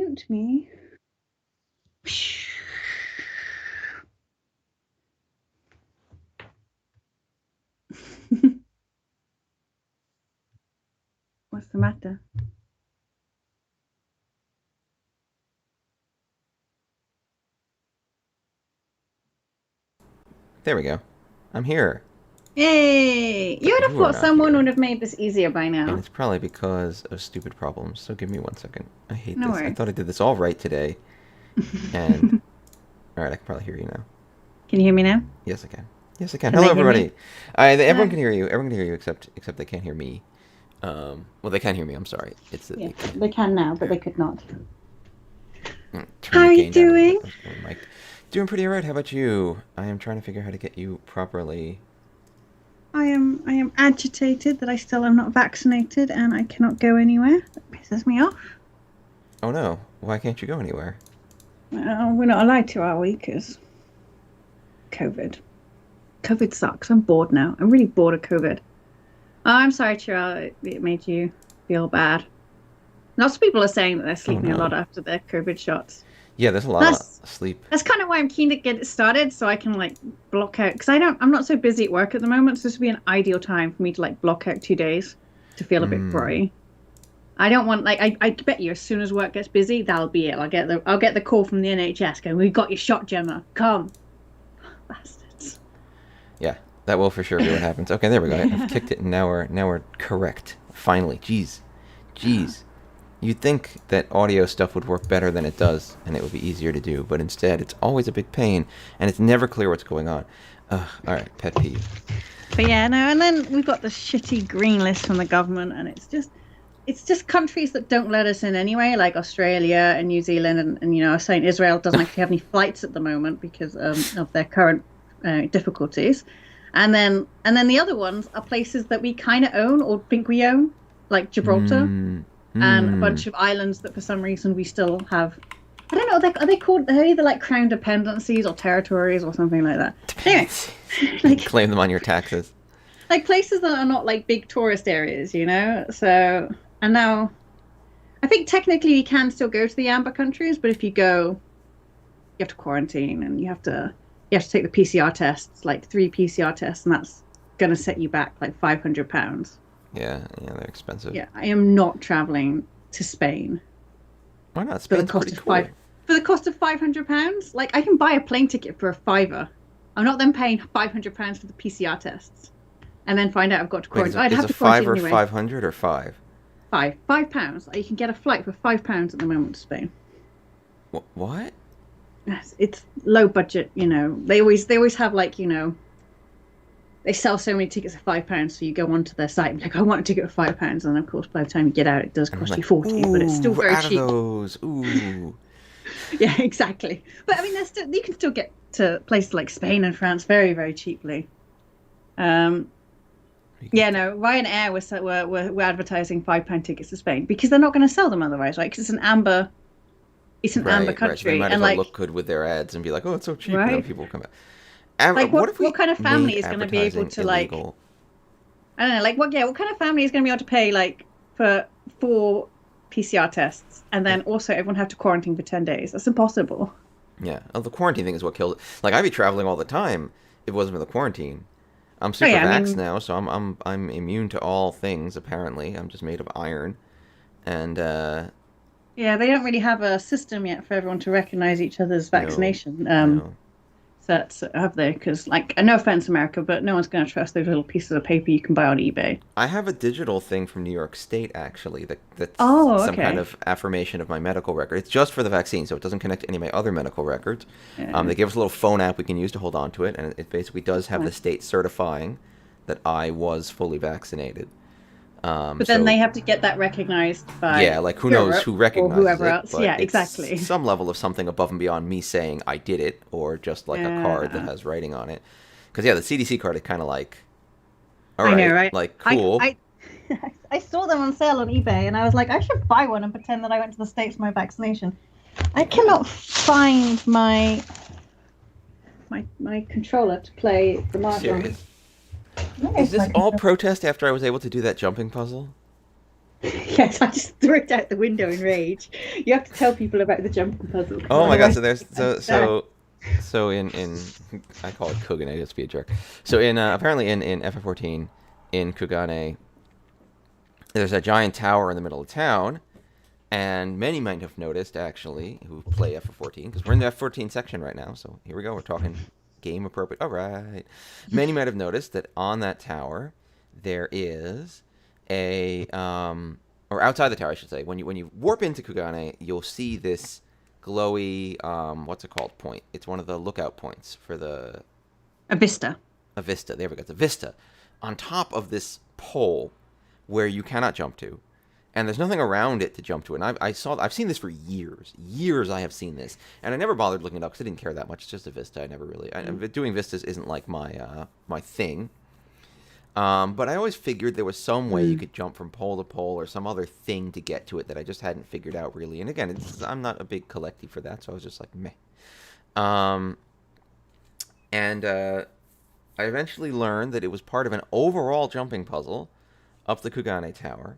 mute me. What's the matter? There we go. I'm here. Hey, you would have You are thought not someone here. would have made this easier by And now. it's probably because of stupid problems. So give me 1 second. I hate No this. I worries. thought I did this all right today. And, Can alright, I can probably hear you now. you hear me now? Yes, I can. Yes, I can. Can Hello, they hear me? everybody. Everyone Hello. can hear you. Everyone can hear you except they can't hear me. Well, they can hear me. I'm sorry. It's that Yeah, they can't. they can now, but they could not. Turn How the are you gain down a little bit. doing? Let's go mic. Doing pretty alright. How about you? I am trying to figure out how to get you properly. I am agitated that I still am not vaccinated and I cannot go anywhere. That pisses me off. Oh no. Why can't you go anywhere? We're not allowed to, are we? Because COVID. COVID sucks. I'm bored now. I'm really bored of COVID. Oh, I'm sorry, Chira, it made you feel bad. Lots of people are saying that they're Oh sleeping a lot no. after their COVID shots. Yeah, there's a lot That's of sleep. that's kind of why I'm keen to get it started so I can like block out because I'm not so busy at work at the moment, so this would be an ideal time for me to like block out 2 days to feel a bit Hmm. groggy. I don't want like I bet you as soon as work gets busy, that'll be it. I'll get the call from the NHS going, "We got your shot, Gemma. Come." Bastards. Yeah, that will for sure be what happens. Okay, there we go. I've kicked it, and now we're correct. Finally, jeez, jeez. You'd think that audio stuff would work better than it does, and it would be easier to do, but instead, it's always a big pain, and it's never clear what's going on. All right, pet peeve. But yeah, no, and then we've got the shitty green list from the government, and it's just countries that don't let us in anyway, like Australia and New Zealand, and I was saying Israel doesn't actually have any flights at the moment because of their current difficulties, and then the other ones are places that we kind of own or think we own, like Gibraltar Hmm. and a Hmm. bunch of islands that for some reason we still have. I don't know. Are they called? They're either like crown dependencies or territories or something like that. Anyway, Depends. You can like claim them on your taxes. like places that are not like big tourist areas. So, and now I think technically you can still go to the amber countries, but if you go, you have to quarantine and you have to take the PCR tests, like 3 PCR tests, and that's gonna set you back like £500. Yeah, yeah, they're expensive. Yeah, I am not traveling to Spain Why not? for the Spain's cost pretty of cool. £500. Like I can buy a plane ticket for a fiver. I'm not then paying £500 for the PCR tests and then find out I've got to Wait, quarantine. I'd is have a to five quarantine or anyway. 500 or five? £5. Like, you can get a flight for £5 at the moment to Spain. What? Yes, it's low budget. They always have like they sell so many tickets for £5, so you go onto their site and be like, I want a ticket for £5, and of course by the time you get out, it does And I'm cost you like, 40, but it's still ooh, very out of cheap. those. Ooh. Yeah, exactly. But I mean, you can still get to places like Spain and France very, very cheaply. Um, You can yeah, still. no, Ryanair were advertising £5 tickets to Spain because they're not going to sell them otherwise, right? Because it's an amber Right, right. So they country, might as and well like, look good with their ads and be like, oh, it's so cheap, and then right, people will come back. like What what if what we kind of family made is going to be able advertising to like, illegal? I don't know, like what kind of family is going to be able to pay like for 4 PCR tests and then Like, also everyone have to quarantine for 10 days? That's impossible. yeah. Oh, the quarantine thing is what killed it. Like, I'd be traveling all the time if it wasn't for the quarantine. I'm Oh super yeah, I vaxxed mean, now, so I'm immune to all things. Apparently, I'm just made of iron, and yeah, they don't really have a system yet for everyone to recognize each other's no, vaccination no. sets, have they? Because, like, no offense, America, but no one's going to trust those little pieces of paper you can buy on eBay. I have a digital thing from New York State actually that's Oh, some kind okay. of affirmation of my medical record. It's just for the vaccine, so it doesn't connect to any of my other medical records. Yeah, They give us a little phone app we can use to hold on to it, and it basically does have the nice. state certifying that I was fully vaccinated. But then So they have to get that recognized yeah, by like who knows Europe who or recognizes whoever it, else. but Yeah, it's exactly. some level of something above and beyond me saying I did it, or just like a card that Yeah, has writing on it. Because yeah, the CDC card is kind of like, all I know, right, right? like I, cool. I, I saw them on sale on eBay, and I was like, I should buy one and pretend that I went to the States for my vaccination. I cannot find my controller to play the Mahjong. Serious. Is Where's my this all controller? protest after I was able to do that jumping puzzle? Yes, I just threw it out the window in rage. You have to tell people about the jumping puzzle, because Oh my god! otherwise So there's they understand. so in I call it Kugane just to be a jerk. So in apparently in FF14 in Kugane, there's a giant tower in the middle of town, and many might have noticed actually who play FF14 because we're in the F14 section right now. So here we go. We're talking game appropriate. All right. Many might have noticed that on that tower there is a or outside the tower, I should say. When you warp into Kugane, you'll see this glowy what's it called point. It's one of the lookout points for the A vista. a vista. There we go. It's a vista on top of this pole where you cannot jump to, and there's nothing around it to jump to. And I've seen this for years. I have seen this, and I never bothered looking it up because I didn't care that much. It's just a vista. I never really doing vistas isn't like my thing. But I always figured there was some way you could jump from pole to pole or some other thing to get to it that I just hadn't figured out really. And again, I'm not a big collecty for that, so I was just like meh. Um, and I eventually learned that it was part of an overall jumping puzzle up the Kugane Tower.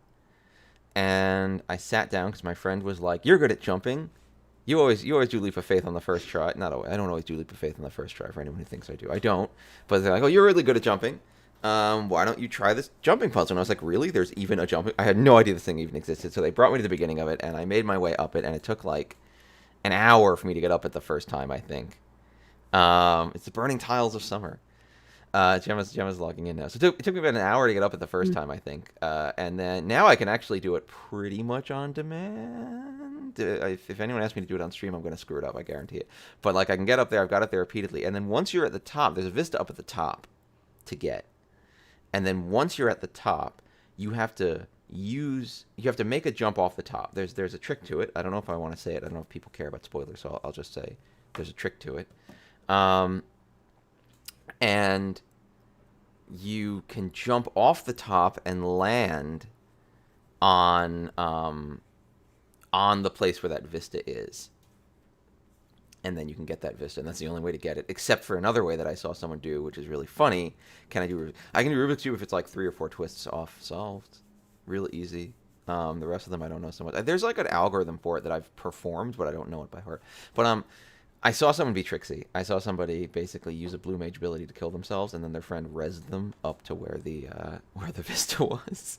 And I sat down because my friend was like, "You're good at jumping. You always do leap of faith on the first try." Not always. I don't always do leap of faith on the first try. For anyone who thinks I do, I don't. But they're like, "Oh, you're really good at jumping. Why don't you try this jumping puzzle?" And I was like, "Really? There's even a jumping?" I had no idea this thing even existed. So they brought me to the beginning of it, and I made my way up it, and it took like an hour for me to get up it the first time. I think. It's the Burning Tiles of Summer. Gemma's logging in now. So it took me about an hour to get up at the first time, I think. And then now I can actually do it pretty much on demand. If anyone asks me to do it on stream, I'm going to screw it up. I guarantee it. But like I can get up there. I've got it there repeatedly. And then once you're at the top, there's a vista up at the top to get. And then once you're at the top, you have to make a jump off the top. There's a trick to it. I don't know if I want to say it. I don't know if people care about spoilers, so I'll just say there's a trick to it. And you can jump off the top and land on the place where that vista is. And then you can get that vista, and that's the only way to get it, except for another way that I saw someone do, which is really funny. I can do Rubik's Cube if it's like 3 or 4 twists off solved. Real easy. The rest of them I don't know so much. There's like an algorithm for it that I've performed, but I don't know it by heart. But I saw someone be tricksy. I saw somebody basically use a blue mage ability to kill themselves, and then their friend rezzed them up to where the vista was.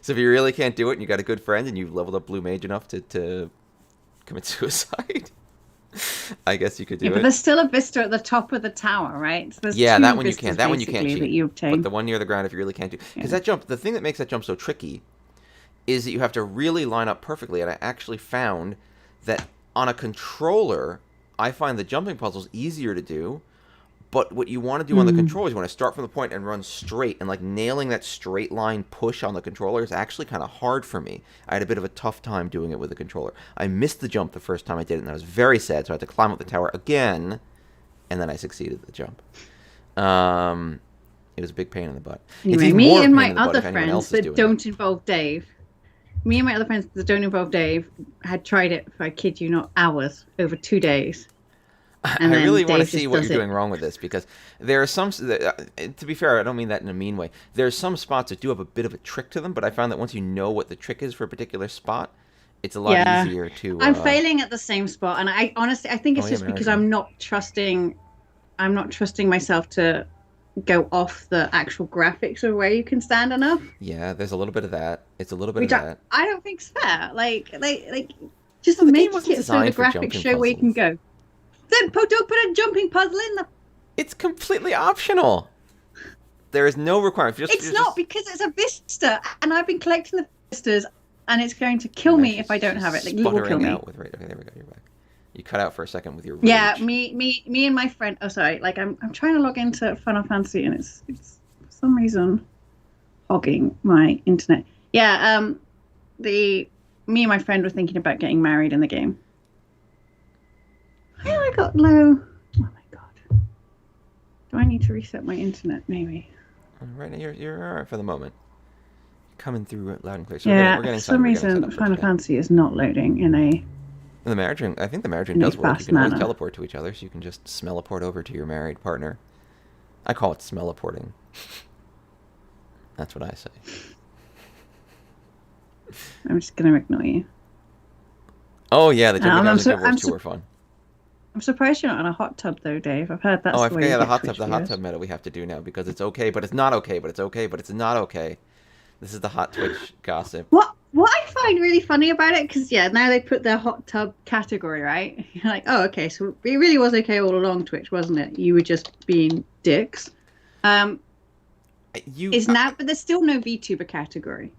So if you really can't do it, and you got a good friend, and you've leveled up blue mage enough to commit suicide, I guess you could do Yeah, it. but there's still a vista at the top of the tower, right? So there's Yeah, two that one you vistas can. That one you can't basically cheat. that you obtain. But the one near the ground, if you really can't do, because that jump, the thing that makes that jump so tricky, is that you have to really line up perfectly. And I actually found that on a controller, I find the jumping puzzles easier to do. But what you want to do on the controller is you want to start from the point and run straight, and like nailing that straight line push on the controller is actually kind of hard for me. I had a bit of a tough time doing it with the controller. I missed the jump the first time I did it, and I was very sad, so I had to climb up the tower again, and then I succeeded the jump. It was a big pain in the butt. Anyway, It's even me more and of a pain my in the butt other if anyone friends else is that doing don't it. involve Dave, me and my other friends that don't involve Dave had tried it for, I kid you not, hours, over 2 days. I really want to see what you're doing wrong with this, because there are some, to be fair, I don't mean that in a mean way. There are some spots that do have a bit of a trick to them, but I found that once you know what the trick is for a particular spot, it's a lot easier to... I'm failing at the same spot, and I honestly, I think it's just because I'm not trusting myself to go off the actual graphics of where you can stand enough. Yeah, there's a little bit of that. It's a little bit of that. I don't think it's fair. Like just make it so the graphics show where you can go. Then don't put a jumping puzzle in the... It's completely optional. There is no requirement. It's not, because it's a vista, and I've been collecting the vistas, and it's going to kill me if I don't have it. Like, it will kill me. Okay, there we go. You're back. You cut out for a second with your rage. Yeah, me and my friend. Oh, sorry. Like I'm trying to log into Final Fantasy, and it's for some reason hogging my internet. Yeah. Me and my friend were thinking about getting married in the game. Why have I got low? Oh my god. Do I need to reset my internet? Maybe. Right now, you're all right for the moment. Coming through loud and clear. So yeah. we're getting for some reason, Final Fantasy is not loading in a... The marriage ring, I think the marriage ring does work. You can always always teleport to each other, so you can just smell-a-port over to your married partner. I call it smell-a-porting. That's what I say. I'm just gonna ignore you. Oh yeah, the Jumping I'm Dolls and so Good Wars 2 were fun. I'm surprised you're not in a hot tub though, Dave. I've heard Oh, that's I the way forgot. you Yeah, get the Twitch hot viewers. tub meta we have to do now because it's okay, but it's not okay, but it's okay, but it's not okay. This is the hot Twitch gossip. What I find really funny about it, because yeah, now they put their hot tub category, right? You're like, oh, okay, so it really was okay all along, Twitch, wasn't it? You were just being dicks. Um, You, is now, but there's still no VTuber category.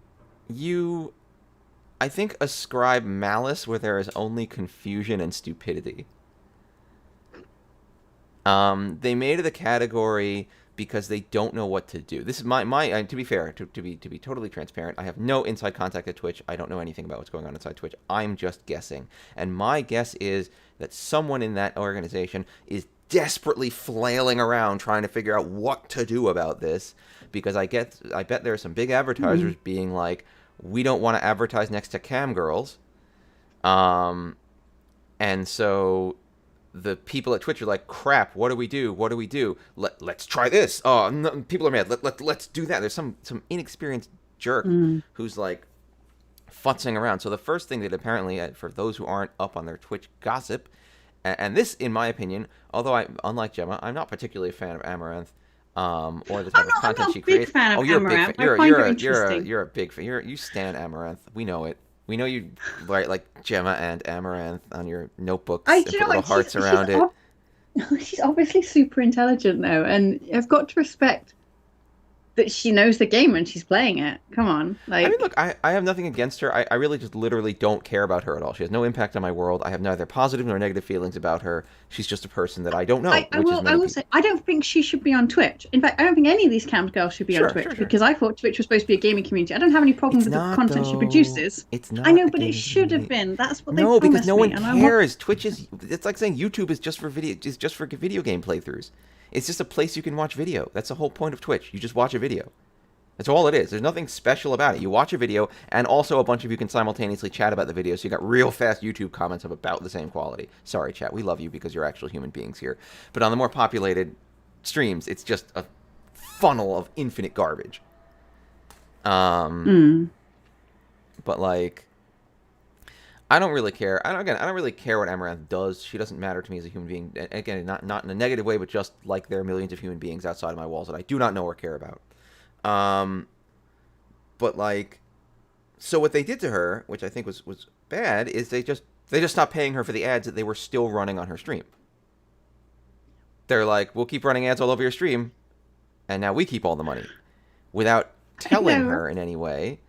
you, I think ascribe malice where there is only confusion and stupidity. They made it a category because they don't know what to do. This is my to be fair, to be totally transparent, I have no inside contact at Twitch. I don't know anything about what's going on inside Twitch. I'm just guessing. And my guess is that someone in that organization is desperately flailing around trying to figure out what to do about this because I bet there are some big advertisers being like, we don't want to advertise next to cam girls. And so the people at Twitch are like, crap, what do we do? What do we do? Let's try this. Oh, no, people are mad. Let's do that. There's some inexperienced jerk who's like futzing around. So the first thing that apparently, for those who aren't up on their Twitch gossip, and this, in my opinion, although unlike Gemma, I'm not particularly a fan of Amaranth, or the type of I'm content not she a big creates. fan of Oh, you're a big Amaranth. fan. I find her interesting. You're a big fan. You stan Amaranth. We know it. We know you write like Gemma and Amaranth on your notebooks and Do you put know little what? hearts around it. She's obviously super intelligent though, and I've got to respect that she knows the game and she's playing it. Come on, I mean, like look, I have nothing against her. I really just literally don't care about her at all. She has no impact on my world. I have neither positive nor negative feelings about her. She's just a person that I don't know, I which is will. I many will people. say I don't think she should be on Twitch. In fact, I don't think any of these cam girls should be on Sure, Twitch sure, sure. because I thought Twitch was supposed to be a gaming community. I don't have any problem It's with the not, content she though. produces. It's I not know, a but it gaming should have community. been. That's what they No, because promised no me, one and I want. cares. Twitch is. It's like saying YouTube is just for video. Is just for video game playthroughs. It's just a place you can watch video. That's the whole point of Twitch. You just watch a video. That's all it is. There's nothing special about it. You watch a video, and also a bunch of you can simultaneously chat about the video, so you got real fast YouTube comments of about the same quality. Sorry, chat. We love you because you're actual human beings here. But on the more populated streams, it's just a funnel of infinite garbage. But like, I don't really care. I don't really care what Amaranth does. She doesn't matter to me as a human being. Again, not in a negative way, but just like there are millions of human beings outside of my walls that I do not know or care about. But like, so what they did to her, which I think was bad, is they just stopped paying her for the ads that they were still running on her stream. They're like, we'll keep running ads all over your stream, and now we keep all the money, without telling her in any way.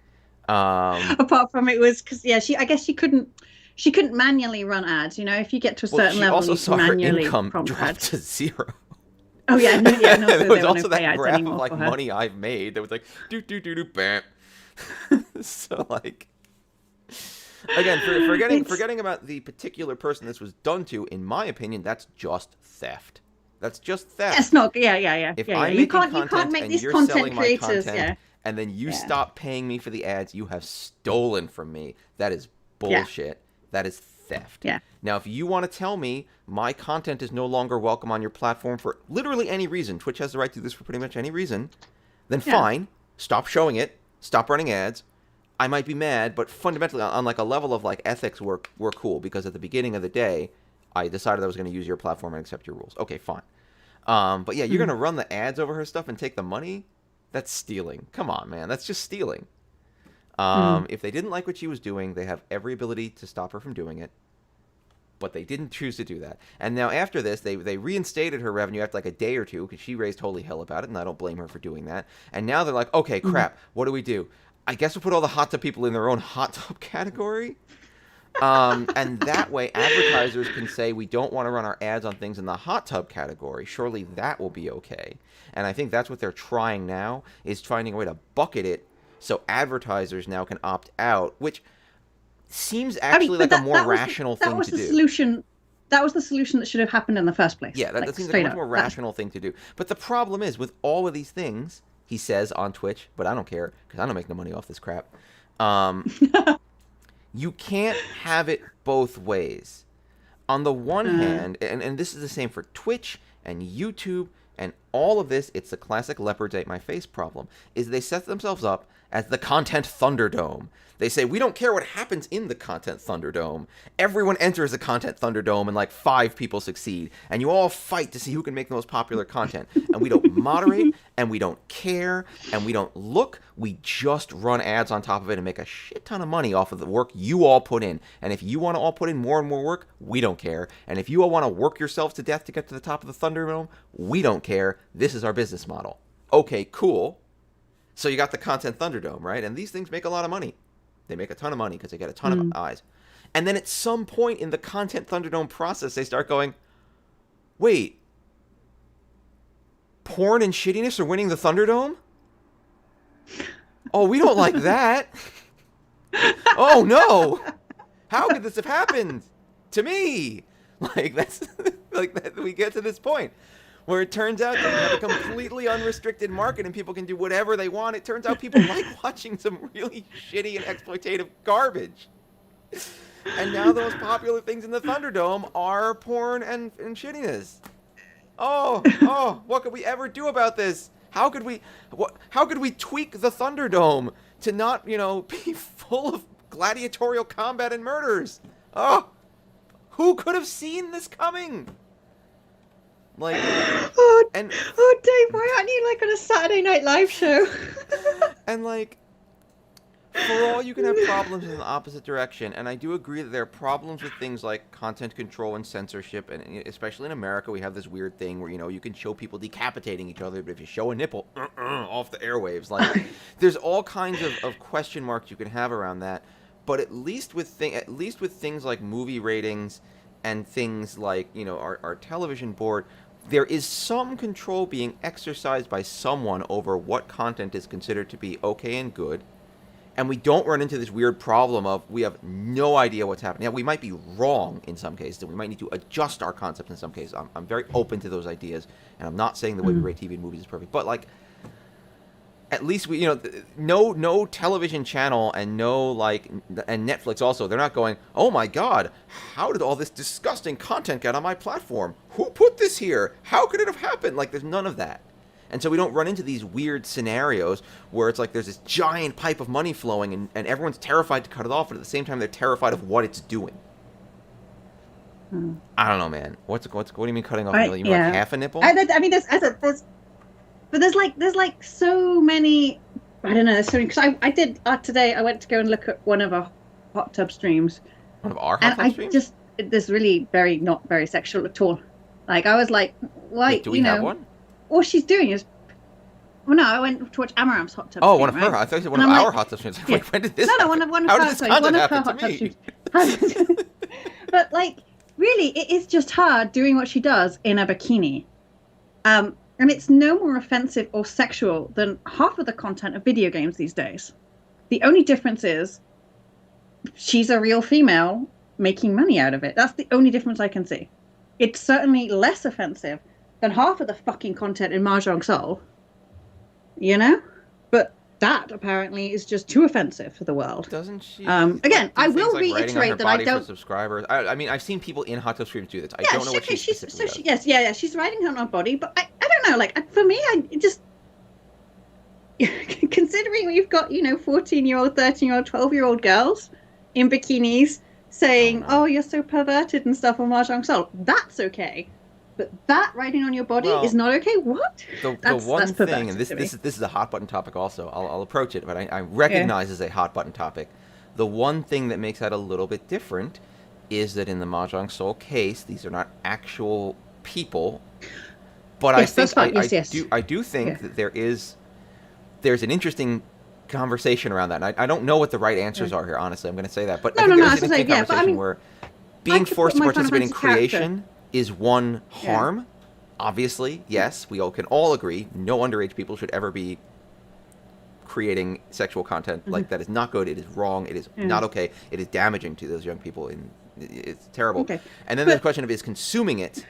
Apart from it was because I guess she couldn't manually run ads. You know, if you get to a certain level, also you saw can her manually income prompt drop ads. to zero. Oh yeah, no, and also There there was were also no that payouts graph of anymore like for her. money I've made that was like bam. So like, again, forgetting about the particular person this was done to, in my opinion, that's just theft. That's just theft. It's not. Yeah. If yeah. I'm You making can't make and these you're content selling my creators. content, Yeah. and then you Yeah. stop paying me for the ads, you have stolen from me. That is bullshit. That is theft. Yeah. Now, if you want to tell me my content is no longer welcome on your platform for literally any reason, Twitch has the right to do this for pretty much any reason, then fine. Stop showing it. Stop running ads. I might be mad, but fundamentally, on like a level of like ethics, we're cool, because at the beginning of the day, I decided I was going to use your platform and accept your rules. Okay, fine. But yeah, you're going to run the ads over her stuff and take the money? That's stealing. Come on, man. That's just stealing. If they didn't like what she was doing, they have every ability to stop her from doing it. But they didn't choose to do that. And now after this, they reinstated her revenue after like a day or two, because she raised holy hell about it, and I don't blame her for doing that. And now they're like, okay, crap, what do we do? I guess we'll put all the hot tub people in their own hot tub category. And that way advertisers can say, we don't want to run our ads on things in the hot tub category. Surely that will be okay. And I think that's what they're trying now, is finding a way to bucket it so advertisers now can opt out, which seems actually like a more rational thing to do. Solution. That was the solution that should have happened in the first place. Yeah, that seems like a much more rational thing to do. But the problem is, with all of these things, he says on Twitch, but I don't care, because I don't make no money off this crap. You can't have it both ways. On the one hand, and this is the same for Twitch and YouTube and all of this, it's the classic leopards ate my face problem, is they set themselves up as the content Thunderdome. They say, we don't care what happens in the content Thunderdome. Everyone enters the content Thunderdome and like 5 people succeed. And you all fight to see who can make the most popular content. And we don't moderate, and we don't care, and we don't look. We just run ads on top of it and make a shit ton of money off of the work you all put in. And if you want to all put in more and more work, we don't care. And if you all want to work yourselves to death to get to the top of the Thunderdome, we don't care. This is our business model. Okay, cool. So you got the content Thunderdome, right? And these things make a lot of money. They make a ton of money because they get a ton of eyes. And then at some point in the content Thunderdome process, they start going, wait, porn and shittiness are winning the Thunderdome? Oh, we don't like that. Oh, no. How could this have happened to me? Like, that's like that, we get to this point where it turns out that you have a completely unrestricted market and people can do whatever they want. It turns out people like watching some really shitty and exploitative garbage. And now the most popular things in the Thunderdome are porn and shittiness. Oh, what could we ever do about this? How could we tweak the Thunderdome to not, be full of gladiatorial combat and murders? Oh, who could have seen this coming? Like, Dave, why aren't you like on a Saturday Night Live show? And like, for all you can have problems in the opposite direction, and I do agree that there are problems with things like content control and censorship, and especially in America, we have this weird thing where, you can show people decapitating each other, but if you show a nipple, off the airwaves, like, there's all kinds of question marks you can have around that, but at least with things like movie ratings and things like, our television board, there is some control being exercised by someone over what content is considered to be okay and good. And we don't run into this weird problem of we have no idea what's happening. Yeah, we might be wrong in some cases, and we might need to adjust our concepts in some cases. I'm very open to those ideas, and I'm not saying the way we rate TV and movies is perfect. But, like, at least we, no television channel and and Netflix also, they're not going, oh my God, how did all this disgusting content get on my platform? Who put this here? How could it have happened? Like, there's none of that. And so we don't run into these weird scenarios where it's like there's this giant pipe of money flowing and everyone's terrified to cut it off, but at the same time they're terrified of what it's doing. I don't know, man. What do you mean cutting off? You mean like half a nipple? There's like so many. I don't know. There's so many, because I did today. I went to go and look at one of our hot tub streams. One of our hot tub streams? Just this really not very sexual at all. Like, I was like, why? Wait, do we have one? All she's doing is. Well, no, I went to watch Amaram's hot tub. Oh, one of her. I thought you said one of our hot tub streams. Like, wait, when did this? No, one of How did this content happen to me? But, like, really, it is just her doing what she does in a bikini. And it's no more offensive or sexual than half of the content of video games these days. The only difference is she's a real female making money out of it. That's the only difference I can see. It's certainly less offensive than half of the fucking content in Mahjong Soul. But that apparently is just too offensive for the world. Doesn't she? Again, I will reiterate that I don't. Subscribers. I mean, I've seen people in hot tub streams do this. I don't know what she's specifically does. Yes, she's writing her own body, but I don't know. Like, for me, I just considering we've got 14-year-old, 13-year-old, 12-year-old girls in bikinis saying, "Oh, you're so perverted" and stuff on Mahjong Soul. That's okay. But that writing on your body is not okay. What? The one thing, and this is a hot button topic also. I'll approach it, but I recognize as a hot button topic. The one thing that makes that a little bit different is that in the Mahjong Soul case, these are not actual people. But yes, I do think that there's an interesting conversation around that. And I don't know what the right answers are here. Honestly, I'm going to say that. But I think there's an interesting conversation where being forced to participate in creation is one harm. Obviously, yes, we all can all agree no underage people should ever be creating sexual content. Like, that is not good. It is wrong. It is not okay. It is damaging to those young people. It's terrible. Okay. And then there's the question of, is consuming it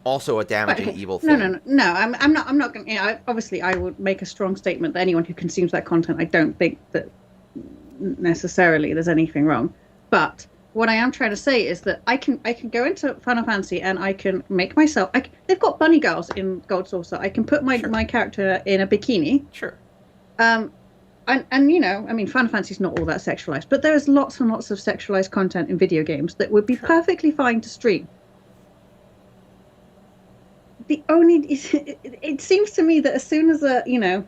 also a damaging evil thing? No. I'm not going to. Obviously, I would make a strong statement that anyone who consumes that content, I don't think that necessarily there's anything wrong. But what I am trying to say is that I can go into Final Fantasy and I can make myself. They've got bunny girls in Gold Saucer. I can put Sure. my character in a bikini. Sure. Um, and I mean, Final Fantasy's not all that sexualized, but there is lots and lots of sexualized content in video games that would be Sure. perfectly fine to stream. The only it seems to me that as soon as an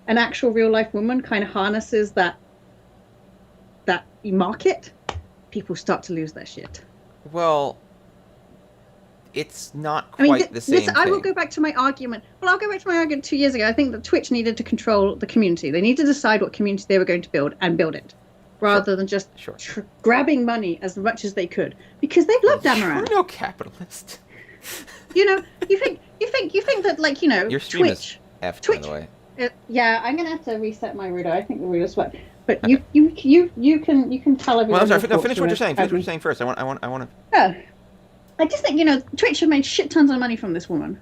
actual real life woman kind of harnesses that market, people start to lose their shit. Well, it's not I mean, quite the same I will thing. go back to my argument. Well, I'll go back to my argument 2 years ago. I think that Twitch needed to control the community. They need to decide what community they were going to build and build it, Sure. rather than just Sure. grabbing money as much as they could, because they've loved You're Amaranth. no capitalist. You think that, like, Your stream Twitch, is effed, Twitch. by the way. Yeah, I'm gonna have to reset my router. I think the router's fine. But Okay. you can tell everyone. Well, I'm sorry. your No, thoughts finish what you're saying. Finish what um, you're saying first. I want to. Yeah, I just think Twitch have made shit tons of money from this woman.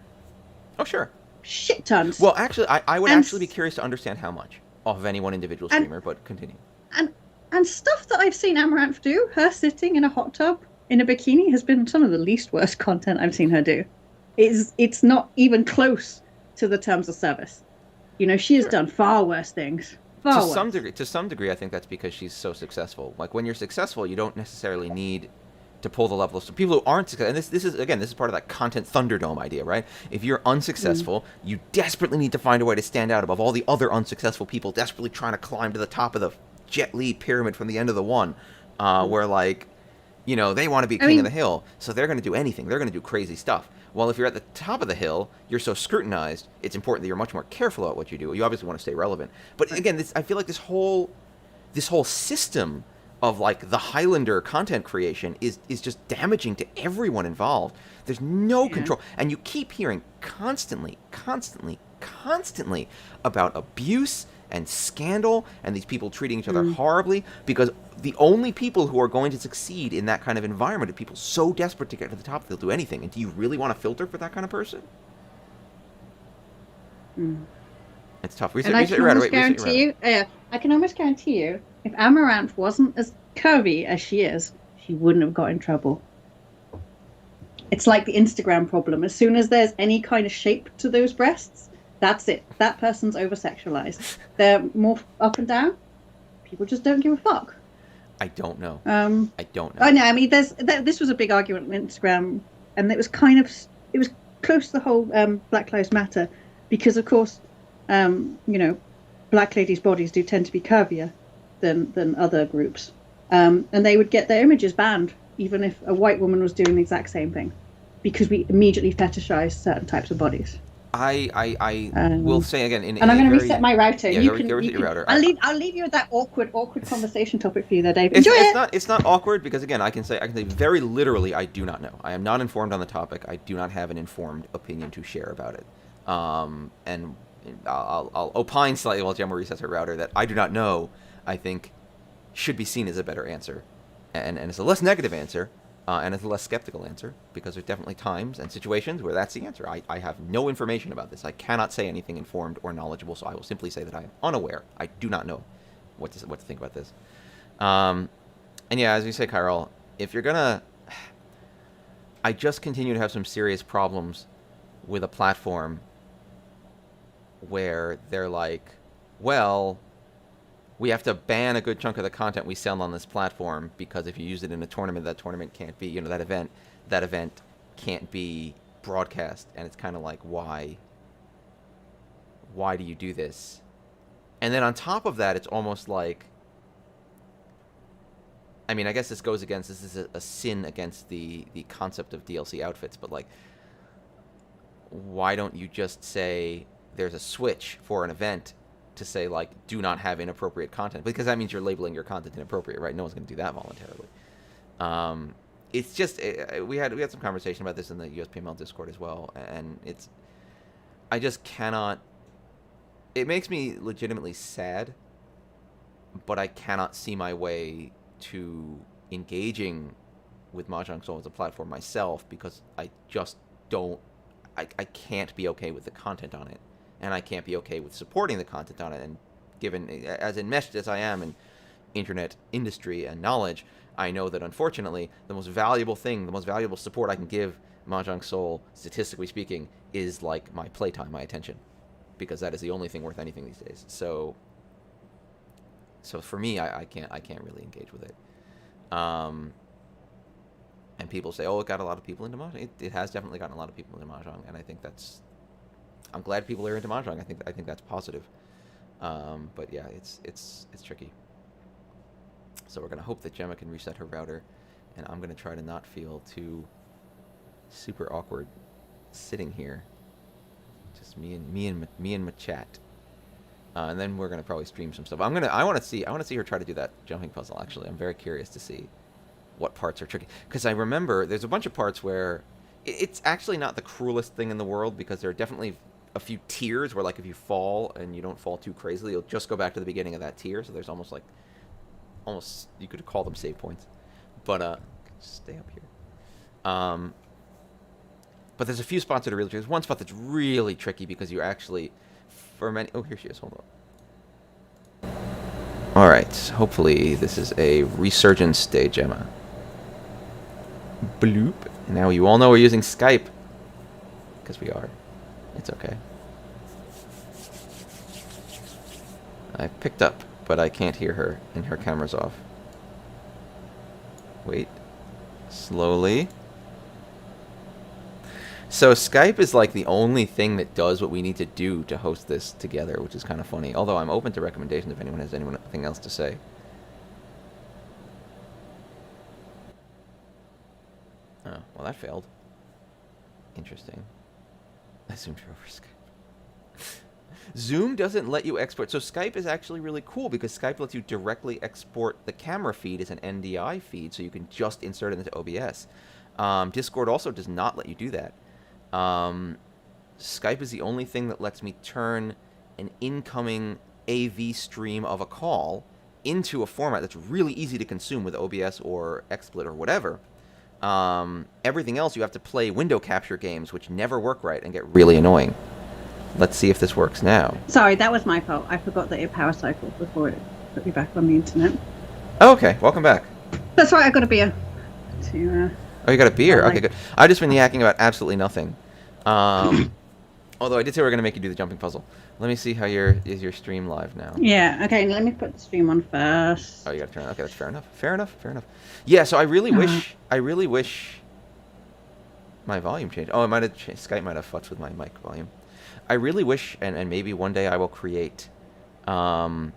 Oh, sure. Shit tons. Well, actually, I would And actually be curious to understand how much off of any one individual and streamer, but continue. and and stuff that I've seen Amaranth do, her sitting in a hot tub in a bikini, has been some of the least worst content I've seen her do. It's not even close to the terms of service. She has Sure. done far worse things. Far To worse. some degree, I think that's because she's so successful. Like when you're successful, you don't necessarily need to pull the level of people who aren't successful. And this is part of that content Thunderdome idea, right? If you're unsuccessful, you desperately need to find a way to stand out above all the other unsuccessful people desperately trying to climb to the top of the Jet Li pyramid from the end of the one, where like, they want to be king of the hill, so they're going to do anything. They're going to do crazy stuff. Well, if you're at the top of the hill, you're so scrutinized, it's important that you're much more careful about what you do. You obviously want to stay relevant. But again, I feel like this whole system of like the Highlander content creation is just damaging to everyone involved. There's no control. And you keep hearing constantly about abuse and scandal and these people treating each other horribly, because the only people who are going to succeed in that kind of environment are people so desperate to get to the top they'll do anything. And do you really want to filter for that kind of person? It's tough. And I can almost guarantee you, I can almost guarantee you, if Amaranth wasn't as curvy as she is, she wouldn't have got in trouble. It's like the Instagram problem. As soon as there's any kind of shape to those breasts, that's it. That person's over-sexualized. They're more up and down. People just don't give a fuck. I don't know. I don't know. I know. I mean, this was a big argument on Instagram, and it was close to the whole Black Lives Matter, because of course, black ladies' bodies do tend to be curvier than other groups, and they would get their images banned even if a white woman was doing the exact same thing, because we immediately fetishize certain types of bodies. I will say again, and I'm going to reset my router. Yeah, you go reset your router. I'll leave you with that awkward conversation topic for you there, Dave. Enjoy it. It's not awkward, because again, I can say very literally, I do not know. I am not informed on the topic. I do not have an informed opinion to share about it. And I'll opine slightly while Gemma resets her router that I do not know. I think should be seen as a better answer, and it's a less negative answer. And it's a less skeptical answer, because there's definitely times and situations where that's the answer. I have no information about this. I cannot say anything informed or knowledgeable, so I will simply say that I am unaware. I do not know what to think about this. And yeah, as you say, Kyrell, if you're gonna... I just continue to have some serious problems with a platform where they're like, well, we have to ban a good chunk of the content we sell on this platform, because if you use it in a tournament, that tournament can't be, that event can't be broadcast. And it's kind of like, why do you do this? And then on top of that, it's almost like, I mean, I guess this is a sin against the concept of DLC outfits, but like, why don't you just say there's a switch for an event to say, like, do not have inappropriate content, because that means you're labeling your content inappropriate, right? No one's going to do that voluntarily. It's just, we had some conversation about this in the USPML Discord as well, and I just cannot, it makes me legitimately sad, but I cannot see my way to engaging with Mahjong Soul as a platform myself, because I just don't, I can't be okay with the content on it. And I can't be okay with supporting the content on it. And given, as enmeshed as I am internet industry and knowledge, I know that unfortunately the most valuable thing, the most valuable support I can give Mahjong Soul, statistically speaking, is like my playtime, my attention, because that is the only thing worth anything these days. So for me, I can't really engage with it. And people say, oh, it got a lot of people into Mahjong. It has definitely gotten a lot of people into Mahjong, and I think I'm glad people are into Mahjong. I think that's positive. But yeah, it's tricky. So we're gonna hope that Gemma can reset her router, and I'm gonna try to not feel too super awkward sitting here. Just me and my chat. And then we're gonna probably stream some stuff. I want to see her try to do that jumping puzzle. Actually, I'm very curious to see what parts are tricky, because I remember there's a bunch of parts where it's actually not the cruelest thing in the world, because there are definitely a few tiers where, like, if you fall and you don't fall too crazily, you'll just go back to the beginning of that tier. So there's almost you could call them save points, but just stay up here. But there's a few spots that are really tricky. There's one spot that's really tricky because you actually, for many, oh, here she is. Hold on. All right. Hopefully this is a resurgence day, Gemma. Bloop. Now you all know we're using Skype, because we are. It's okay. I picked up, but I can't hear her, and her camera's off. Wait. Slowly. So Skype is like the only thing that does what we need to do to host this together, which is kind of funny. Although I'm open to recommendations if anyone has anything else to say. Oh, well, that failed. Interesting. I zoomed her over Skype. Zoom doesn't let you export. So Skype is actually really cool, because Skype lets you directly export the camera feed as an NDI feed, so you can just insert it into OBS. Discord also does not let you do that. Skype is the only thing that lets me turn an incoming AV stream of a call into a format that's really easy to consume with OBS or XSplit or whatever. Everything else you have to play window capture games, which never work right and get really annoying. Let's see if this works now. Sorry, that was my fault. I forgot that it power cycled before it put me back on the internet. Oh, okay, welcome back. That's right, I got a beer. Oh, you got a beer? Okay, good. I've just been yakking about absolutely nothing. Although I did say we were going to make you do the jumping puzzle. Let me see how is your stream live now. Yeah, okay, let me put the stream on first. Oh, you got to turn it. Okay, that's fair enough. Fair enough. Yeah, so I really wish my volume changed. Oh, it might have changed. Skype might have fucked with my mic volume. I really wish, and maybe one day I will create another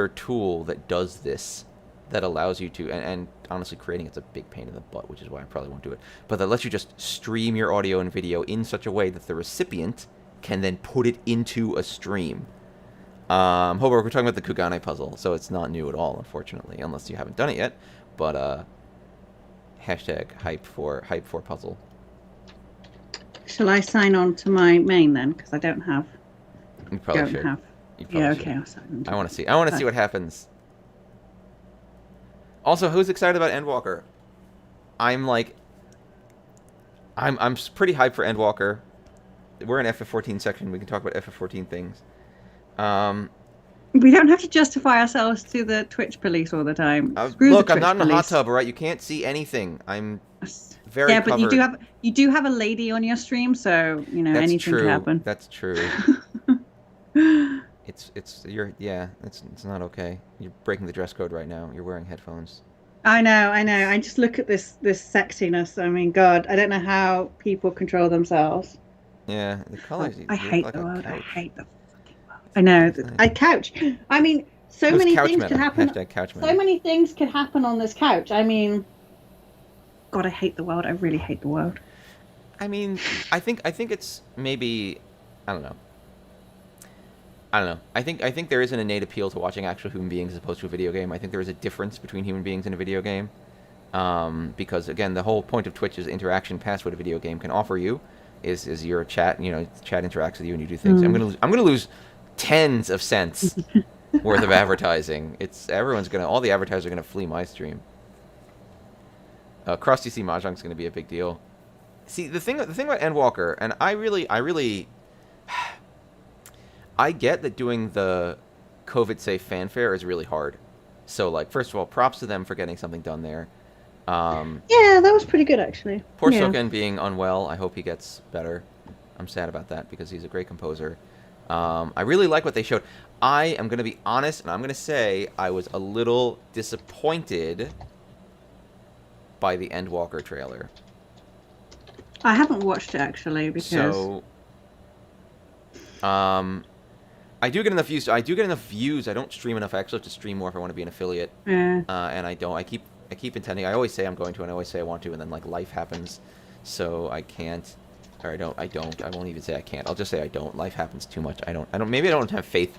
tool that does this, that allows you to, and honestly, creating it's a big pain in the butt, which is why I probably won't do it, but that lets you just stream your audio and video in such a way that the recipient can then put it into a stream. However, we're talking about the Kugane puzzle, so it's not new at all, unfortunately, unless you haven't done it yet, but hashtag hype for puzzle. Shall I sign on to my main then? Because I don't have. You probably should. Yeah, okay, I'll sign on. I want to see what happens. Also, who's excited about Endwalker? I'm pretty hyped for Endwalker. We're in FF14 section. We can talk about FF14 things. We don't have to justify ourselves to the Twitch police all the time. Look, I'm not in a hot tub, all right? You can't see anything. I'm very but covered. you do have a lady on your stream, so anything can happen. That's true. It's not okay. You're breaking the dress code right now. You're wearing headphones. I know. I just look at this sexiness. I mean, God, I don't know how people control themselves. Yeah, the colors. I hate the world. I hate the fucking world. I know. I couch. I mean, so many things can happen. So many things can happen on this couch. I mean, God, I hate the world. I really hate the world. I mean, I think it's maybe, I don't know. I think there is an innate appeal to watching actual human beings as opposed to a video game. I think there is a difference between human beings and a video game, because again, the whole point of Twitch is interaction past what a video game can offer you. Is your chat? Chat interacts with you and you do things. I'm gonna lose tens of cents worth of advertising. All the advertisers are gonna flee my stream. Cross DC Mahjong's gonna be a big deal. See, the thing about Endwalker, and I get that doing the COVID-safe fanfare is really hard. So, like, first of all, props to them for getting something done there. Yeah, that was pretty good actually. Poor Yeah. Soken being unwell. I hope he gets better. I'm sad about that because he's a great composer. I really like what they showed. I am going to be honest, and I'm going to say I was a little disappointed by the Endwalker trailer. I haven't watched it actually because So, I do get enough views. I don't stream enough. I actually have to stream more if I want to be an affiliate. yeah. And I don't. I keep intending. I always say I'm going to, and I always say I want to, and then like life happens, so I can't. Or I don't. I won't even say I can't. I'll just say I don't. Life happens too much. I don't. Maybe I don't have faith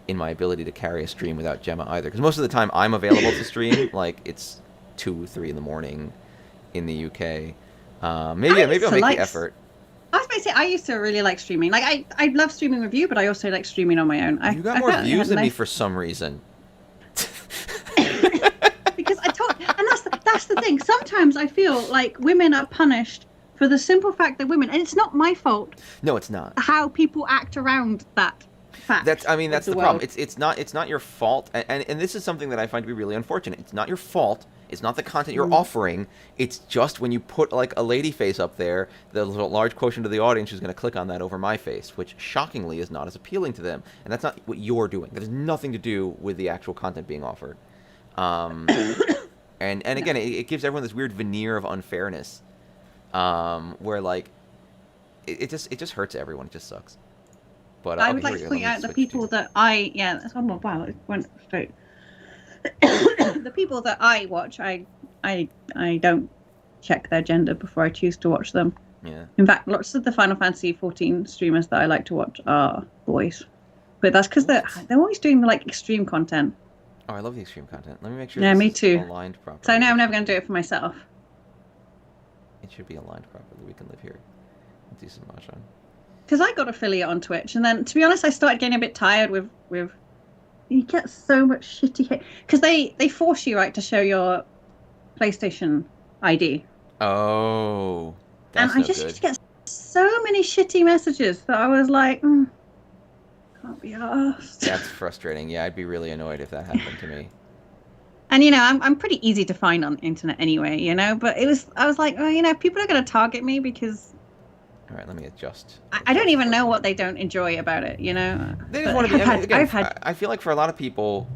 in my ability to carry a stream without Gemma either. Because most of the time I'm available to stream. Like it's 2, 3 in the morning in the UK. Maybe I'll make the effort. I was going to say I used to really like streaming. Like I love streaming with you, but I also like streaming on my own. You got more views than me for some reason. Because and that's the thing. Sometimes I feel like women are punished for the simple fact that women, and it's not my fault. No, it's not. How people act around that fact. That's the problem. It's not your fault, and this is something that I find to be really unfortunate. It's not your fault. It's not the content you're offering. It's just when you put like a lady face up there, the large quotient of the audience is going to click on that over my face, which shockingly is not as appealing to them. And that's not what you're doing. That has nothing to do with the actual content being offered. And again, it gives everyone this weird veneer of unfairness, where like it just hurts everyone. It just sucks. But I would like to point out the people that wow, it went straight. The people that I watch, I don't check their gender before I choose to watch them. Yeah. In fact, lots of the Final Fantasy 14 streamers that I like to watch are boys, but that's because they're always doing like extreme content. Oh, I love the extreme content. Let me make sure. Yeah, me is too. Aligned properly. So I know I'm never going to do it for myself. It should be aligned properly. We can live here and do some Mahjong. Because I got affiliate on Twitch, and then to be honest, I started getting a bit tired with you get so much shitty hate because they force you, right, to show your PlayStation ID. Oh, that's and I just used to get so many shitty messages that I was like, can't be arsed. That's frustrating. Yeah, I'd be really annoyed if that happened to me. And I'm pretty easy to find on the internet anyway, but I was like, people are going to target me because. All right, let me adjust. I don't even know what they don't enjoy about it, They just want to be. I feel like for a lot of people,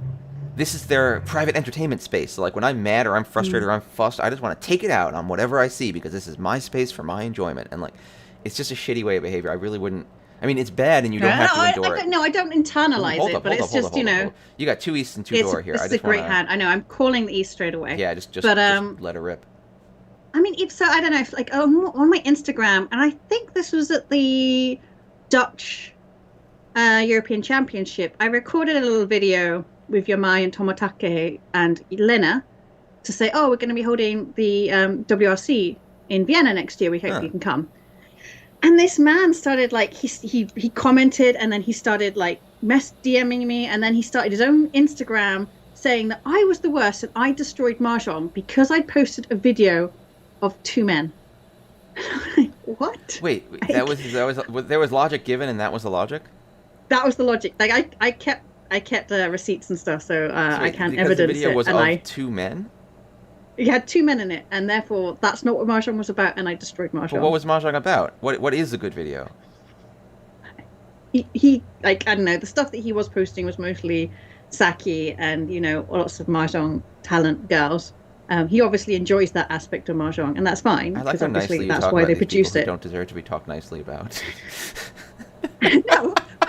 this is their private entertainment space. So like when I'm mad or I'm frustrated or I'm fussed, I just want to take it out on whatever I see because this is my space for my enjoyment. And like, it's just a shitty way of behavior. I really wouldn't. I mean, it's bad and you don't have to endure it. No, I don't internalize it, but it's just, You got 2 east and 2 door here. This is a great hand. I know. I'm calling the east straight away. Yeah, just let it rip. I mean, if so, I don't know. If, like on my Instagram, and I think this was at the Dutch European Championship, I recorded a little video with Yamai and Tomotake and Lena to say, we're going to be holding the WRC in Vienna next year. We hope you can come. And this man started like he commented, and then he started like DMing me, and then he started his own Instagram saying that I was the worst and I destroyed Mahjong because I posted a video of 2 men. What? Wait, there was logic given, and that was the logic. That was the logic. Like I kept receipts and stuff, so I can't evidence the video it. Was of 2 men. It had 2 men in it, and therefore that's not what Mahjong was about, and I destroyed Mahjong. But what was Mahjong about? What is a good video? He I don't know. The stuff that he was posting was mostly Saki and lots of Mahjong talent girls. He obviously enjoys that aspect of Mahjong, and that's fine. I like how nicely that's why they produce it. Don't deserve to be talked nicely about. No, but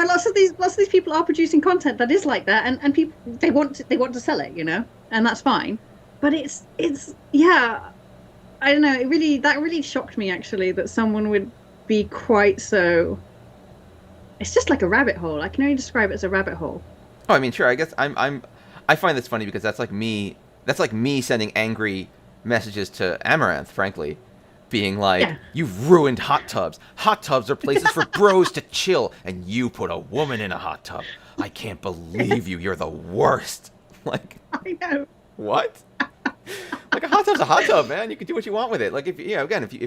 lots of these people are producing content that is like that, and people they want to sell it, and that's fine. But it's I don't know. That really shocked me actually that someone would be quite so. It's just like a rabbit hole. I can only describe it as a rabbit hole. Oh, I mean, sure. I guess I find this funny because that's like me sending angry messages to Amaranth, frankly, being like, you've ruined hot tubs. Hot tubs are places for bros to chill, and you put a woman in a hot tub. I can't believe you. You're the worst. Like, I know. What? Like a hot tub's a hot tub, man. You can do what you want with it. Like if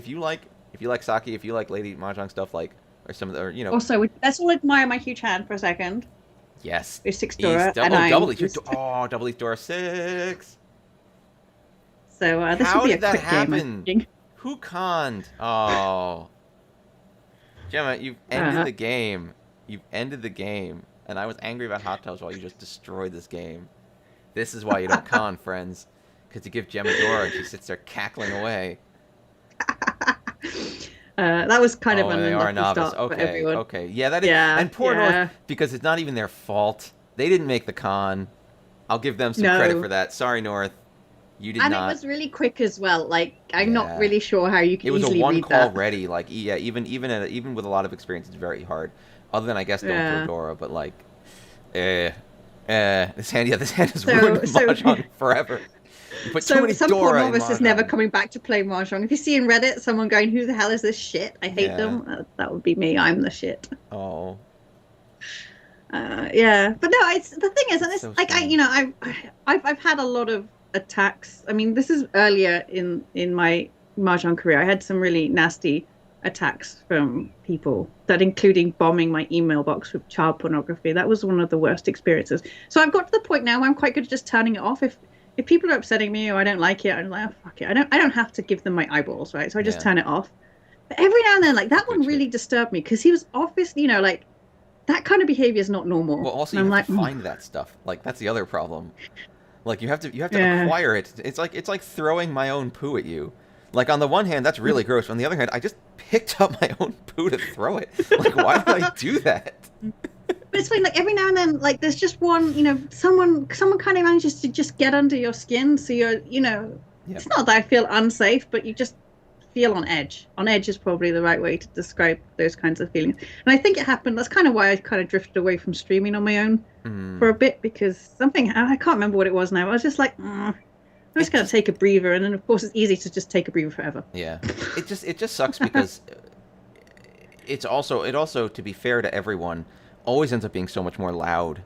you like Saki, if you like Lady Mahjong stuff, like or some of the, or, you know. Also, let's all admire my huge hand for a second. Yes. It's 6 East. Dora, Oh, and I'm double East. just... Oh, double East Dora 6. So this will How be a did that quick game, I'm happen? thinking. Who conned? Oh. Gemma, you've ended Uh, the game. You've ended the game. And I was angry about Hot Tubs while you just destroyed this game. This is why you don't con, friends. Because you give Gemma Dora and she sits there cackling away. that was kind of Oh, an they are unlucky novice. start for Okay, everyone. okay. Yeah, that is. Yeah, And poor yeah. North, because it's not even their fault. They didn't make the con. I'll give them some No. credit for that. Sorry, North. You did And not. it was really quick as well. Like, I'm not Yeah. really sure how you It can was a easily one read call that. ready. Like, yeah, even with a lot of experience, it's very hard. Other than, I guess, don't throw Yeah. Dora, but like, this hand has So, ruined so, Mahjong forever. You put too so many some poor Dora in novice is never Mahjong. coming back to play Mahjong. If you see in Reddit someone going, "Who the hell is this shit? I hate Yeah. them," that would be me. I'm the shit. Oh, Yeah, but no, it's the thing is, and it's so like strange. I've had a lot of attacks. I mean, this is earlier in my Mahjong career. I had some really nasty attacks from people, that including bombing my email box with child pornography. That was one of the worst experiences. So I've got to the point now where I'm quite good at just turning it off. If people are upsetting me or I don't like it, I'm like, oh, fuck it. I don't have to give them my eyeballs, right? So I just Yeah. turn it off. But every now and then, like that Good one shit. really disturbed me because he was obviously, like that kind of behavior is not normal. Well, also And you I'm have to like, find that stuff. Like that's the other problem. Like you have to yeah. acquire it. It's like throwing my own poo at you. Like on the one hand, that's really gross. On the other hand, I just picked up my own poo to throw it. Like why did I do that? But it's funny, like every now and then, like there's just one, someone kind of manages to just get under your skin. So Yep. it's not that I feel unsafe, but you just feel on edge. On edge is probably the right way to describe those kinds of feelings. And I think it happened. That's kind of why I kind of drifted away from streaming on my own Mm. for a bit because I can't remember what it was now. I was just like, I'm just It going to just take a breather. And then, of course, it's easy to just take a breather forever. yeah. It just sucks because it also to be fair to everyone always ends up being so much more loud.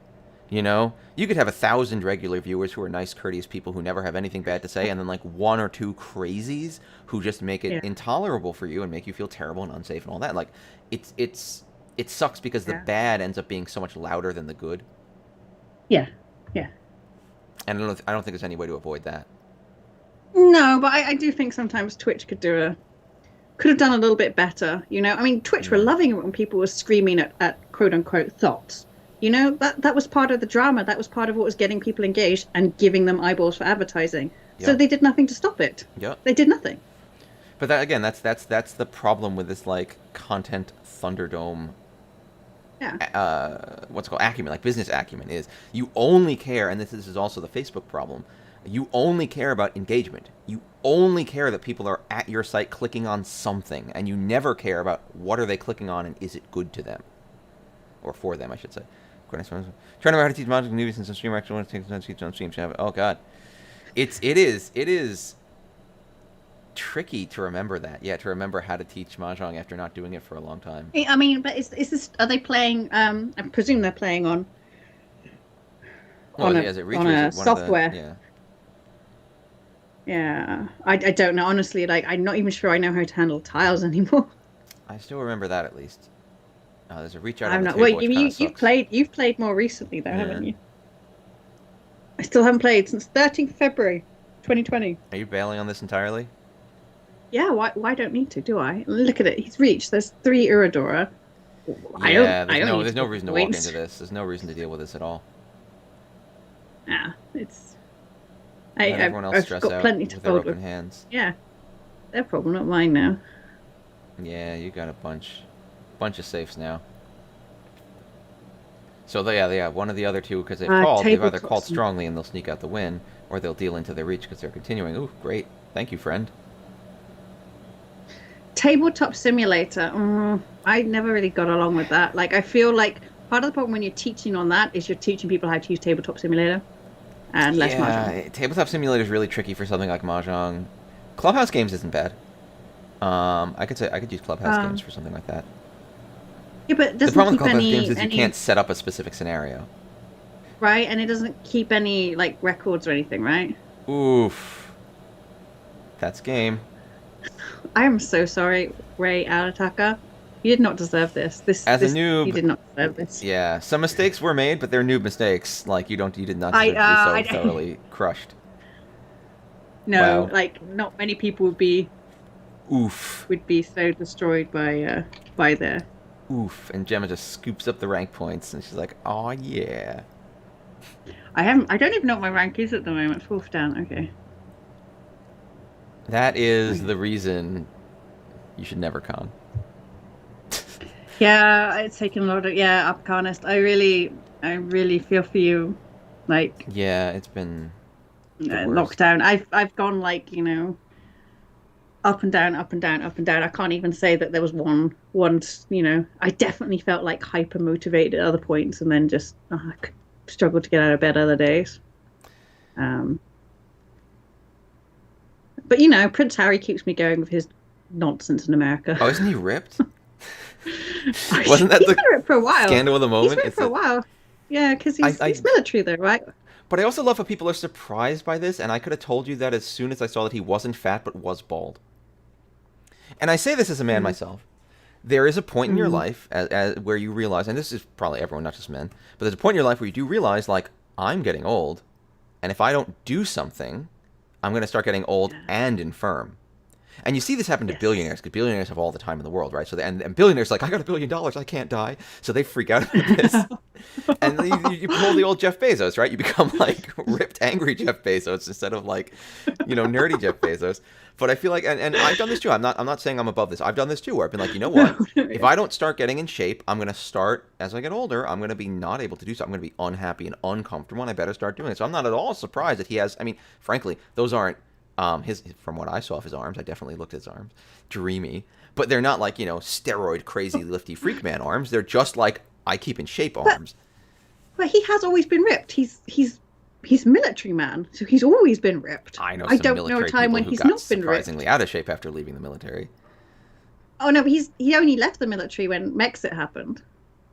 You could have 1,000 regular viewers who are nice, courteous people who never have anything bad to say, and then like one or two crazies who just make it Yeah. intolerable for you and make you feel terrible and unsafe and all that. Like it sucks because the Yeah. bad ends up being so much louder than the good, Yeah. Yeah. and I don't think there's any way to avoid that. No, but I do think sometimes Twitch could have done a little bit better. I mean, Twitch were loving it when people were screaming at quote unquote thoughts. That was part of the drama. That was part of what was getting people engaged and giving them eyeballs for advertising. So Yeah. they did nothing to stop it. Yeah. They did nothing. But that again, that's the problem with this like content Thunderdome. Yeah. What's it called acumen, like business acumen, is you only care, and this is also the Facebook problem. You only care about engagement. You only care that people are at your site clicking on something, and you never care about what are they clicking on and is it good to them, or for them, I should say. Trying to learn how to teach Mahjong newbies since some streamer actually want to teach on stream. Oh god, it is tricky to remember that. Yeah, to remember how to teach Mahjong after not doing it for a long time. I mean, but is this? Are they playing? I presume they're playing on Well, a yeah, is it Riichi on or a is it one of the- software. yeah. Yeah. I don't know honestly. Like I'm not even sure I know how to handle tiles anymore. I still remember that at least. There's a reach out on I'm the not. table, Well, which kind of you've sucks. played more recently though, Yeah. haven't you? I still haven't played since 13th February, 2020. Are you bailing on this entirely? Yeah, why don't need to, do I? Look at it. He's reached. There's 3 Uradora. Yeah, I don't need there's no to reason to walk points. into this. There's no reason to deal with this at all. Yeah, it's. Let everyone else I've stress got out plenty to with their fold open with. hands. Yeah, their problem, not mine now. Yeah, you got a bunch of safes now. So yeah, one of the other two, because they've either called tabletops. strongly and they'll sneak out the win, or they'll deal into their reach because they're continuing. Ooh, great. Thank you, friend. Tabletop simulator. I never really got along with that. Like, I feel like part of the problem when you're teaching on that is you're teaching people how to use tabletop simulator and less Mahjong. Yeah, Tabletop Simulator is really tricky for something like Mahjong. Clubhouse games isn't bad. I could use Clubhouse games for something like that. Yeah, but it The doesn't problem with keep Clubhouse any, games is you can't set up a specific scenario. right, and it doesn't keep any like records or anything, right? Oof. That's game. I am so sorry, Ray Arataka. You did not deserve this. As a You noob, did not deserve this. yeah, some mistakes were made, but they're noob mistakes. Like you did not I deserve to be so I thoroughly crushed. no, Wow. like not many people Oof. would be so destroyed by the. Oof. And Gemma just scoops up the rank points, and she's like, "Oh yeah." I don't even know what my rank is at the moment. Fourth down. Okay. That is Okay. the reason you should never con. Yeah, it's taken a lot of Upcarnist. I really feel for you. Like Yeah, it's been the worst. lockdown. I've gone like up and down, up and down, up and down. I can't even say that there was one. I definitely felt like hyper motivated at other points, and then just struggled to get out of bed other days. Um, but Prince Harry keeps me going with his nonsense in America. Oh, isn't he ripped? Wasn't that He's the been ripped for a while. scandal of the He's moment? ripped for a while. Yeah, because he's military though, right? But I also love how people are surprised by this, and I could have told you that as soon as I saw that he wasn't fat but was bald. And I say this as a man myself. There is a point in your life where you realize, and this is probably everyone, not just men, but there's a point in your life where you do realize, like, I'm getting old, and if I don't do something, I'm going to start getting old and infirm. And you see this happen to billionaires, because billionaires have all the time in the world, right? So and billionaires are like, I got $1 billion, I can't die. So they freak out about this. And you pull the old Jeff Bezos, right? You become like ripped, angry Jeff Bezos instead of like, nerdy Jeff Bezos. But I feel like, and I've done this too. I'm not saying I'm above this. I've done this too, where I've been like, you know what? If I don't start getting in shape, I'm gonna start as I get older. I'm gonna be not able to do so. I'm gonna be unhappy and uncomfortable, and I better start doing it. So I'm not at all surprised that he has. I mean, frankly, those aren't his. From what I saw of his arms, I definitely looked at his arms, dreamy. But they're not like steroid crazy lifty freak man arms. They're just like I keep in shape arms. But he has always been ripped. He's a military man, so he's always been ripped. I know. I don't know a time when he's not been ripped. Surprisingly out of shape after leaving the military. Oh no, but he only left the military when Brexit happened.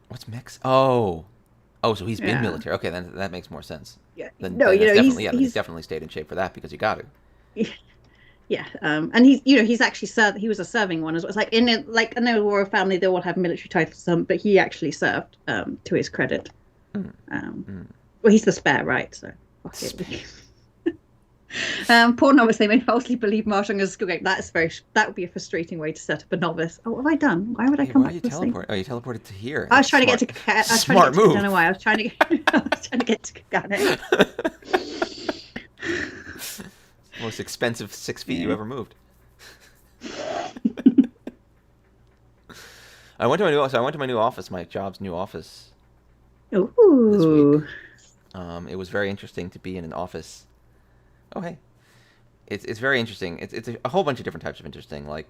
What's Mex? Oh, so he's been military. Okay, then that makes more sense. Yeah. Then he's definitely stayed in shape for that because you got to. Yeah, and he's actually served. He was a serving one as well. It's like in the royal family, they all have military titles, but he actually served. To his credit. Well, he's the spare, right? So. Poor novice, they may falsely believe Mahjong as a school game. That would be a frustrating way to set up a novice. Oh, what have I done? Why would I come back? You teleported to here. I was trying to get to. Smart move. I don't know why. I was trying to get to Kagane. Most expensive 6 feet you ever moved. I went to my new office, my job's new office. Ooh. This week. It was very interesting to be in an office. Oh, hey. It's very interesting. It's a whole bunch of different types of interesting. Like,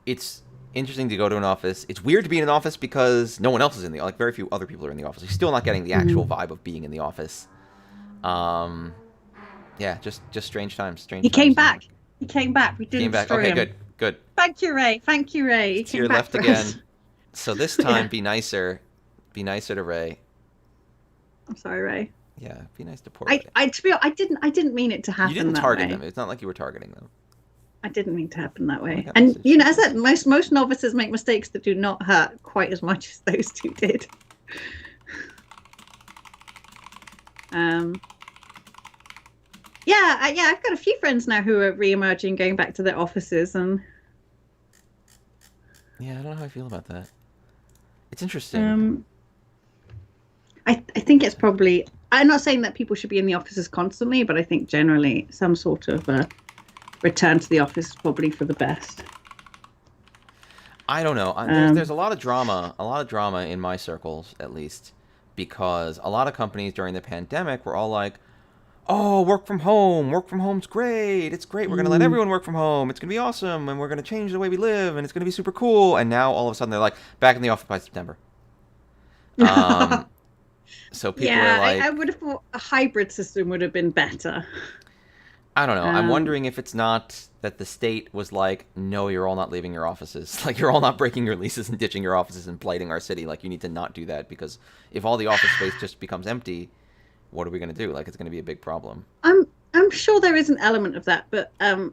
it's interesting to go to an office. It's weird to be in an office because no one else is in the like very few other people are in the office. You're still not getting the actual vibe of being in the office. Yeah, just strange times. He came back. He came back. We didn't came back. destroy Okay, him. good. Thank you, Ray. He To your came left back again. us. So this time, be nicer. Be nicer to Ray. I'm sorry, Ray. Yeah, be nice to poor Ray. To be honest, I didn't mean it to happen. You didn't that target way. them. It's not like you were targeting them. I didn't mean to happen that way. Yeah, And as I said, most novices make mistakes that do not hurt quite as much as those two did. I've got a few friends now who are re-emerging, going back to their offices, and yeah, I don't know how I feel about that. It's interesting. I think it's probably. I'm not saying that people should be in the offices constantly, but I think generally some sort of return to the office is probably for the best. I don't know. There's a lot of drama in my circles, at least, because a lot of companies during the pandemic were all like, "Oh, work from home's great. It's great. We're gonna let everyone work from home. It's gonna be awesome, and we're gonna change the way we live, and it's gonna be super cool." And now all of a sudden they're like, back in the office by September. So people are like, I would have thought a hybrid system would have been better. I don't know. I'm wondering if it's not that the state was like, no, you're all not leaving your offices. Like, you're all not breaking your leases and ditching your offices and blighting our city. Like, you need to not do that, because if all the office space just becomes empty, what are we going to do? Like, it's going to be a big problem. I'm sure there is an element of that, but I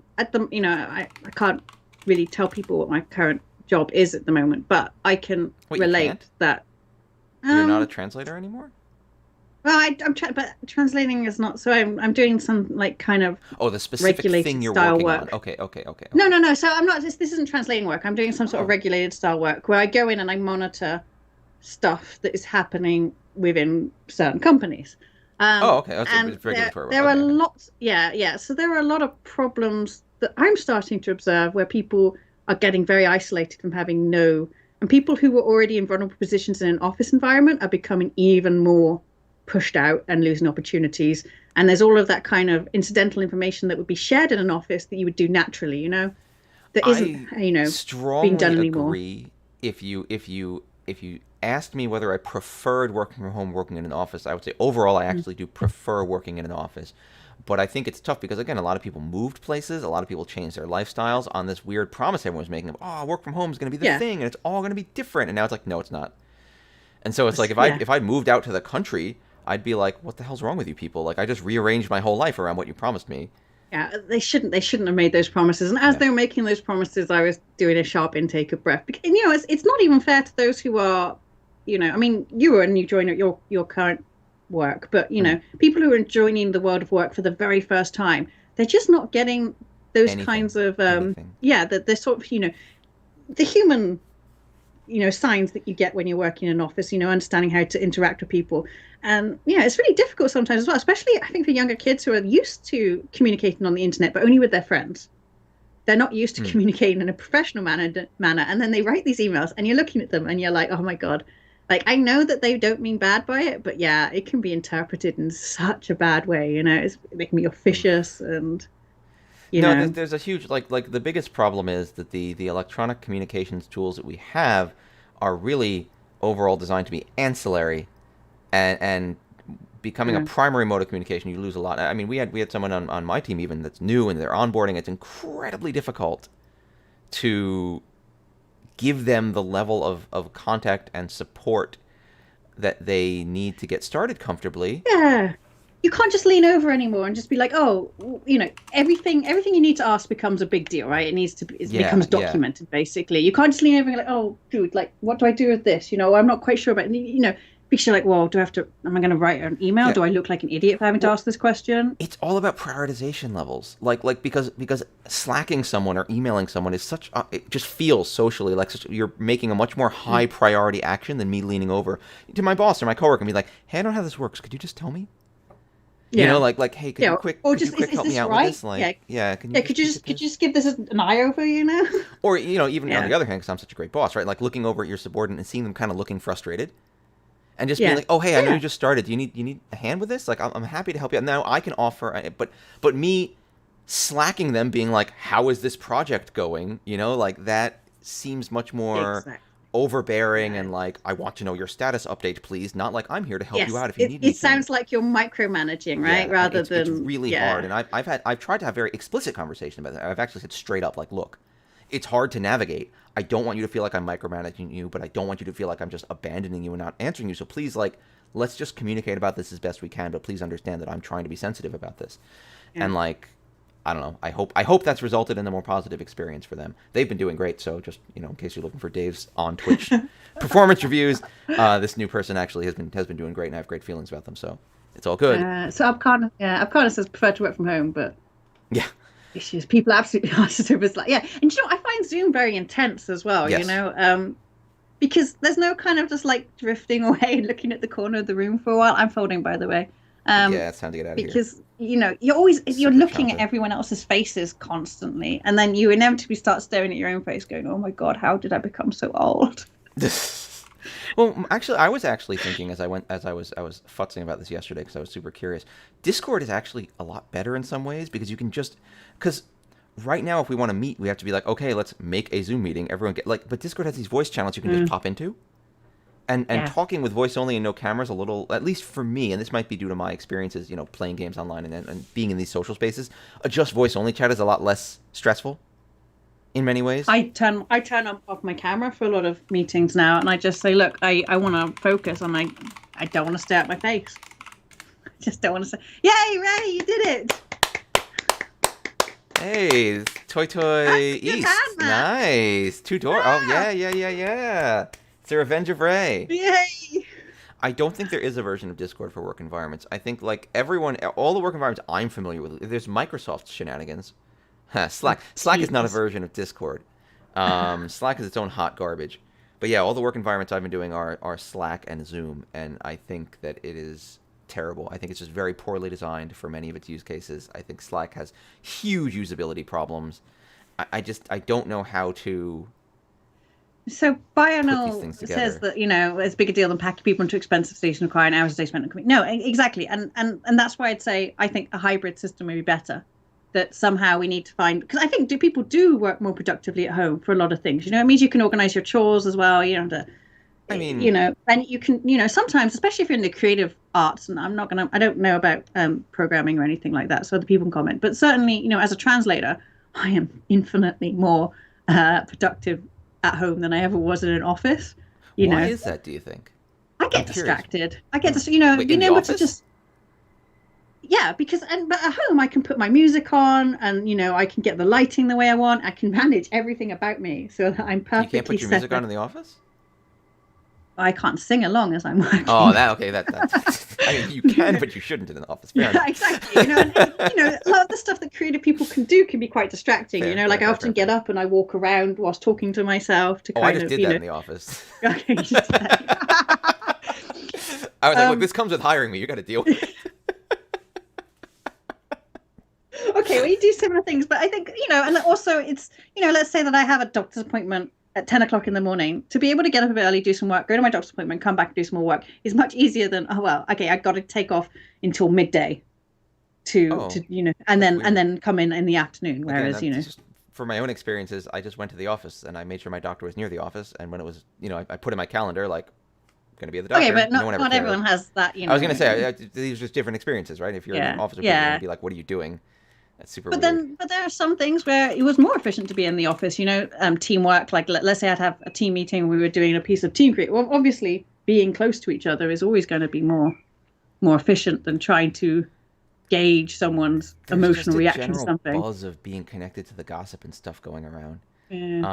can't really tell people what my current job is at the moment, but I can Wait, you relate can't? that. You're not a translator anymore? Well, I'm trying, but translating is not. So I'm doing some like kind of Oh, the specific thing regulated you're style working on. work. Okay, okay, okay, No, okay. no, no. So I'm not. This isn't translating work. I'm doing some sort of Oh. regulated style work where I go in and I monitor stuff that is happening within certain companies. Oh, okay. That's a And it's regulatory work. there are Okay, okay. lots, yeah, yeah. So there are a lot of problems that I'm starting to observe where people are getting very isolated from having no, and people who were already in vulnerable positions in an office environment are becoming even more pushed out and losing opportunities. And there's all of that kind of incidental information that would be shared in an office that you would do naturally, that isn't, I being done strongly anymore. agree. If you asked me whether I preferred working from home, working in an office, I would say overall I Mm. actually do prefer working in an office. But I think it's tough because again, a lot of people moved places, a lot of people changed their lifestyles on this weird promise everyone was making of, oh, work from home is going to be the Yeah, thing and it's all going to be different. And now it's like, no, it's not. And so it's like yeah. if I moved out to the country, I'd be like, what the hell's wrong with you people? Like I just rearranged my whole life around what you promised me. Yeah, they shouldn't have made those promises. And as Yeah. they were making those promises, I was doing a sharp intake of breath. And, it's not even fair to those who are, I mean, you were a new joiner at your current work, but Mm. people who are joining the world of work for the very first time, they're just not getting those Anything. kinds of Anything. yeah, the sort of, the human signs that you get when you're working in an office, understanding how to interact with people. And yeah, it's really difficult sometimes as well, especially I think for younger kids who are used to communicating on the internet, but only with their friends. They're not used to Mm. communicating in a professional manner. And then they write these emails and you're looking at them and you're like, oh my God. Like, I know that they don't mean bad by it, but yeah, it can be interpreted in such a bad way. It's making me officious and, you No, know, there's a huge like the biggest problem is that the electronic communications tools that we have are really overall designed to be ancillary and becoming a uh, primary mode of communication, you lose a lot. I mean, we had someone on my team even that's new and they're onboarding. It's incredibly difficult to give them the level of contact and support that they need to get started comfortably. yeah. You can't just lean over anymore and just be like, oh, everything you need to ask becomes a big deal, right? It Yeah, becomes yeah. documented basically. You can't just lean over and be like, oh, dude, like, what do I do with this? I'm not quite sure about, because you're like, well, am I going to write an email? Yeah. Do I look like an idiot for having to Well, ask this question? it's all about prioritization levels. Like because slacking someone or emailing someone is it just feels socially like you're making a much more high Mm. priority action than me leaning over to my boss or my coworker and be like, "Hey, I don't know how this works. Could you just tell me?" Yeah. Like, "Hey, Yeah. Or could you just, is, quick is help me this out with right? this? Yeah. Like, yeah, can you Yeah. just peek at Could you this?" just give this an eye over? Or even on Yeah. the other hand, because I'm such a great boss, right? Like looking over at your subordinate and seeing them kind of looking frustrated, and just being Yeah. like, "Oh, hey, I know you Yeah. just started. Do you need a hand with this? Like, I'm happy to help you out. Now I can offer, but me slacking them, being like, how is this project going? Like that seems much more Exactly. overbearing Yeah. and like, I want to know your status update, please. Not like I'm here to help you Yes. out if you It, need it anything. sounds like you're micromanaging, right? Yeah, and Rather it's than, really hard, yeah. and I've tried to have very explicit conversation about that. I've actually said straight up, like, look, it's hard to navigate. I don't want you to feel like I'm micromanaging you, but I don't want you to feel like I'm just abandoning you and not answering you. So please, like, let's just communicate about this as best we can. But please understand that I'm trying to be sensitive about this. Yeah. And like, I don't know. I hope that's resulted in a more positive experience for them. They've been doing great. So just in case you're looking for Dave's on Twitch performance reviews, this new person actually has been doing great, and I have great feelings about them. So it's all good. So Abkana says prefer to work from home, but Yeah. issues people absolutely are super like, yeah. And I find Zoom very intense as well, Yes. because there's no kind of just like drifting away and looking at the corner of the room for a while. I'm folding, by the way. Yeah. It's time to get out of here. Because you're Super looking at chonta. everyone else's faces constantly, and then you inevitably start staring at your own face, going, "Oh my God, how did I become so old?" Well, actually, I was actually thinking as I was futzing about this yesterday because I was super curious. Discord is actually a lot better in some ways because you can because right now if we want to meet, we have to be like, okay, let's make a Zoom meeting. Everyone but Discord has these voice channels you can just pop into, and Yeah. talking with voice only and no cameras a little, at least for me, and this might be due to my experiences, playing games online and being in these social spaces. Just voice only chat is a lot less stressful in many ways. I turn off my camera for a lot of meetings now, and I just say, "Look, I want to focus, and I don't want to stare at my face. I just don't want to say, 'Yay, Ray, you did it!'" Hey, Toy Ah, Toy good hand, East. Matt. Nice. Two door. Oh, Yeah. yeah. It's the Revenge of Ray. Yay. I don't think there is a version of Discord for work environments. I think like everyone, all the work environments I'm familiar with, there's Microsoft shenanigans. Oh, Slack is not a Jesus. version of Discord. Slack is its own hot garbage. But yeah, all the work environments I've been doing are Slack and Zoom, and I think that it is terrible. I think it's just very poorly designed for many of its use cases. I think Slack has huge usability problems. I don't know how to So put these Bionel things says together. that, it's a bigger deal than packing people into expensive stations requiring hours a day spent on commute. No, exactly. And that's why I'd say I think a hybrid system would be better. That somehow we need to find, because I think people do work more productively at home for a lot of things. It means you can organize your chores as well. You don't have to, I mean, and you can, sometimes, especially if you're in the creative arts, and I don't know about programming or anything like that, so other people can comment. But certainly, as a translator, I am infinitely more productive at home than I ever was in an office. why is that, do you think? I I'm get curious. distracted. I get this, Wait, in being the able to office? just, yeah, because but at home I can put my music on, and I can get the lighting the way I want. I can manage everything about me so that I'm You can't perfectly put your music on set. in the office? I can't sing along as I'm Oh, working. that okay. That I mean, you can, but you shouldn't in an office. Fair Yeah, enough. exactly. A lot of the stuff that creative people can do can be quite distracting. Like I often get Fair. up and I walk around whilst talking to myself to Oh, I kind just of, did that in the office. okay, you just did that. I was like, look, um, this comes with hiring me. You got to deal with it. okay, well, you do similar things, but I think, and also it's, let's say that I have a doctor's appointment at 10 o'clock in the morning. To be able to get up a bit early, do some work, go to my doctor's appointment, come back and do some more work is much easier than, oh, well, okay, I got to take off until midday to Oh, and that's then weird. come in the afternoon. Again, Whereas, that's just for my own experiences. I just went to the office and I made sure my doctor was near the office. And when it was, I put in my calendar like, going to be at the okay, doctor. but No not one ever not cared. everyone has that, I was going to say these are just different experiences, right? If you're in an yeah, office with people, you're going to yeah. be like, what are you doing? That's super But weird. then, there are some things where it was more efficient to be in the office. Teamwork. Like let's say I'd have a team meeting, we were doing a piece of team create. Well, obviously, being close to each other is always going to be more efficient than trying to gauge someone's There's just emotional a reaction to general something. buzz of being connected to the gossip and stuff going around. Yeah.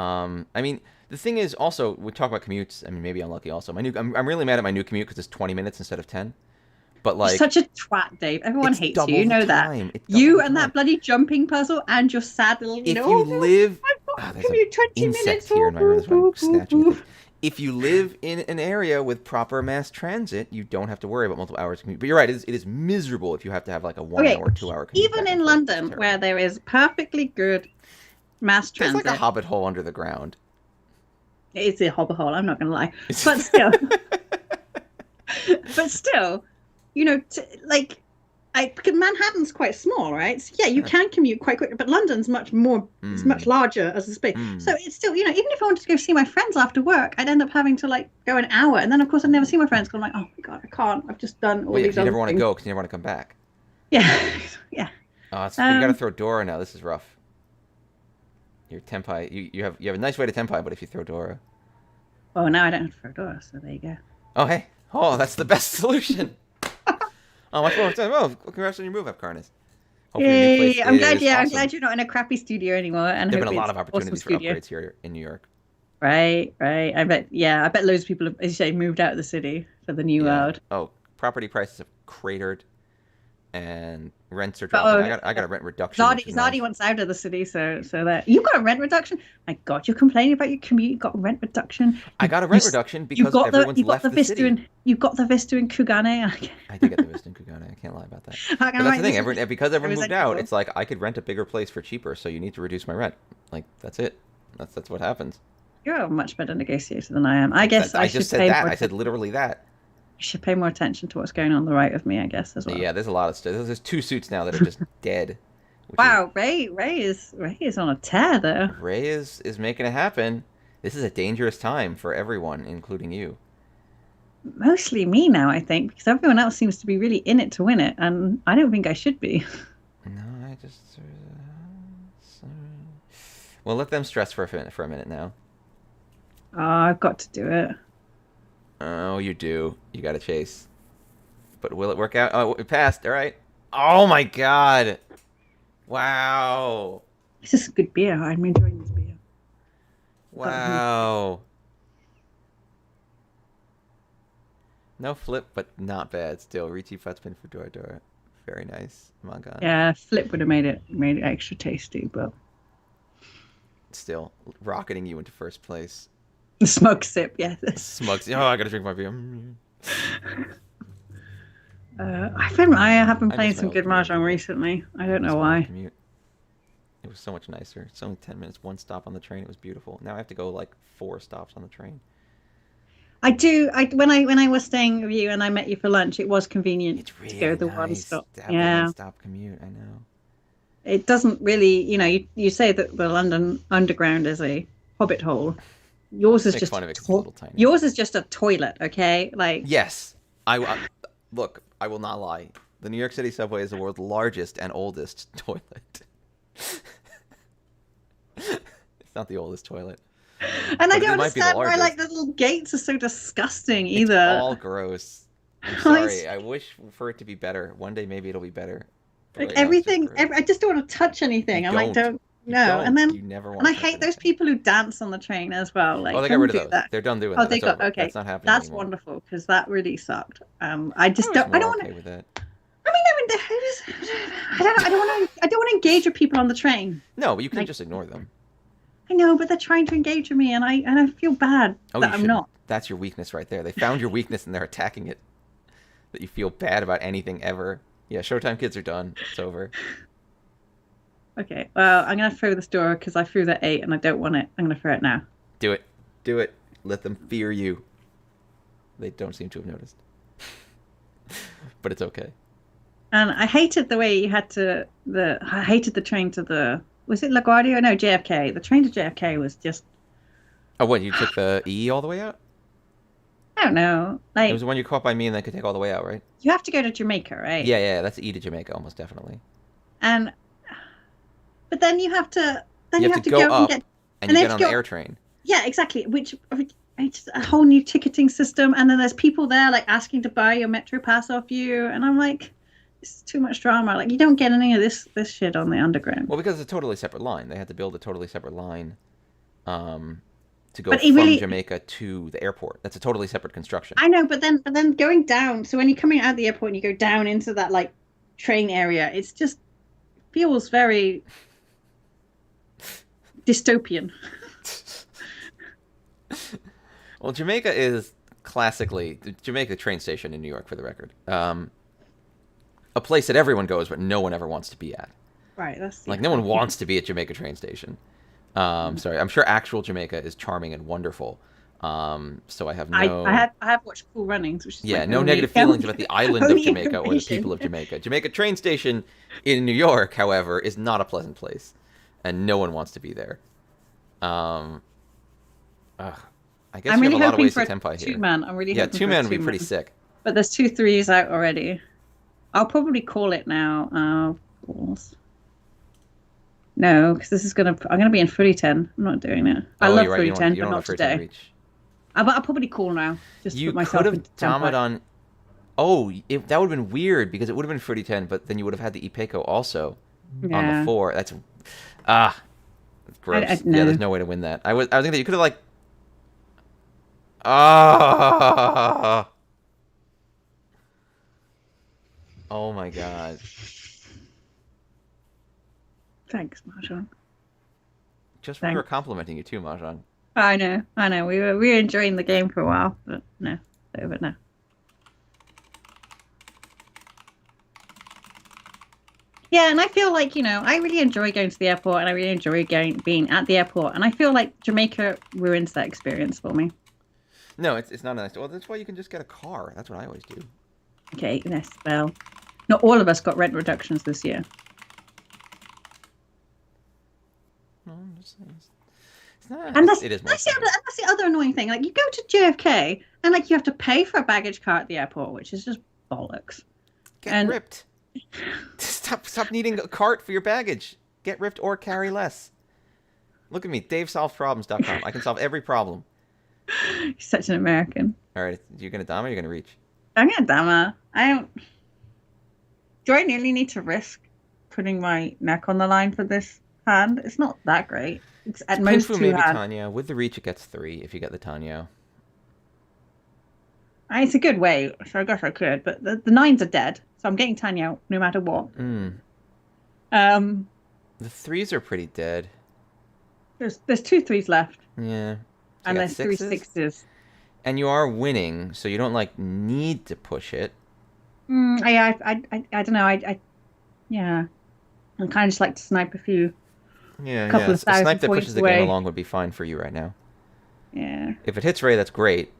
I mean, the thing is also we talk about commutes. I mean, maybe I'm lucky. Also, I'm really mad at my new commute because it's 20 minutes instead of 10. But You're like, such a twat, Dave. Everyone it's hates you. double You the know that. time. It's double You the and time. that bloody jumping puzzle and your sad little, If you oh no, live, I've got to there's an commute 20 insect minutes. here Oh, in my room. boo, That's why I'm boo, boo, snatching boo. things. If you live in an area with proper mass transit, you don't have to worry about multiple hours of commute. But you're right, it is miserable if you have to have like a 1 hour, Okay, 2 hour commute even back and in forth. It's London, where terrible. there is perfectly good mass There's like a transit, hobbit hole under the ground. it's a hobble hole. I'm not going to lie, but still, but still, like because Manhattan's quite small, right? So yeah, you Yeah. can commute quite quickly, but London's much more. It's much Mm, larger as a space. So mm. it's still, even if I wanted to go see my friends after work, I'd end up having to like go an hour, and then of course I'd never see my friends because I'm like, oh my god, I can't. I've just done all Well, yeah, these 'cause you other never want to things. go because you never want to come back. Yeah, yeah. Oh, but you got to Um. throw Dora now. This is rough. Your tempai, you have a nice way to tempai, but if you throw Dora, Well, now I don't have to throw doors, so there you go. oh hey, oh that's the best solution. Oh, much more time. Oh, congrats on your move, Carnus. Hopefully, your new place Yay! I'm glad. is Yeah, I'm awesome. glad you're not in a crappy studio anymore, and There've been a hopefully lot it's of an awesome opportunities for studio. upgrades here in New York. Right, right. I bet. Yeah, I bet loads of people have, as you say, moved out of the city for the new Yeah. world. Oh, property prices have cratered, and rents are But dropping. I got a rent reduction, which is Zardi nice. wants out of the city, so that you got a rent reduction. My God, you're complaining about your commute. You got a rent reduction. I got a rent reduction You because got everyone's left the Vista city. you got the Vista in Kugane. I did get the Vista in Kugane. I can't lie about that. How can But I that's the write thing. this? Because everyone moved out, Resentful. it's like I could rent a bigger place for cheaper. So you need to reduce my rent. Like that's it. That's what happens. You're a much better negotiator than I am. I guess I I just should said pay that. more. I said literally that. Should pay more attention to what's going on the right of me, I guess, as well. Yeah, there's a lot of stuff. There's two suits now that are just dead. Which is Wow, Ray is on a tear though. Ray is making it happen. This is a dangerous time for everyone, including you. Mostly me now, I think, because everyone else seems to be really in it to win it, and I don't think I should be. No, I just. Well, let them stress for a minute now. Oh, I've got to do it. Oh, you do. You got to chase. But will it work out? Oh, it passed. All right. Oh my God. Wow. This is good beer. I'm enjoying this beer. Wow. No flip, but not bad still. Riichi Futspin for Dora Dora. Very nice. Magan. Yeah, flip would have made it extra tasty, but Still rocketing you into first place. the smoke sip, yeah. Smugs. Oh, I gotta drink my beer. I have been I playing miss my some old good commute. Mahjong recently. I don't Miss know my old why. commute. It was so much nicer. It's only 10 minutes, one stop on the train. It was beautiful. Now I have to go like 4 stops on the train. I do. When I was staying with you and I met you for lunch, it was convenient It's to go really the one nice stop. to have the Yeah, one-stop commute. I know. it doesn't really. You say that the London Underground is a hobbit hole. Yours is Make just fun of it 'cause it's a little tiny. yours is just a toilet. Okay, like Yes, look. I will not lie. The New York City subway is the world's largest and oldest toilet. It's not the oldest toilet, and I but it don't might be the understand why like largest. the little gates are so disgusting It's either. all gross. I'm sorry. I wish for it to be better. One day maybe it'll be better. But Like right now it's just I gross. just don't want to touch You anything. I'm like, don't. don't You no. don't. And then You never and want I to touch hate those anything. people who dance on the train as well. Oh, Like, they got don't rid of do those. that. They're done doing Oh, that. they That's got over. okay. That's not happening That's anymore. wonderful because that really sucked. I I just was don't. I more don't want okay to. with that. I don't want to. I don't want to engage with people on the train. No, but you can Like, just ignore them. I know, but they're trying to engage with me, and I feel bad Oh, you that I'm shouldn't. not. That's your weakness right there. They found your weakness and they're attacking it. That you feel bad about anything ever. Yeah, Showtime kids are done. It's over. Okay, well, I'm gonna throw this door because I threw that 8 and I don't want it. I'm gonna throw it now. Do it. Do it. Let them fear you. They don't seem to have noticed. But it's okay. And I hated the way you had to the. I hated the train to the. Was it LaGuardia? No, JFK. The train to JFK was just. Oh, what? You took the E all the way out? I don't know. It was Like the one you caught by me and then could take all the way out, right? you have to go to Jamaica, right? Yeah, yeah. That's E to Jamaica, almost definitely. And but then you have to. Then You you have have to to go go and up get. and And you then get you on have the to air go. train. Yeah, exactly. Which it's a whole new ticketing system, and then there's people there like asking to buy your metro pass off you, and I'm like, this is too much drama. Like you don't get any of this shit on the underground. Well, because it's a totally separate line. They had to build a totally separate line to go But it from really, Jamaica to the airport. That's a totally separate construction. I know, but then going down. So when you're coming out of the airport and you go down into that like train area, it's just feels very dystopian. Well, Jamaica is classically Jamaica train station in New York, for the record. A place that everyone goes, but no one ever wants to be at. Right. That's Like no one wants to be at Jamaica train station. Sorry, I'm sure actual Jamaica is charming and wonderful. So I have no. I have watched Cool Runnings, which is Yeah, my no only negative feelings about the island of only Jamaica or the people information. of Jamaica. Jamaica train station in New York, however, is not a pleasant place, and no one wants to be there. Ugh. I guess I'm you have really a lot of hoping ways for to a tempai here. 2-man. I'm really Yeah, hoping two for a man would be 2-man. pretty sick. But there's 2 threes out already. I'll probably call it now. Pause. No, because this is gonna. I'm gonna be in footy 10. I'm not doing it. I Oh, love you're right. footy You 10, don't but want not to first hand today. reach. But I'll probably call now, just to You put could myself have into Damed tempo. on. Oh, that would have been weird because it would have been Fruity 10, but then you would have had the Ipeco also on the Yeah. 4. That's gross. no. Yeah, there's no way to win that. I was thinking that you could have like. Ah. Oh my god. Thanks, Mahjong. Just when we were Thanks. complimenting you too, Mahjong. I know. We were enjoying the game for a while, but no, it's over now. Yeah, and I feel like, I really enjoy going to the airport and I really enjoy being at the airport. And I feel like Jamaica ruins that experience for me. No, it's not nice. Well, that's why you can just get a car. That's what I always do. Okay, yes, well, not all of us got rent reductions this year. No, I'm just saying. It's not. And that's, It is more that's, the other, expensive. that's the other annoying thing. Like, you go to JFK and, like, you have to pay for a baggage car at the airport, which is just bollocks. Get ripped. Stop needing a cart for your baggage. Get ripped or carry less. Look at me, DaveSolvesProblems.com. I can solve every problem. You're such an American. All right, you're gonna dom or you're gonna reach. I'm gonna Dama. I don't. Do I really need to risk putting my neck on the line for this? hand. It's not that great. It's at most Pinfu two maybe hand. Tanya. With the reach, it gets 3 if you get the Tanya. It's a good way, so I guess I could. But the nines are dead, so I'm getting Tanya no matter what. Um, The 3s are pretty dead. there's two threes left, Yeah. So you and got there's three 6s. sixes. And you are winning, so you don't like need to push it. I don't know. Yeah, I kind of just like to snipe Yeah, couple yeah. of A snipe thousand that pushes points the game away. along would be fine for you right now. Yeah, If it hits Ray, that's great.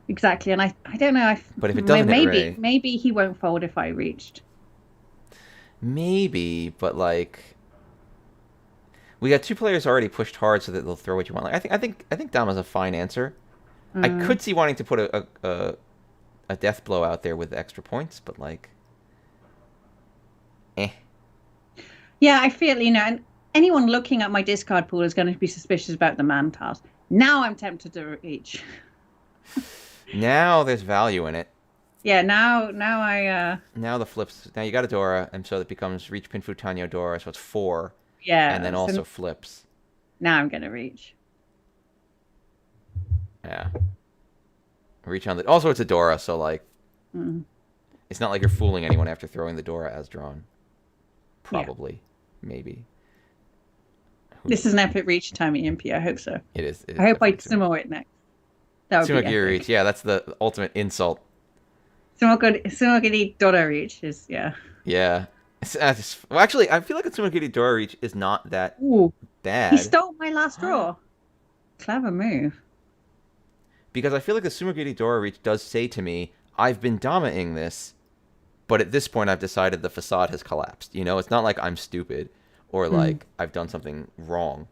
exactly. And I don't know. But if it doesn't hit Maybe Ray, maybe he won't fold if I reached. maybe. But like, we got 2 players already pushed hard, so that they'll throw what you want. Like, I think Dama's a fine answer. I Mm. could see wanting to put a death blow out there with extra points, but like, eh. Yeah, I feel, and anyone looking at my discard pool is going to be suspicious about the man tiles. Now I'm tempted to reach. Now there's value in it. Yeah, now I Now the flips. Now you got a Dora, and so it becomes Reach, Pinfu, Tanya, Dora, so it's 4, and then yeah, also so flips. now I'm going to reach. Yeah. Reach on the. Also, it's a Dora, so like, Mm. it's not like you're fooling anyone after throwing the Dora as drawn. Yeah. Probably, maybe. Who This is knows? an epic reach time at EMP. I hope so. It is. It is I hope I definitely sumo it next. That would be Tsumaki epic. Reach. Yeah, that's the ultimate insult. Sumogiri Dora reach is, yeah. Yeah. Well, actually, I feel like a Tsumaki Dora Reach is not that Ooh, he bad. stole my last draw. Clever move. Because I feel like the Sumagiri Dora Reach does say to me, I've been dominating this, but at this point I've decided the facade has collapsed. You know, it's not like I'm stupid or like I've done something wrong.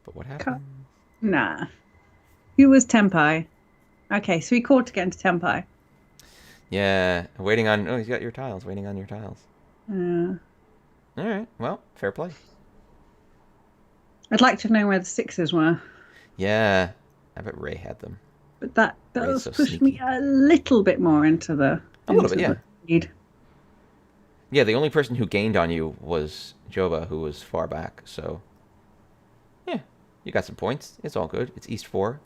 But what happened? Nah. Who was Tempai? Okay, so we called to get into Tempai. Yeah, waiting on. Oh, he's got your tiles. Waiting on your tiles. Uh, All right. Well, fair play. I'd like to know where the sixes were, Yeah, I bet Ray had them. but that Ray's does so push me sneaky. a little bit more into the A little bit, into yeah. the lead. Yeah, the only person who gained on you was Joba, who was far back. So, yeah, you got some points. It's all good. It's East 4.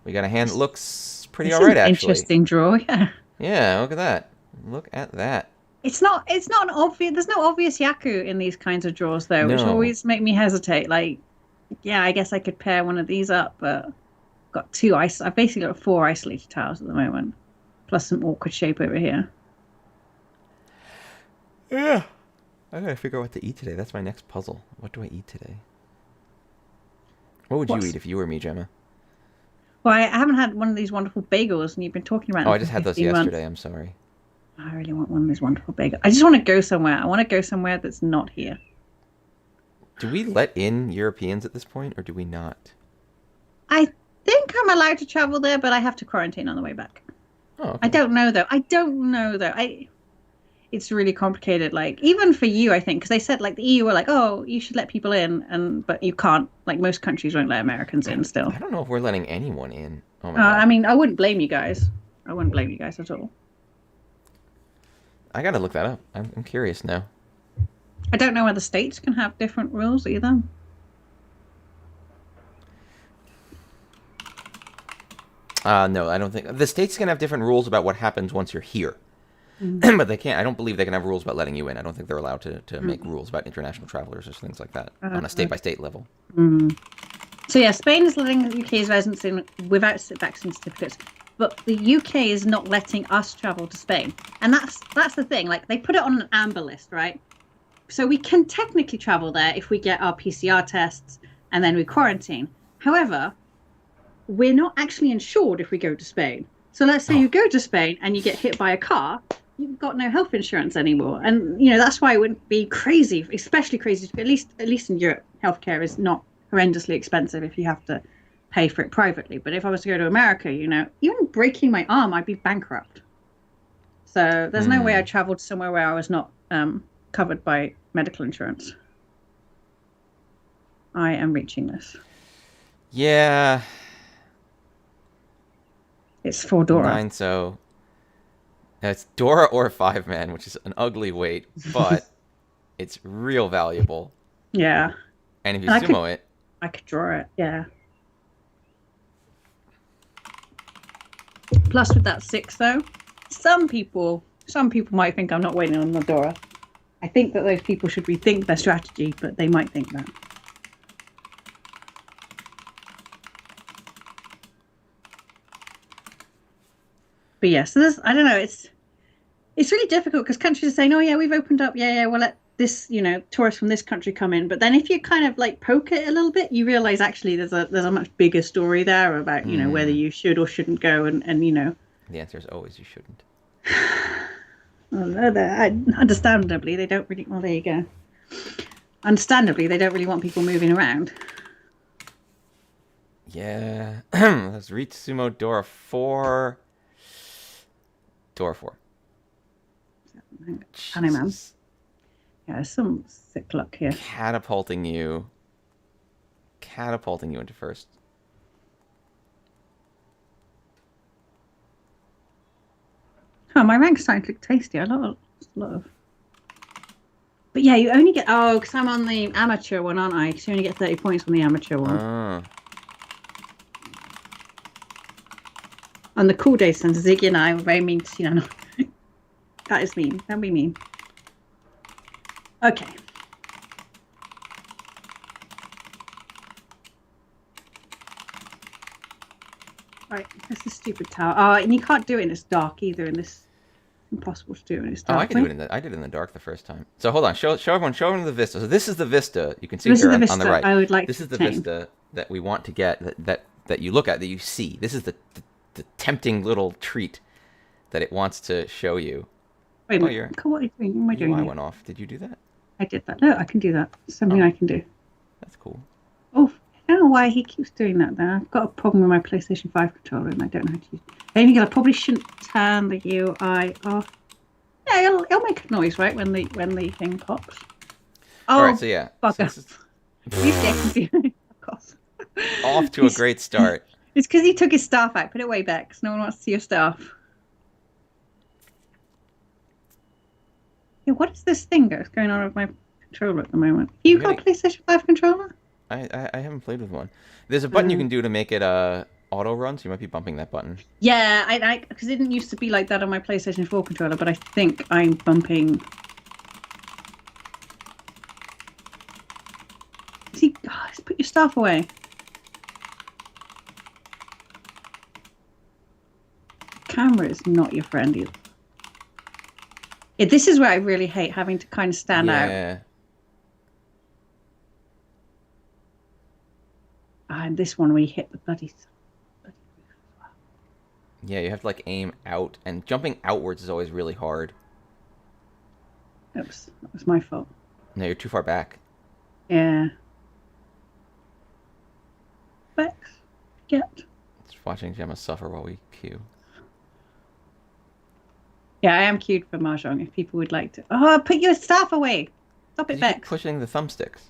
We got a hand that looks pretty This all is right, an actually. interesting draw. Yeah, Yeah, look at that. Look at that. it's not an obvious. There's no obvious Yaku in these kinds of draws though, which No. always make me hesitate. Like, yeah, I guess I could pair one of these up, but I've got two ice. I've basically got 4 isolated tiles at the moment, plus some awkward shape over here. Yeah. I gotta figure out what to eat today. That's my next puzzle. What do I eat today? What would you What's- eat if you were me, Gemma? Well, I haven't had one of these wonderful bagels, and you've been talking about Oh, them I for just had those 15 months. yesterday. I'm sorry. I really want one of these wonderful bagels. I just want to go somewhere. I want to go somewhere that's not here. Do we let in Europeans at this point, or do we not? I think I'm allowed to travel there, but I have to quarantine on the way back. Oh, okay. I don't know though. It's really complicated. Like even for you, I think, because they said like the EU were like, oh, you should let people in, but you can't. Like most countries won't let Americans in still. I don't know if we're letting anyone in. Oh my god. I mean, I wouldn't blame you guys. I wouldn't blame you guys at all. I gotta look that up. I'm curious now. I don't know whether states can have different rules either. No, I don't think the states can have different rules about what happens once you're here, but they can't. I don't believe they can have rules about letting you in. I don't think they're allowed to make rules about international travelers or things like that on a state by state level. So yeah, Spain is letting UK's residents in without vaccine certificates, but the UK is not letting us travel to Spain, and that's the thing. Like they put it on an amber list, right? So we can technically travel there if we get our PCR tests and then we quarantine. However, we're not actually insured if we go to Spain. So let's say you go to Spain and you get hit by a car, you've got no health insurance anymore. And that's why it wouldn't be crazy, especially crazy. At least in Europe, healthcare is not horrendously expensive if you have to pay for it privately. But if I was to go to America, even breaking my arm, I'd be bankrupt. So there's no way I traveled somewhere where I was not covered by medical insurance. I am reaching this. Yeah. It's for Dora. 9, so It's Dora or 5-man, which is an ugly weight, but it's real valuable. Yeah. And if you And sumo it... I could draw it, yeah. Plus with that 6, though, some people might think I'm not waiting on the Dora. I think that those people should rethink their strategy, but they might think that. But yeah, so there's, I don't know, it's really difficult because countries are saying, oh yeah, we've opened up, yeah, we'll let this, tourists from this country come in. But then if you kind of like poke it a little bit, you realize actually there's a much bigger story there about, whether you should or shouldn't go and. The answer is always you shouldn't. Well, understandably, they don't really, well, there you go. Understandably, they don't really want people moving around. Yeah. Let's reach Sumo Dora 4. Dora 4. Anime. Yeah, there's some sick luck here. Catapulting you into first. Oh, my rank's starting to look tasty. A lot of. But yeah, you only get, because I'm on the amateur one, aren't I? So you only get 30 points on the amateur one. On the cool day center, Ziggy and I were very mean to Sienna. That is mean. Don't be mean. Okay. Right, that's the stupid tower. Oh, and you can't do it in this dark either. In this, impossible to do it in this dark. Oh, I can do it I did it in the dark the first time. So hold on, show everyone the vista. So this is the vista. You can see here on the right. I would like. This is the vista that we want to get. That you look at, that you see. This is the tempting little treat that it wants to show you. Wait a minute. What are you doing? What am I doing? UI went off. Did you do that? I did that. No, I can do that. It's something I can do. That's cool. Oh, I don't know why he keeps doing that though. I've got a problem with my PlayStation 5 controller and I don't know how to use it. The only thing I probably shouldn't turn the UI off. Yeah, it'll make a noise, right, when the thing pops. Oh, all right, so yeah. Bugger. He's getting confused. Of course. Off to a great start. It's because he took his staff out. Put it way back because no one wants to see your staff. Yeah, what is this thing that's going on with my controller at the moment? You got a PlayStation 5 controller? I haven't played with one. There's a button you can do to make it auto run, so you might be bumping that button. Yeah, I because it didn't used to be like that on my PlayStation 4 controller, but I think I'm bumping. See, just put your stuff away. Camera is not your friend either. Yeah, this is where I really hate having to kind of stand out. And this one where you hit the bloody. Yeah, you have to like aim out, and jumping outwards is always really hard. Oops, that was my fault. No, you're too far back. Yeah. Bex, get. Just watching Gemma suffer while we queue. Yeah, I am queued for Mahjong if people would like to. Oh, put your staff away. Stop it, Bex. Keep pushing the thumbsticks.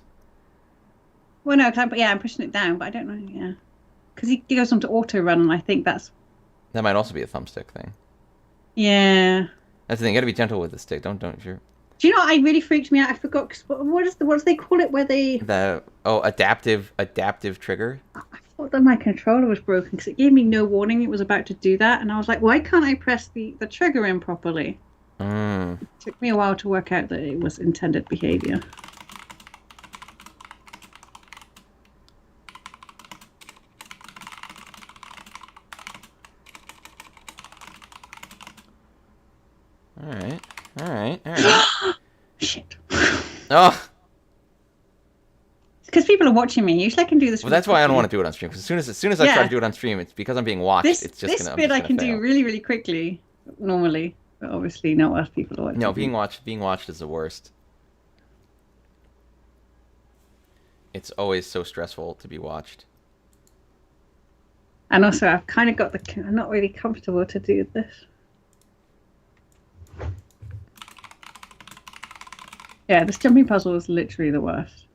Well, no, I'm pushing it down, but I don't know, yeah. Because he goes on to auto run, and I think that's... That might also be a thumbstick thing. Yeah. That's the thing, you gotta be gentle with the stick, don't you... Do you know what really freaked me out? I forgot, cause what do they call it where they... Adaptive trigger? I thought that my controller was broken, because it gave me no warning it was about to do that, and I was like, why can't I press the trigger in properly? It took me a while to work out that it was intended behavior. Alright. Shit. Oh! Because people are watching me. Usually I can do this. Well, that's why I don't want to do it on stream. Because as soon as I try to do it on stream, it's because I'm being watched. It's just this bit I can do really, really quickly, normally. But obviously not whilst people are watching. No, being watched is the worst. It's always so stressful to be watched. And also, I've kind of got I'm not really comfortable to do this. Yeah, this jumping puzzle is literally the worst.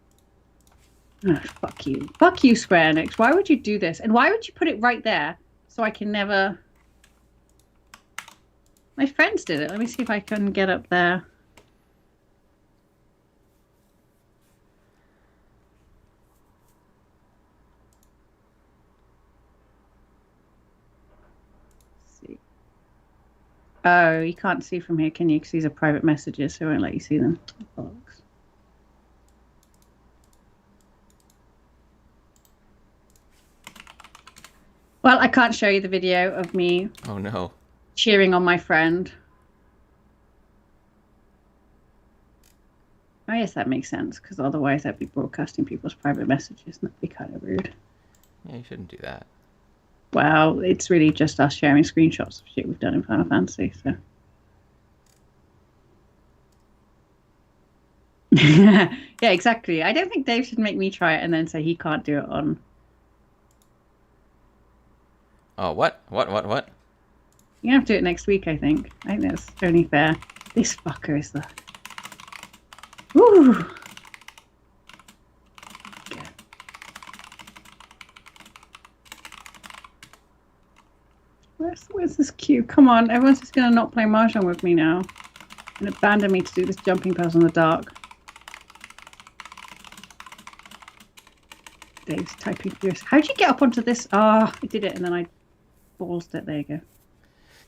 Oh, fuck you. Fuck you, Square Enix. Why would you do this? And why would you put it right there so I can never... My friends did it. Let me see if I can get up there. Let's see. Oh, you can't see from here, can you? Because these are private messages, so I won't let you see them. Bollocks. Well, I can't show you the video of me Oh no. cheering on my friend. Oh, yes, that makes sense, because otherwise I'd be broadcasting people's private messages, and that'd be kind of rude. Yeah, you shouldn't do that. Well, it's really just us sharing screenshots of shit we've done in Final Fantasy, so. Yeah, exactly. I don't think Dave should make me try it and then say he can't do it on. Oh, what? You're gonna have to do it next week, I think. I think that's only fair. This fucker is the. Woo! Where's this queue? Come on, everyone's just gonna not play Mahjong with me now. And abandon me to do this jumping puzzle in the dark. Dave's typing furious. How'd you get up onto this? Ah, I did it and then I ballsed it. There you go.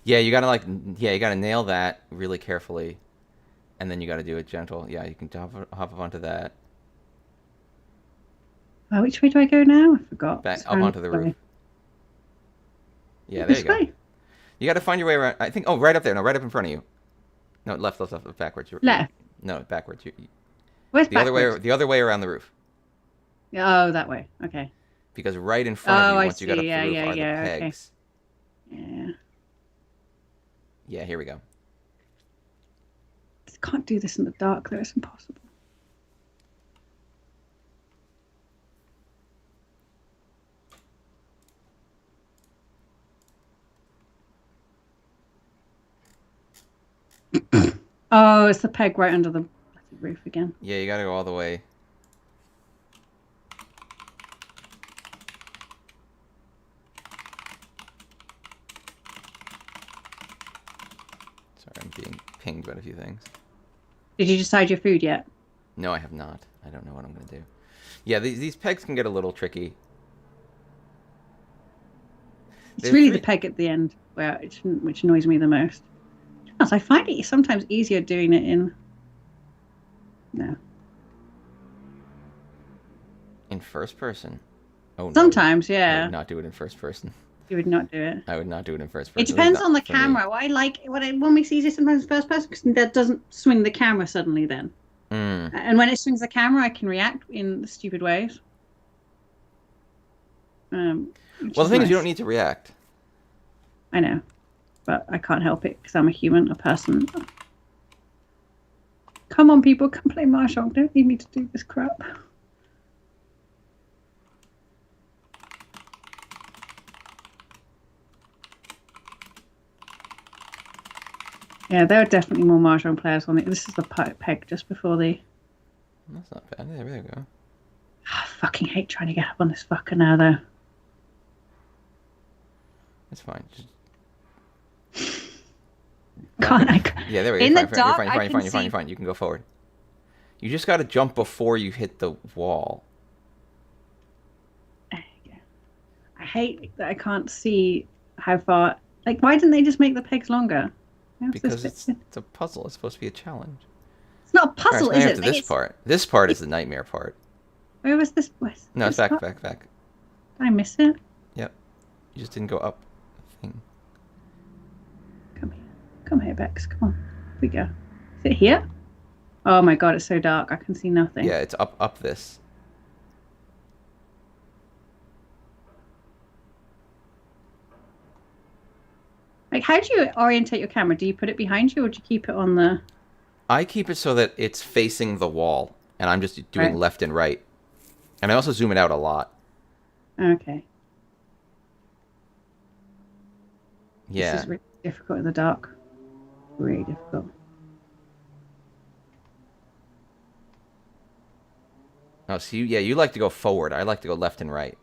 Yeah, you gotta nail that really carefully, and then you gotta do it gentle. Yeah, you can hop up onto that. Oh, which way do I go now? I forgot. Back up onto the roof. Yeah, there This you go. way? You gotta find your way around. I think. Oh, right up there. No, right up in front of you. No, left, backwards. Left. No, backwards. Where's The backwards? the other way around the roof. Oh, that way. Okay. Because right in front of you, I once you got up see. the roof, are the Okay. pegs. Yeah. Yeah, here we go. Just can't do this in the dark, though. It's impossible. Oh, it's the peg right under the roof again. Yeah, you gotta go all the way. Sorry, I'm being pinged by a few things. Did you decide your food yet? No, I have not. I don't know what I'm gonna do. Yeah, these pegs can get a little tricky. It's really the peg at the end which annoys me the most. I find it sometimes easier doing it in. No. In first person? Oh no. Sometimes, I yeah. would not do it in first person. You would not do it. I would not do it in first person. It depends on the For me. camera. What makes it easier sometimes first person because that doesn't swing the camera suddenly then. Mm. And when it swings the camera, I can react in stupid ways. Well, the thing is, you don't need to react. I know, but I can't help it because I'm a human, a person. Come on, people, come play Mahjong. Don't need me to do this crap. Yeah, there are definitely more Mahjong players on it. This is the peg just before the. That's not bad. There we go. I fucking hate trying to get up on this fucker now, though. It's fine. Just... Yeah, there we go. In You're the dark, you're fine. You can go forward. You just got to jump before you hit the wall. There you go. I hate that I can't see how far. Like, why didn't they just make the pegs longer? Because it's a puzzle. It's supposed to be a challenge. It's not a puzzle, right, so is it? This part. This part is the nightmare part. Where was this? No, it's back. Did I miss it? Yep. You just didn't go up the thing. Come here, Bex. Come on. Here we go. Is it here? Oh my god, it's so dark. I can see nothing. Yeah, it's up this. Like, how do you orientate your camera? Do you put it behind you or do you keep it on the... I keep it so that it's facing the wall, and I'm just doing left and right. And I also zoom it out a lot. Okay. Yeah. This is really difficult in the dark. Really difficult. Oh, so you like to go forward. I like to go left and right.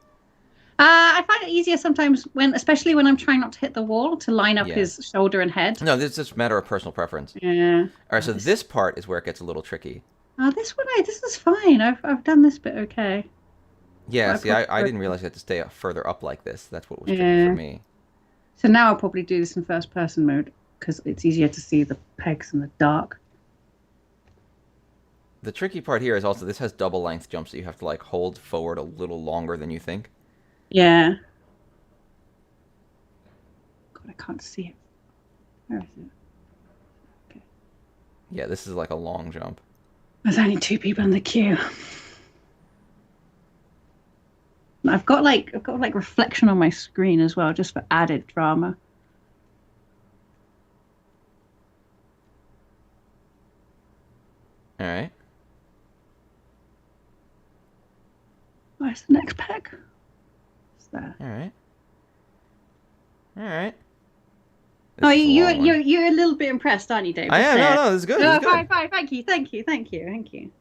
I find it easier sometimes especially when I'm trying not to hit the wall, to line up Yeah. his shoulder and head. No, this is just a matter of personal preference. Yeah. All right, so this part is where it gets a little tricky. This one, this is fine. I've done this bit okay. Yeah, But see, I didn't realize you had to stay further up like this. That's what was tricky for yeah. me. So now I'll probably do this in first person mode because it's easier to see the pegs in the dark. The tricky part here is also this has double length jumps that you have to like hold forward a little longer than you think. Yeah. God, I can't see it. Where is it? Okay. Yeah, this is like a long jump. There's only 2 people in the queue. I've got like reflection on my screen as well, just for added drama. All right. Where's the next peg? It's there. All right. All right. Oh, you're a little bit impressed, aren't you, Dave? I am. No, this is good. No, This is good. fine. Thank you.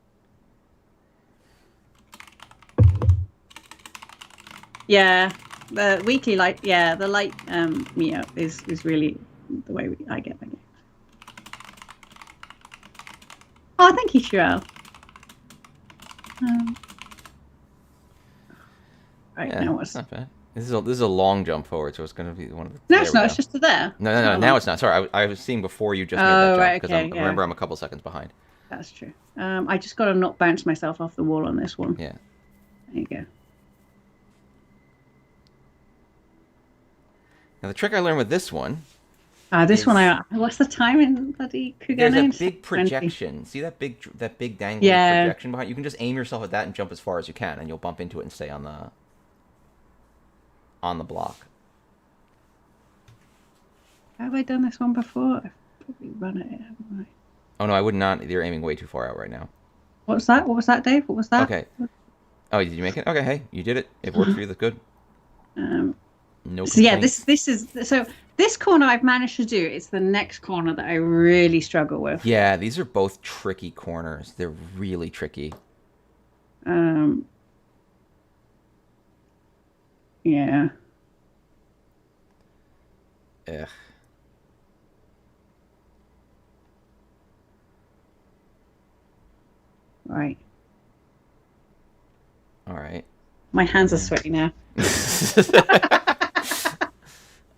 Yeah, the weekly light. Yeah, the light meetup is really the way I get my game. Oh, thank you, Sherelle. Right, Yeah, now what's... not bad. This is a long jump forward, so it's going to be one of the. No, it's not. It's just to there. No. Now it's not. Sorry, I was seeing before you just made that jump right, because okay, remember I'm a couple seconds behind. That's true. I just got to not bounce myself off the wall on this one. Yeah. There you go. Now the trick I learned with this one. This one, what's the time in bloody Cougar There's names? a big 20. projection. See that big dangling Yeah. projection behind? You can just aim yourself at that and jump as far as you can, and you'll bump into it and stay on the block. Have I done this one before? I've probably run it, haven't I? Oh no, I would not. You're aiming way too far out right now. What's that? What was that, Dave? What was that? Okay. Oh, did you make it? Okay, hey, you did it. It worked for you. That's good. No So yeah, complaints. this is so this corner I've managed to do. It's the next corner that I really struggle with. Yeah, these are both tricky corners. They're really tricky. Yeah. Ugh. Right. All right. My hands are sweaty now.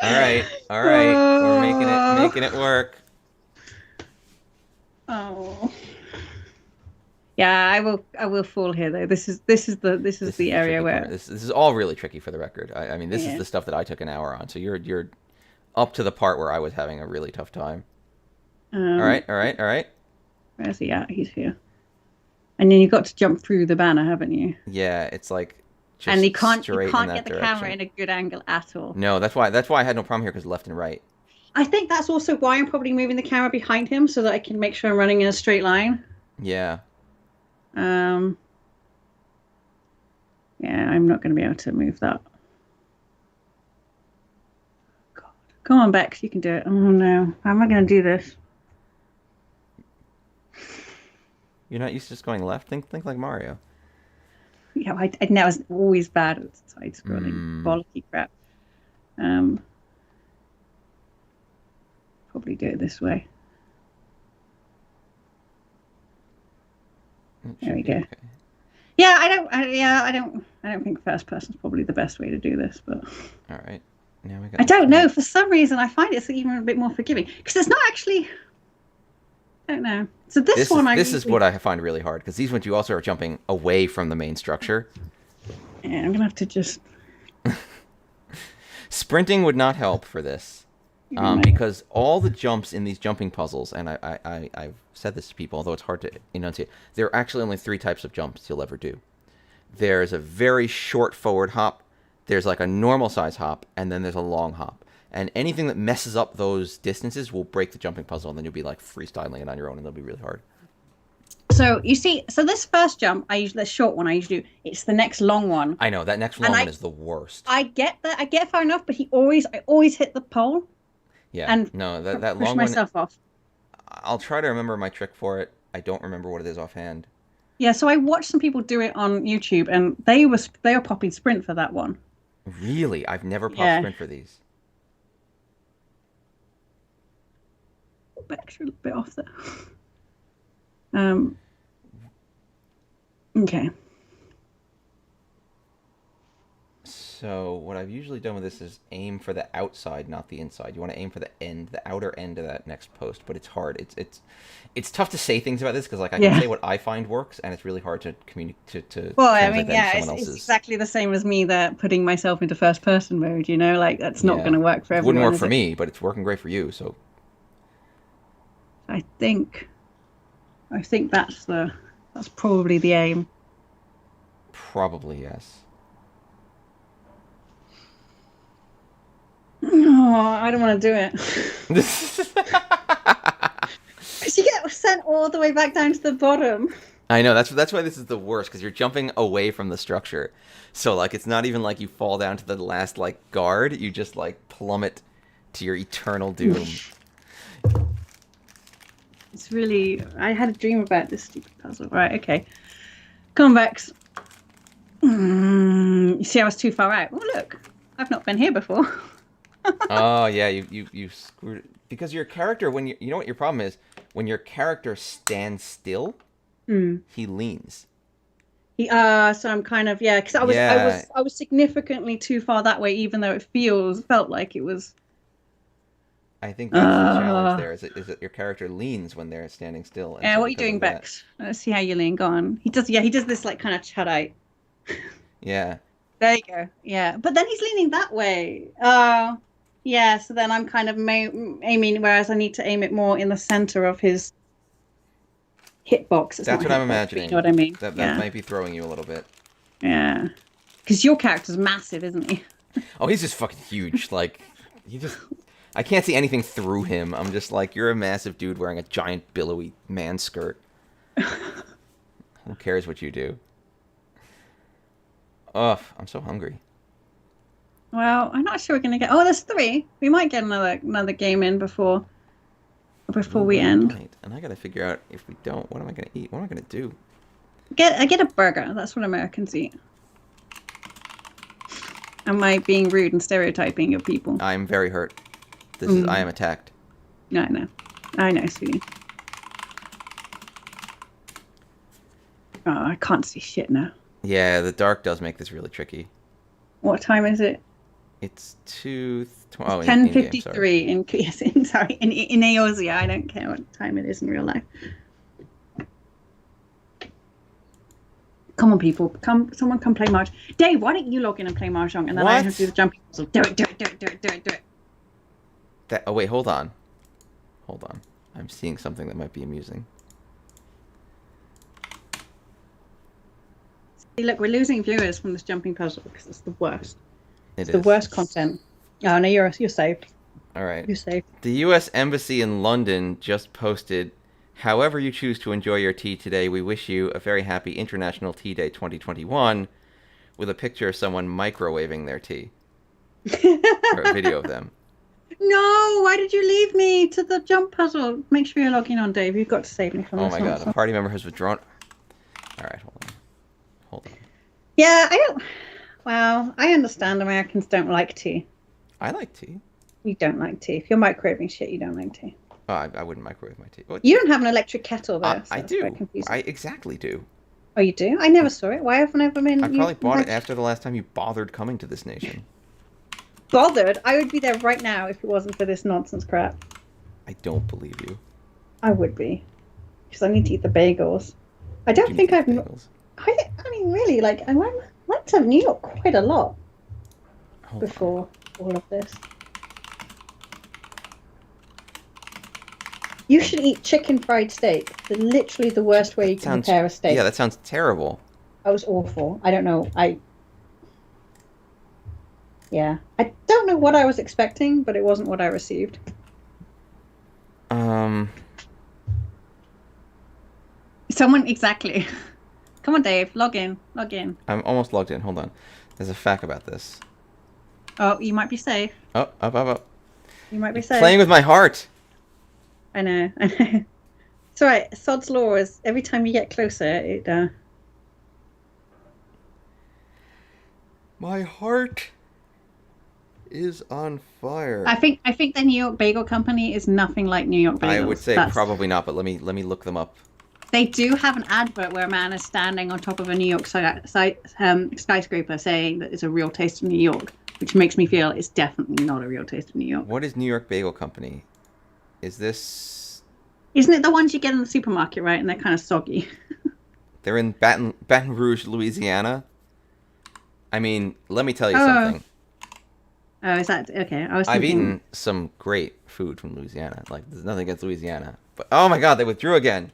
All right. We're making it work. Oh. Yeah, I will fall here though. This is the area where this is all really tricky for the record. I mean, this Yeah. is the stuff that I took an hour on. So you're up to the part where I was having a really tough time. All right. Where's he at? He's here. And then you've got to jump through the banner, haven't you? Yeah, it's like just And you can't straight in get that the direction. camera in a good angle at all. No, that's why I had no problem here because left and right. I think that's also why I'm probably moving the camera behind him so that I can make sure I'm running in a straight line. Yeah. Yeah, I'm not going to be able to move that. God. Come on, Bex, you can do it. Oh no, how am I going to do this? You're not used to just going left. Think like Mario. Yeah, I know I was always bad at side scrolling, bollocky crap. Probably do it this way. There we go. Okay. Yeah, I don't think first person is probably the best way to do this, but All right. Now we got. I don't know. For some reason, I find it's even a bit more forgiving because it's not actually. I don't know. So this is what I find really hard because these ones you also are jumping away from the main structure. Yeah, I'm gonna have to just. Sprinting would not help for this. Because all the jumps in these jumping puzzles, and I've said this to people, although it's hard to enunciate, there are actually only 3 types of jumps you'll ever do. There's a very short forward hop, there's like a normal size hop, and then there's a long hop. And anything that messes up those distances will break the jumping puzzle, and then you'll be like freestyling it on your own, and it'll be really hard. So you see, this first jump, the short one I usually do. It's the next long one. I know that next long one is the worst. I get that. I get far enough, but I always hit the pole. Yeah. And no, that long push one. myself off. I'll try to remember my trick for it. I don't remember what it is offhand. Yeah, so I watched some people do it on YouTube, and they were popping sprint for that one. Really? I've never popped Yeah. sprint for these. Extra little bit off there. Um. Okay. So what I've usually done with this is aim for the outside, not the inside. You want to aim for the end, the outer end of that next post, but it's hard. It's tough to say things about this because like I can Yeah. say what I find works, and it's really hard to communicate to Well, I translate mean, that into yeah, someone it's else's. exactly the same as me that putting myself into first person mode, like that's not Yeah, going to work for it wouldn't everyone, work is for it? me, but it's working great for you. So I think that's probably the aim. probably yes. Oh, I don't want to do it. Because you get sent all the way back down to the bottom. I know that's why this is the worst because you're jumping away from the structure. So like it's not even like you fall down to the last like guard. You just like plummet to your eternal doom. It's really. I had a dream about this stupid puzzle. Right, okay. Convex. You see, I was too far out. Oh, look. I've not been here before. Oh yeah, you screwed because your character when you know what your problem is when your character stands still, Mm. he leans. So I'm kind of, yeah, because I was I Yeah, was I was significantly too far that way, even though it felt like it was. I think that's the challenge Uh, there is that your character leans when they're standing still, and yeah, so what are you because doing, of that, Bex? Let's see how you're laying on. He does, yeah, he does this like kind of Chadite. yeah, There you go. Yeah, but then he's leaning that way. Yeah. So then I'm kind of aiming, whereas I need to aim it more in the center of his hitbox. It's not that's a what I'm hitbox, but you know imagining. what I mean. That Yeah, might be throwing you a little bit. yeah. Because your character's massive, isn't he? Oh, he's just fucking huge. Like he just I can't see anything through him. I'm just like you're a massive dude wearing a giant billowy man skirt. Who cares what you do? Ugh, I'm so hungry. Well, I'm not sure we're gonna get. Oh, there's three. We might get another game in before we We end. might. And I gotta figure out if we don't, what am I gonna eat? What am I gonna do? I get a burger. That's what Americans eat. Am I being rude and stereotyping your people? I'm very hurt. This is I am attacked. No, I know, sweetie. Oh, I can't see shit now. Yeah, the dark does make this really tricky. What time is it? It's It's in game, sorry. 10:53 in yes, in Eosia. I don't care what time it is in real life. Come on, people. Someone come play Mahjong. Dave, why don't you log in and play Mahjong and then I have to do the jumping puzzle. Do it. Oh wait, hold on. Hold on. I'm seeing something that might be amusing. See, look, we're losing viewers from this jumping puzzle because it's the worst. It's the worst content. Oh no, you're saved. All right. You're saved. The U.S. Embassy in London just posted, however you choose to enjoy your tea today, we wish you a very happy International Tea Day 2021, with a picture of someone microwaving their tea. Or a video of them. No, why did you leave me to the jump puzzle? Make sure you're logging on, Dave. You've got to save me from Oh this my god, a party member has withdrawn. All right, hold on. Hold on. Yeah, I don't. Well, I understand Americans don't like tea. I like tea. You don't like tea. If you're microwaving shit, you don't like tea. Oh, I wouldn't microwave my tea. Well, You don't have an electric kettle there. So I that's do. quite confusing. I exactly do. Oh, you do? I never saw it. Why haven't I ever been? I probably bought it after the last time you bothered coming to this nation. Bothered? I would be there right now if it wasn't for this nonsense crap. I don't believe you. I would be, because I need to eat the bagels. I don't think I've. Bagels. I mean, really, like I went to New York quite a lot Hold before all of this. You should eat chicken fried steak. It's literally the worst way you can prepare a steak. Yeah, that sounds terrible. That was awful. I don't know. Yeah. I don't know what I was expecting, but it wasn't what I received. Someone, exactly. Come on, Dave. Log in. I'm almost logged in. Hold on. There's a fact about this. Oh, you might be safe. Oh, up. You might be safe. Playing with my heart. I know. It's alright. Sod's law is every time you get closer, it. My heart is on fire. I think the New York Bagel Company is nothing like New York bagels. I would say probably not, but let me look them up. They do have an advert where a man is standing on top of a New York skyscraper saying that it's a real taste of New York, which makes me feel it's definitely not a real taste of New York. What is New York Bagel Company? Is this... Isn't it the ones you get in the supermarket, right? And they're kind of soggy. They're in Baton Rouge, Louisiana. I mean, let me tell you something. Oh, is that okay? I've eaten some great food from Louisiana. Like, there's nothing against Louisiana, but oh my God, they withdrew again.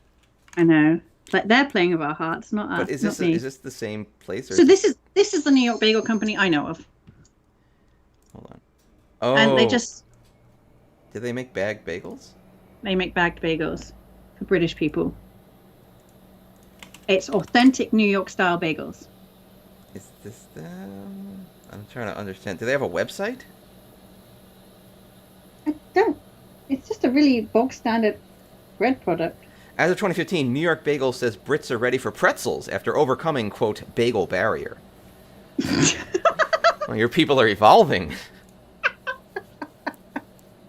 I know, but they're playing with our hearts, not us. But is this the same place? Or so this is the New York Bagel Company I know of. Hold on. Oh. And they just... Did they make bagged bagels? They make bagged bagels for British people. It's authentic New York style bagels. Is this them? I'm trying to understand. Do they have a website? I don't. It's just a really bog standard bread product. As of 2015, New York Bagel says Brits are ready for pretzels after overcoming, quote, bagel barrier. Well, your people are evolving.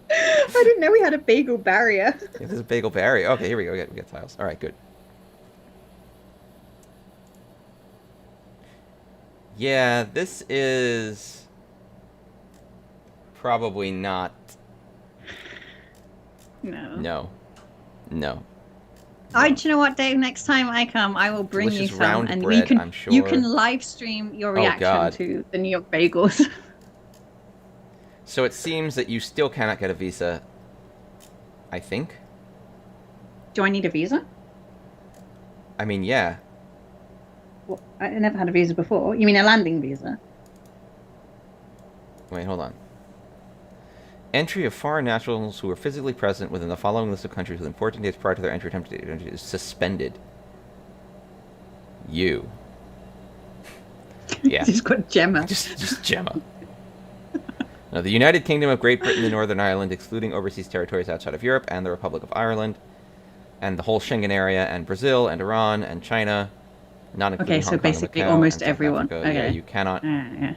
I didn't know we had a bagel barrier. Yeah, there's a bagel barrier. Okay, here we go. We get tiles. All right, good. Yeah, this is probably not. No. No. Do you know what, Dave? Next time I come, I will bring Delicious you some, round and bread, I'm sure. you can live stream your reaction to the New York bagels. So it seems that you still cannot get a visa, I think. Do I need a visa? I mean, yeah. Well, I never had a visa before. You mean a landing visa? Wait, hold on. Entry of foreign nationals who are physically present within the following list of countries with important dates prior to their entry is suspended. You. Yeah. Just got Gemma. Just Gemma. Now, the United Kingdom of Great Britain and Northern Ireland, excluding overseas territories outside of Europe, and the Republic of Ireland, and the whole Schengen area, and Brazil, and Iran, and China, not including Hong Kong, basically Macau, almost and South everyone. Africa. Okay. Yeah, you cannot. Yeah.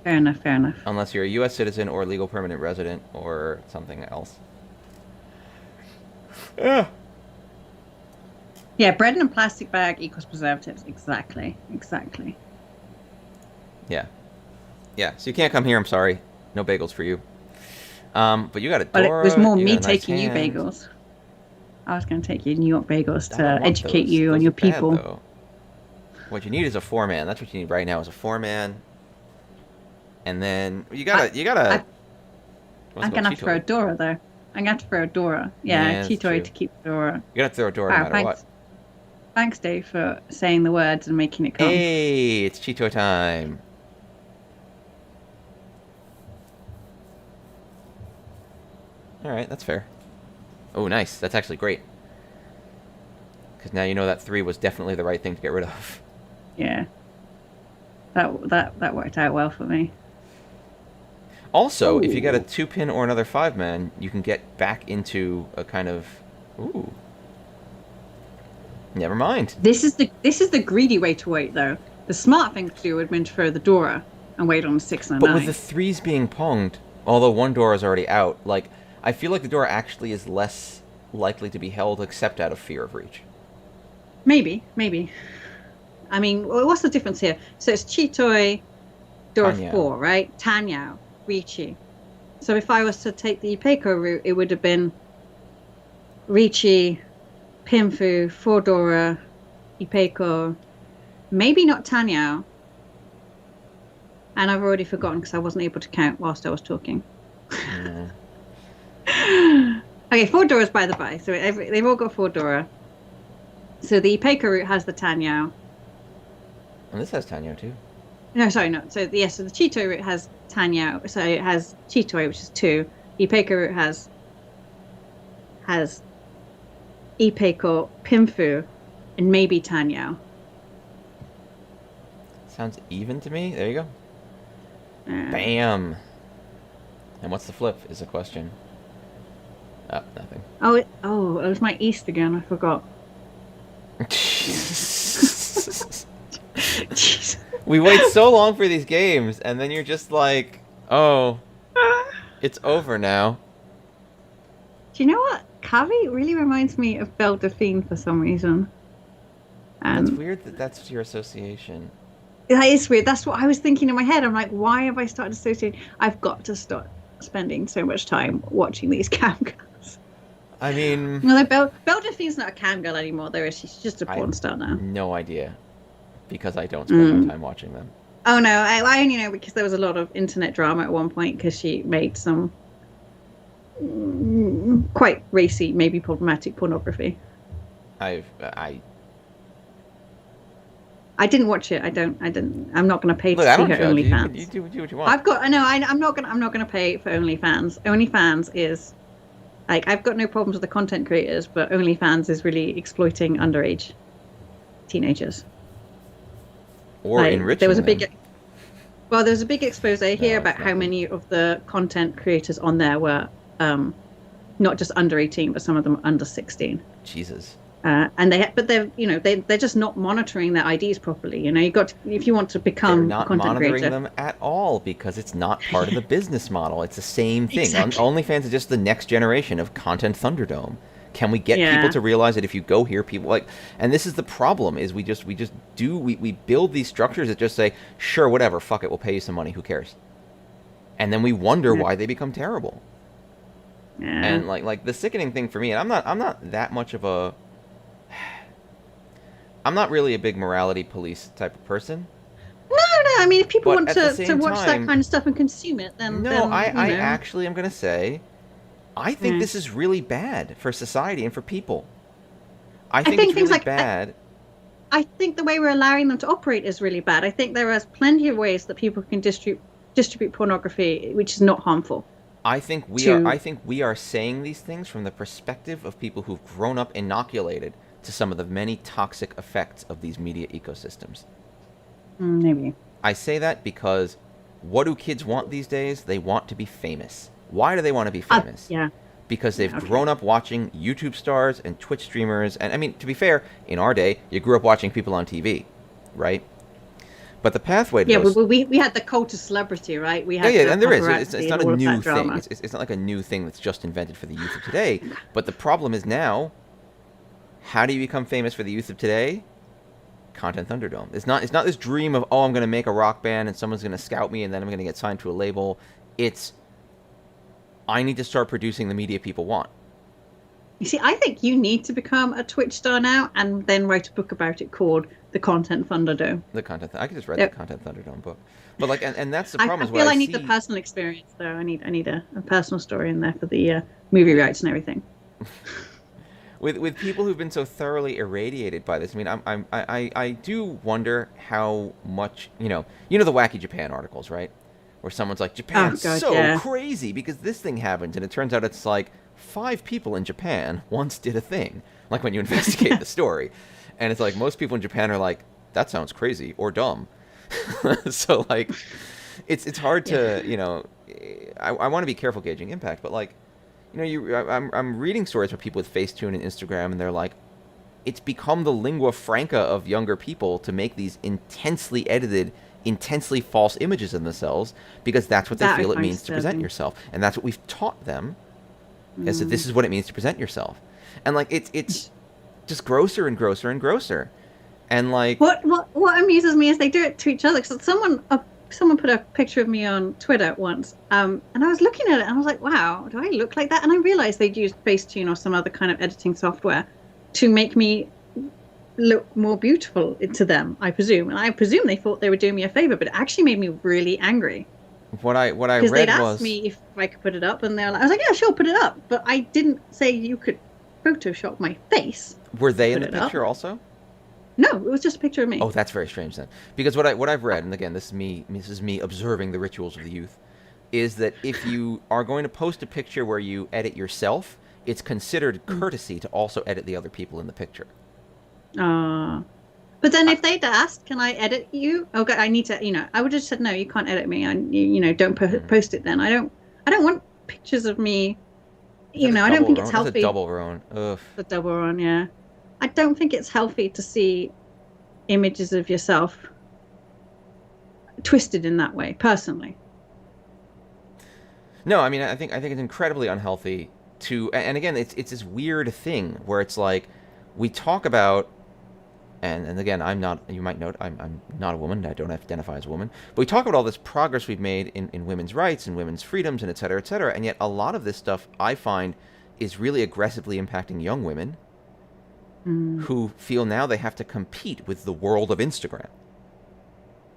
Fair enough. Unless you're a U.S. citizen or legal permanent resident or something else. Yeah. Yeah, bread in a plastic bag equals preservatives. Exactly. Yeah. So you can't come here, I'm sorry. No bagels for you. But you got a Dora. But it was more me nice taking you hand. bagels. I was going to take you New York bagels I to don't want educate those. you Those on your are bad, people. though. What you need is a 4-man. That's what you need right now is a 4-man. And then you gotta. I'm gonna have to throw a Dora though. I'm gonna have to throw a Dora. Yeah, that's Cheetoy true. to keep Dora. You gotta throw a Dora no matter thanks. what. Thanks, Dave, for saying the words and making it come. Hey, it's Cheeto time. All right, that's fair. Oh, nice. That's actually great. Because now you know that 3 was definitely the right thing to get rid of. Yeah. That worked out well for me. Also, if you get a 2-pin or another 5-man, you can get back into a kind of... Ooh. Never mind. This is the greedy way to wait, though. The smart thing to do would have been to throw the Dora and wait on the 6 and a 9. But with the 3s being ponged, although one Dora is already out, like, I feel like the Dora actually is less likely to be held except out of fear of reach. Maybe. I mean, what's the difference here? So it's Cheetoy, Dora Tanyao. 4, right? Tanyao, Riichi. So if I was to take the Ipeco route, it would have been Riichi, Pinfu, 4 Dora, Ipeco, maybe not Tanyao. And I've already forgotten because I wasn't able to count whilst I was talking. Yeah. Okay, 4 Doras by the by. So they've all got 4 Dora. So the Ipeco route has the Tanyao. And this has Tanyao too. No, sorry, no. So the Cheetoy route has Tanyao. So it has Cheetoy, which is 2. The Ipeco route has Ipeco, Pinfu, and maybe Tanyao. Sounds even to me. There you go. Uh, Bam. And what's the flip is the question. Oh, nothing. it was my East again. I forgot. We wait so long for these games, and then you're just like, Oh, it's over now. Do you know what? Cavi really reminds me of Belle Delphine for some reason. That's And weird that that's your association. that is weird. That's what I was thinking in my head. I'm like, why have I started associating? I've got to start spending so much time watching these cam girls. I mean, No, Belle Delphine's not a cam girl anymore, though, is she? She's just a I porn star now. no idea because I don't spend my Mm. time watching them. Oh no, I only know because there was a lot of internet drama at one point because she made some quite racy, maybe problematic pornography. I I didn't watch it. I don't. I didn't. I'm not going to pay to look. I see don't her judge you. OnlyFans. Do what you want. I've got. I know. I'm not gonna. I'm not gonna pay for OnlyFans. OnlyFans is like I've got no problems with the content creators, but OnlyFans is really exploiting underage teenagers. Or Like, enriching there was a them. big. Well, there was a big expose here No, about it's how not. many of the content creators on there were not just under 18, but some of them under 16. Jesus. And but they're they're just not monitoring their IDs properly. You got to, if you want to They're become a not content monitoring creator. them at all because it's not part of the business model. It's the same thing. Exactly. OnlyFans is just the next generation of content Thunderdome. Can we get people Yeah. to realize that if you go here, people like, and this is the problem is we build these structures that just say, sure, whatever, fuck it, we'll pay you some money, who cares? And then we wonder Yeah. why they become terrible. Yeah. And like the sickening thing for me, and I'm not that much of a I'm not really a big morality police type of person. No, no. I mean, if people But want at the to same watch that time, kind of stuff and consume it, then no, then I actually am going to say I think Yeah. this is really bad for society and for people. I I think think it's things really like bad. I think the way we're allowing them to operate is really bad. I think there are plenty of ways that people can distribute pornography, which is not harmful. I To think we are saying these things from the perspective of people who've grown up inoculated to some of the many toxic effects of these media ecosystems. maybe. I say that because what do kids want these days? They want to be famous. Why do they want to be famous? Yeah. Because they've Yeah, okay. grown up watching YouTube stars and Twitch streamers. And I mean, to be fair, in our day, you grew up watching people on TV, right? But the pathway to Yeah, those, we had the cult of celebrity, right? We had yeah, the and there is. It's paparazzi not and a all of new that thing. drama. It's not like a new thing that's just invented for the youth of today. But the problem is now, how do you become famous for the youth of today? Content Thunderdome. It's not this dream of, oh, I'm going to make a rock band and someone's going to scout me and then I'm going to get signed to a label. It's, I need to start producing the media people want. You see, I think you need to become a Twitch star now and then write a book about it called The Content Thunderdome. The content. I could just read Yep. the Content Thunderdome book. But like, and that's the I problem. Is feel what I need see the personal experience, though. I need a personal story in there for the movie rights and everything. with people who've been so thoroughly irradiated by this. I mean, I do wonder how much the Wacky Japan articles, right? Where someone's like, Japan's God, so yeah. crazy because this thing happened, and it turns out it's like 5 people in Japan once did a thing. Like when you investigate the story, and it's like most people in Japan are like, that sounds crazy or dumb. So like, it's hard to I want to be careful gauging impact, but like, I'm reading stories from people with Facetune and Instagram, and they're like, it's become the lingua franca of younger people to make these intensely edited, intensely false images of themselves because that's what they That I feel it find means to present disturbing. yourself, and that's what we've taught them, is that this is what it means to present yourself, and like it's just grosser and grosser and grosser, and like What amuses me is they do it to each other. Because someone put a picture of me on Twitter once, and I was looking at it and I was like, wow, do I look like that? And I realized they'd used Facetune or some other kind of editing software to make me look more beautiful to them, I presume. And I presume they thought they were doing me a favor, but it actually made me really angry. what I Because read they'd asked was me if I could put it up, and they were like, I was like, yeah, sure, put it up. But I didn't say you could Photoshop my face. were they in put the it up. picture also? No, it was just a picture of me. Oh, that's very strange then. Because what I've read, and again, this is me observing the rituals of the youth, is that if you are going to post a picture where you edit yourself, it's considered courtesy to also edit the other people in the picture. But then if they'd asked, can I edit you? Okay, I need to, I would have said, no, you can't edit me. And, don't post it then. I don't want pictures of me. I don't think it's healthy. That's a double roan. Ugh. The double run, yeah. I don't think it's healthy to see images of yourself twisted in that way, personally. No, I mean, I think it's incredibly unhealthy to, and again, it's this weird thing where it's like we talk about, and again, I'm not. You might note I'm not a woman. I don't identify as a woman. But we talk about all this progress we've made in women's rights and women's freedoms and et cetera, et cetera. And yet, a lot of this stuff I find is really aggressively impacting young women who feel now they have to compete with the world of Instagram.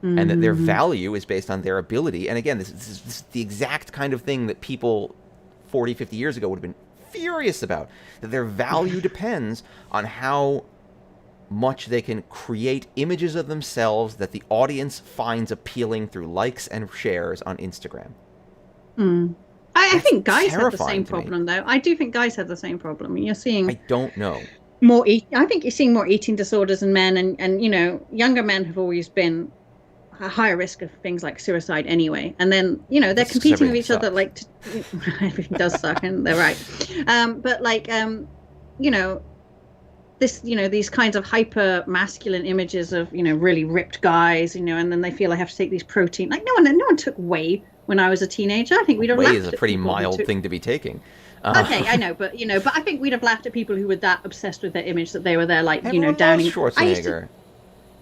And that their value is based on their ability. And again, this is the exact kind of thing that people 40, 50 years ago would have been furious about. That their value depends on how much they can create images of themselves that the audience finds appealing through likes and shares on Instagram. I think guys have the terrifying same to me. problem, though. I do think guys have the same problem. You're seeing I don't know. more I think you're seeing more eating disorders in men, and younger men have always been a higher risk of things like suicide anyway. And then they're That's competing with everything each other. sucks. Like everything does suck, and they're right. But like this these kinds of hyper masculine images of really ripped guys, and then they feel I have to take these protein. Like no one took whey when I was a teenager. I think we'd have Whey laughed is a at pretty people who mild took- thing to be taking. Okay, I know, but but I think we'd have laughed at people who were that obsessed with their image that they were there, like Everyone downing. loves Schwarzenegger.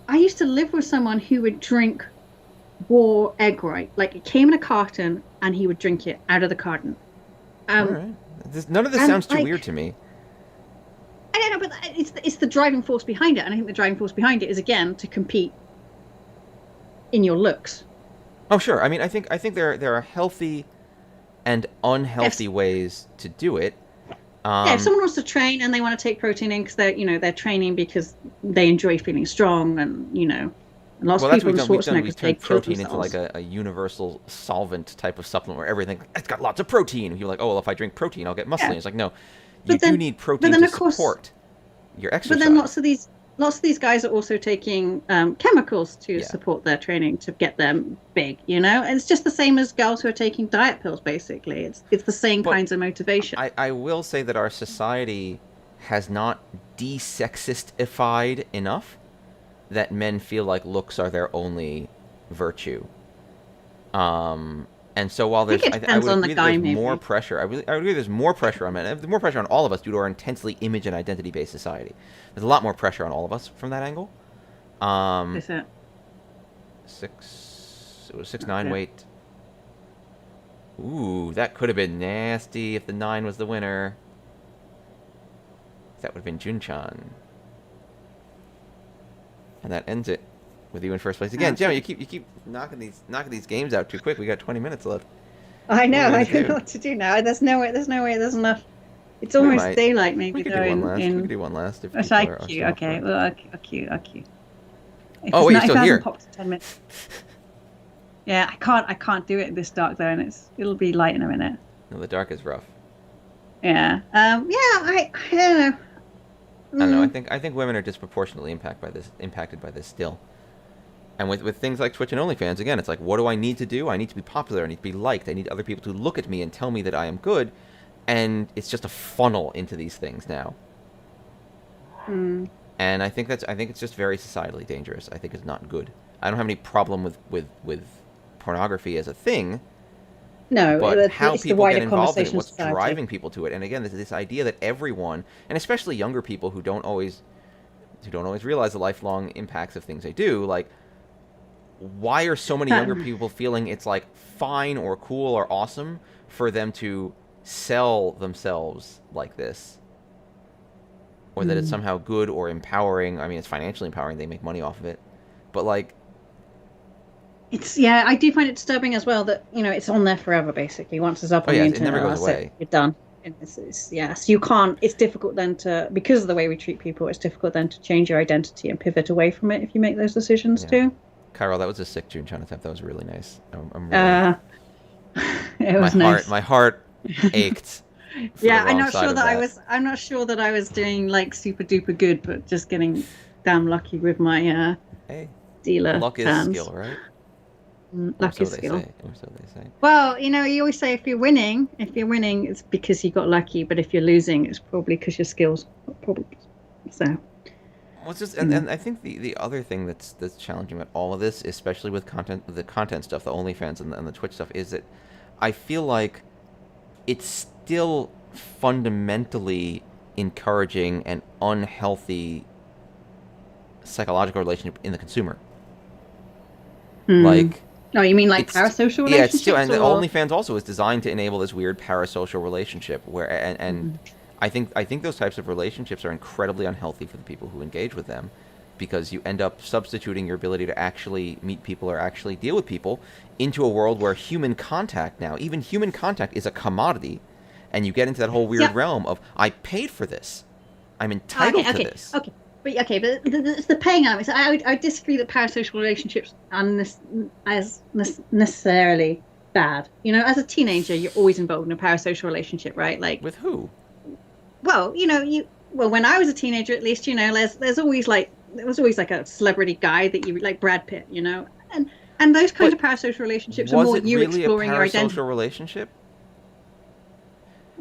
I used to live with someone who would drink raw egg white. Like it came in a carton, and he would drink it out of the carton. All right. None of this and, sounds too like, weird to me. I don't know, but it's the driving force behind it, and I think the driving force behind it is again to compete in your looks. Oh, sure. I mean, I think there are healthy and unhealthy ways to do it. Yeah, if someone wants to train and they want to take protein in because they're training because they enjoy feeling strong, and lots Well, of that's people what in we've done. We've Schwarzenegger's turned take kill protein into like themselves. a universal solvent type of supplement where everything, it's got lots of protein. You're like, oh, well, if I drink protein, I'll get muscly. Yeah. And it's like, no, But you then- do need but protein then, to of course- support your exercise. But then lots of these guys are also taking chemicals to support their training to get them big. And it's just the same as girls who are taking diet pills. Basically, it's the same But kinds of motivation. I will say that our society has not de-sexistified enough that men feel like looks are their only virtue. And so while there's, think it I depends would on the agree that guy, there's maybe. more pressure. I would agree there's more pressure on men. There's more pressure on all of us due to our intensely image and identity-based society. There's a lot more pressure on all of us from that angle. Is it? It was 6'9" Okay. weight. Ooh, that could have been nasty if the 9 was the winner. That would have been Junchan. And that ends it with you in first place again. Gemma, you keep knocking these games out too quick. We got 20 minutes left. I know. What are we I gonna don't do? know what to do now. There's no way. There's enough. It's almost might. daylight. Maybe We could though. do one last. We in could do one last if Oh, people are thank you. still up Okay. for it. Well, okay. If Oh, wait, it's you're not- still if it here. hasn't popped in 10 minutes. Yeah, I can't do it this dark though, and it'll be light in a minute. No, the dark is rough. Yeah. I don't know. I don't know. I think women are disproportionately impacted by this still. And with things like Twitch and OnlyFans, again, it's like, what do I need to do? I need to be popular. I need to be liked. I need other people to look at me and tell me that I am good. And it's just a funnel into these things now. And I think it's just very societally dangerous. I think it's not good. I don't have any problem with pornography as a thing. No, But how it's the people wider get involved in it, conversation what's society. driving people to it, and again, this idea that everyone, and especially younger people who don't always realize the lifelong impacts of things they do, like, why are so many younger people feeling it's like fine or cool or awesome for them to sell themselves like this, or that it's somehow good or empowering? I mean, it's financially empowering; they make money off of it, but like. I do find it disturbing as well that it's on there forever basically. Once it's up on the It internet, never goes that's it. away. You're done. And so you can't. It's difficult then because of the way we treat people. It's difficult then to change your identity and pivot away from it if you make those decisions too. Kyril, that was a sick June Chan attempt. That was really nice. I'm really, It was nice. my heart ached. For Yeah, the I'm wrong not side sure of that I'm not sure that I was doing like super duper good, but just getting damn lucky with my Hey, dealer luck is turns. skill, right? Luck Or is so skill. they say. Or so they say. Well, you always say if you're winning, it's because you got lucky. But if you're losing, it's probably because your skills got problems. So. Well, it's just, and I think the other thing that's challenging about all of this, especially with the content stuff, the OnlyFans and the Twitch stuff, is that I feel like it's still fundamentally encouraging an unhealthy psychological relationship in the consumer. Like, oh, you mean like parasocial relationships? yeah, it's still, and or? OnlyFans also is designed to enable this weird parasocial relationship where, and I think those types of relationships are incredibly unhealthy for the people who engage with them, because you end up substituting your ability to actually meet people or actually deal with people into a world where human contact now, even human contact, is a commodity, and you get into that whole weird realm of, I paid for this, I'm entitled to this. Okay. But it's the paying element. So I disagree that parasocial relationships are necessarily bad. You know, as a teenager, you're always involved in a parasocial relationship, right? Like, With who? well, when I was a teenager, at least, there's always like there was always like a celebrity guy that you like, Brad Pitt, and those kinds of parasocial relationships are more you exploring your identity. Was it really a parasocial relationship?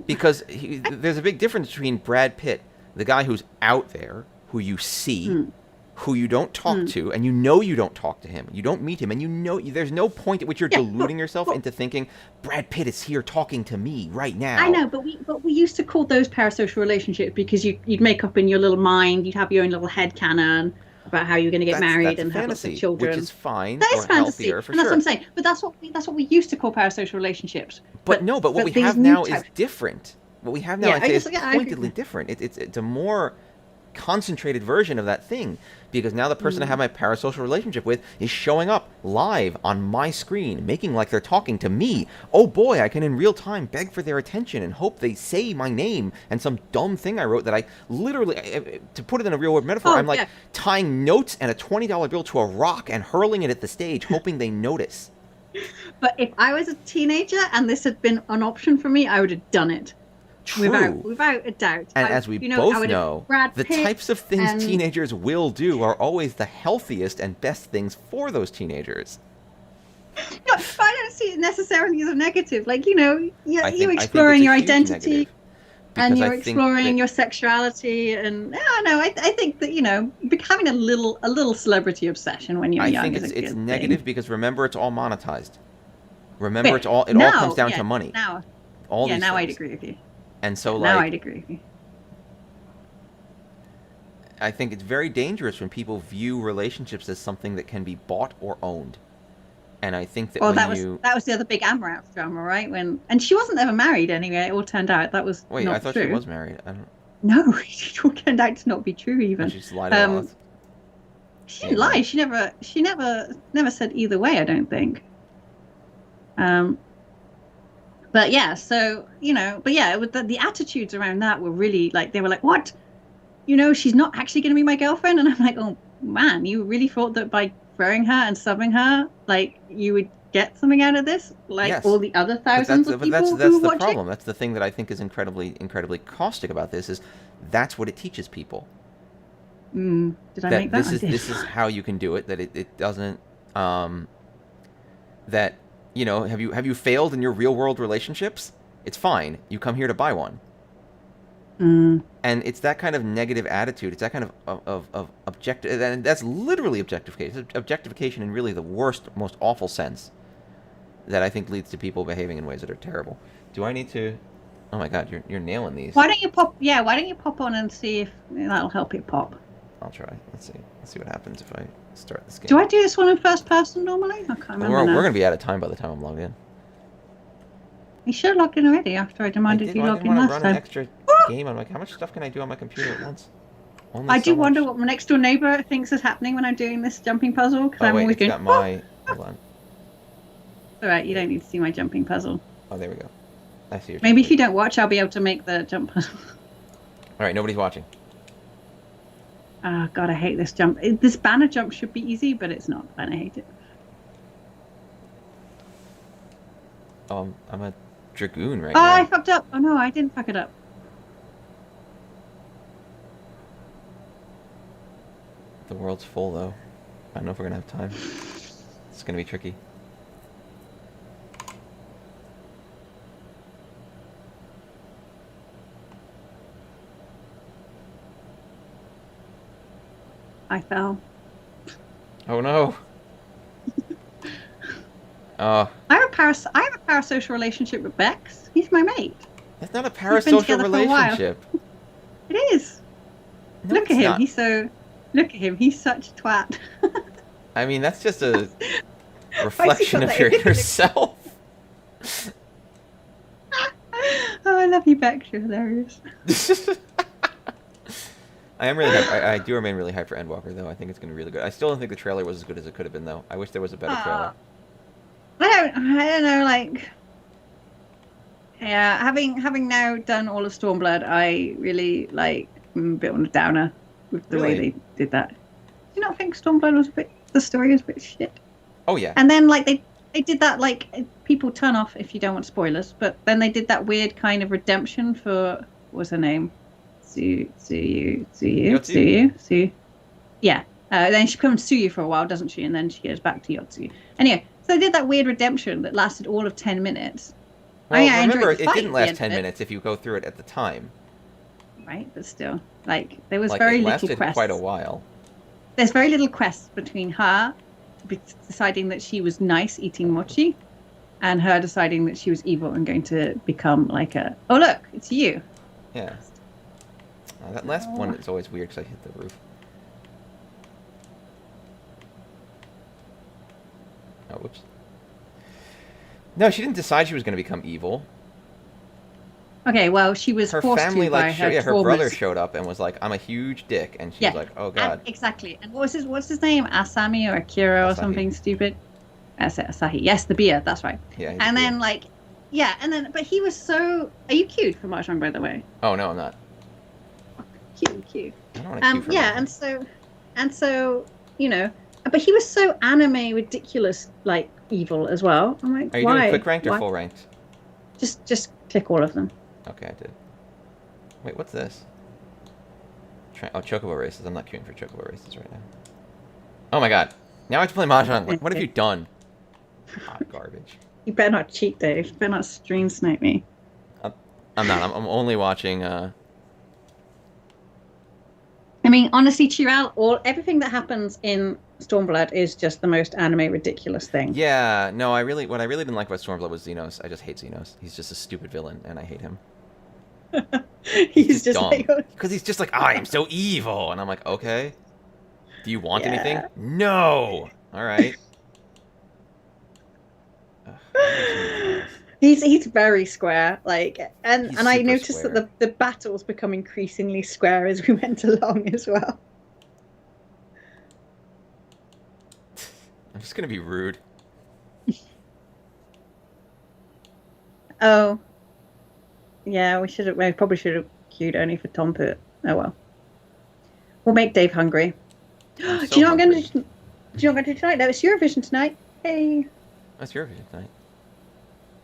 Because there's a big difference between Brad Pitt, the guy who's out there, who you see, who you don't talk to, and you don't talk to him. You don't meet him, and there's no point at which you're deluding yourself into thinking, Brad Pitt is here talking to me right now. I know, but we used to call those parasocial relationships because you'd make up in your little mind, you'd have your own little headcanon about how you're going to get married and have lots of children. Which is fine. That is fantasy, for and that's what I'm saying. But that's what we used to call parasocial relationships. But what we have now is different. What we have now, is pointedly different. It's a more concentrated version of that thing, because now the person I have my parasocial relationship with is showing up live on my screen, making like they're talking to me. Oh boy, I can in real time beg for their attention and hope they say my name and some dumb thing I wrote that I literally, to put it in a real world metaphor, I'm like tying notes and a $20 bill to a rock and hurling it at the stage, hoping they notice. But if I was a teenager and this had been an option for me, I would have done it. True. Without a doubt. And as we both know, the types of things teenagers will do are always the healthiest and best things for those teenagers. No, but I don't see it necessarily as a negative. Like, you're exploring your identity and you're exploring your sexuality. And I think that, having a little celebrity obsession when you're young. I think it's negative because remember, it's all monetized. Remember, it all comes down to money. Now I'd agree with you. And so, now I'd agree with you. I think it's very dangerous when people view relationships as something that can be bought or owned. And I think that that was the other big Amber Out drama, right? And she wasn't ever married anyway. It all turned out that was not I thought true. She was married. No, it all turned out to not be true even. She just lied about it. She didn't lie. She never said either way, I don't think. But yeah, so, the attitudes around that were really like, they were like, what? She's not actually going to be my girlfriend? And I'm like, oh man, you really thought that by throwing her and subbing her, like, you would get something out of this? Like all the other thousands of people who that's the watch problem. That's the thing that I think is incredibly, incredibly caustic about this, is that's what it teaches people. Did I make that? This is how you can do it, that it doesn't, that... have you failed in your real world relationships? It's fine. You come here to buy one. And it's that kind of negative attitude. It's that kind of objective, and that's literally objectification. It's objectification in really the worst, most awful sense, that I think leads to people behaving in ways that are terrible. Do I need to? Oh my God, you're nailing these. Why don't you pop? Yeah, why don't you pop on and see if that'll help you pop? I'll try. Let's see what happens if I start this game. Do I do this one in first person normally? I can't remember. We're going to be out of time by the time I'm logged in. You should have logged in already after I demanded you log in last time. I didn't want to run an extra game. I'm like, how much stuff can I do on my computer at once? I do wonder what my next door neighbor thinks is happening when I'm doing this jumping puzzle. Because I'm always going, got my... Hold on. Alright, you don't need to see my jumping puzzle. Oh, there we go. I see your Maybe if you don't watch, I'll be able to make the jump puzzle. Alright, nobody's watching. Oh God, I hate this jump. This banner jump should be easy, but it's not, and I hate it. I'm a dragoon right now. now. I fucked up. Oh no, I didn't fuck it up. The world's full though. I don't know if we're gonna have time. It's gonna be tricky. I fell. Oh no. Oh, I have a parasocial relationship with Bex. He's my mate. that's not a We've been parasocial together for a while. relationship. It is. No, Look it's at him. not. Look at him. He's such a twat. I mean, that's just a Why has he reflection got of that image? yourself. Oh, I love you, Bex. You're hilarious. I am really hyped. I do remain really hyped for Endwalker, though. I think it's going to be really good. I still don't think the trailer was as good as it could have been, though. I wish there was a better trailer. I don't know, like, yeah, having now done all of Stormblood, I really like I'm a bit on a downer with the way Really? they did that. Do you not think Stormblood was the story was a bit shit? Oh, yeah. And then like they did that, like, people turn off if you don't want spoilers, but then they did that weird kind of redemption for, what was her name? Sue. Yeah. Then she becomes Suyu for a while, doesn't she? And then she goes back to Yotsuyu. Anyway, so they did that weird redemption that lasted all of 10 minutes. Well, I remember, enjoyed the it fight didn't at the last end 10 of it. minutes if you go through it at the time. Right, but still, like, there was Like, very it little lasted quest. quite a while. There's very little quest between her deciding that she was nice eating mochi and her deciding that she was evil and going to become like a, oh look, it's you. Yeah. That last one is always weird because I hit the roof. Oh, whoops. No, she didn't decide she was going to become evil. Okay, well, she was Her forced family, to by like, her her brother traumas. showed up and was like, "I'm a huge dick," and she's like, "Oh God." Exactly. And what's his name? Asami or Akira or Asahi. something stupid? That's it, Asahi. Yes, the beer. That's right. Yeah. he's And a then dick. like, yeah, and then but he was so. Are you cute for Mahjong, by the way? Oh no, I'm not. Cute. I don't want to cue for Yeah, myself. and so you know, but he was so anime ridiculous, like evil as well. I'm like, Are you why? doing quick ranked or Why? full ranked? Just click all of them. Okay, I did. Wait, what's this? Oh, Chocobo races. I'm not queuing for Chocobo races right now. Oh my God! Now I have to play Mahjong. What have you done? Hot garbage. You better not cheat, Dave. You better not stream snipe me. I'm not. I'm only watching. I mean, honestly, Chiral, everything that happens in Stormblood is just the most anime ridiculous thing. Yeah. No, what I really didn't like about Stormblood was Xenos. I just hate Xenos. He's just a stupid villain, and I hate him. He's just dumb. like, Because he's just like, I am so evil, and I'm like, okay. Do you want Yeah. anything? No. All right. he's very square, like, and He's I super noticed square. that the battles become increasingly square as we went along as well. I'm just gonna be rude. Oh, yeah, we probably should have queued only for Tom Pert. Oh well, we'll make Dave hungry. I'm Do so you know what I'm hungry. going to? Do you know what I'm going to do tonight? No, it's Eurovision tonight. Hey. That's your vision tonight.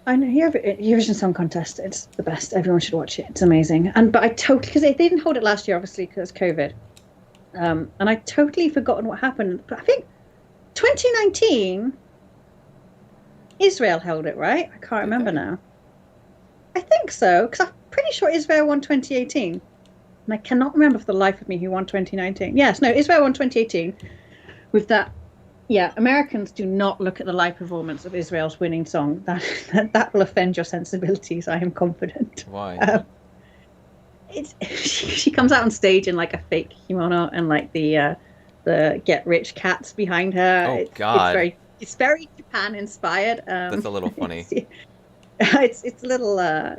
I know Eurovision Song Contest. It's the best. Everyone should watch it. It's amazing. But I totally, because they didn't hold it last year, obviously, because COVID. And I totally forgotten what happened. But I think 2019, Israel held it, right? I can't remember they? now. I think so, because I'm pretty sure Israel won 2018. And I cannot remember for the life of me who won 2019. Yes, no, Israel won 2018 with that. Yeah, Americans do not look at the live performance of Israel's winning song. That will offend your sensibilities, I am confident. Why? She comes out on stage in like a fake kimono and like the get rich cats behind her. Oh, God. It's very Japan inspired. That's a little funny. It's a little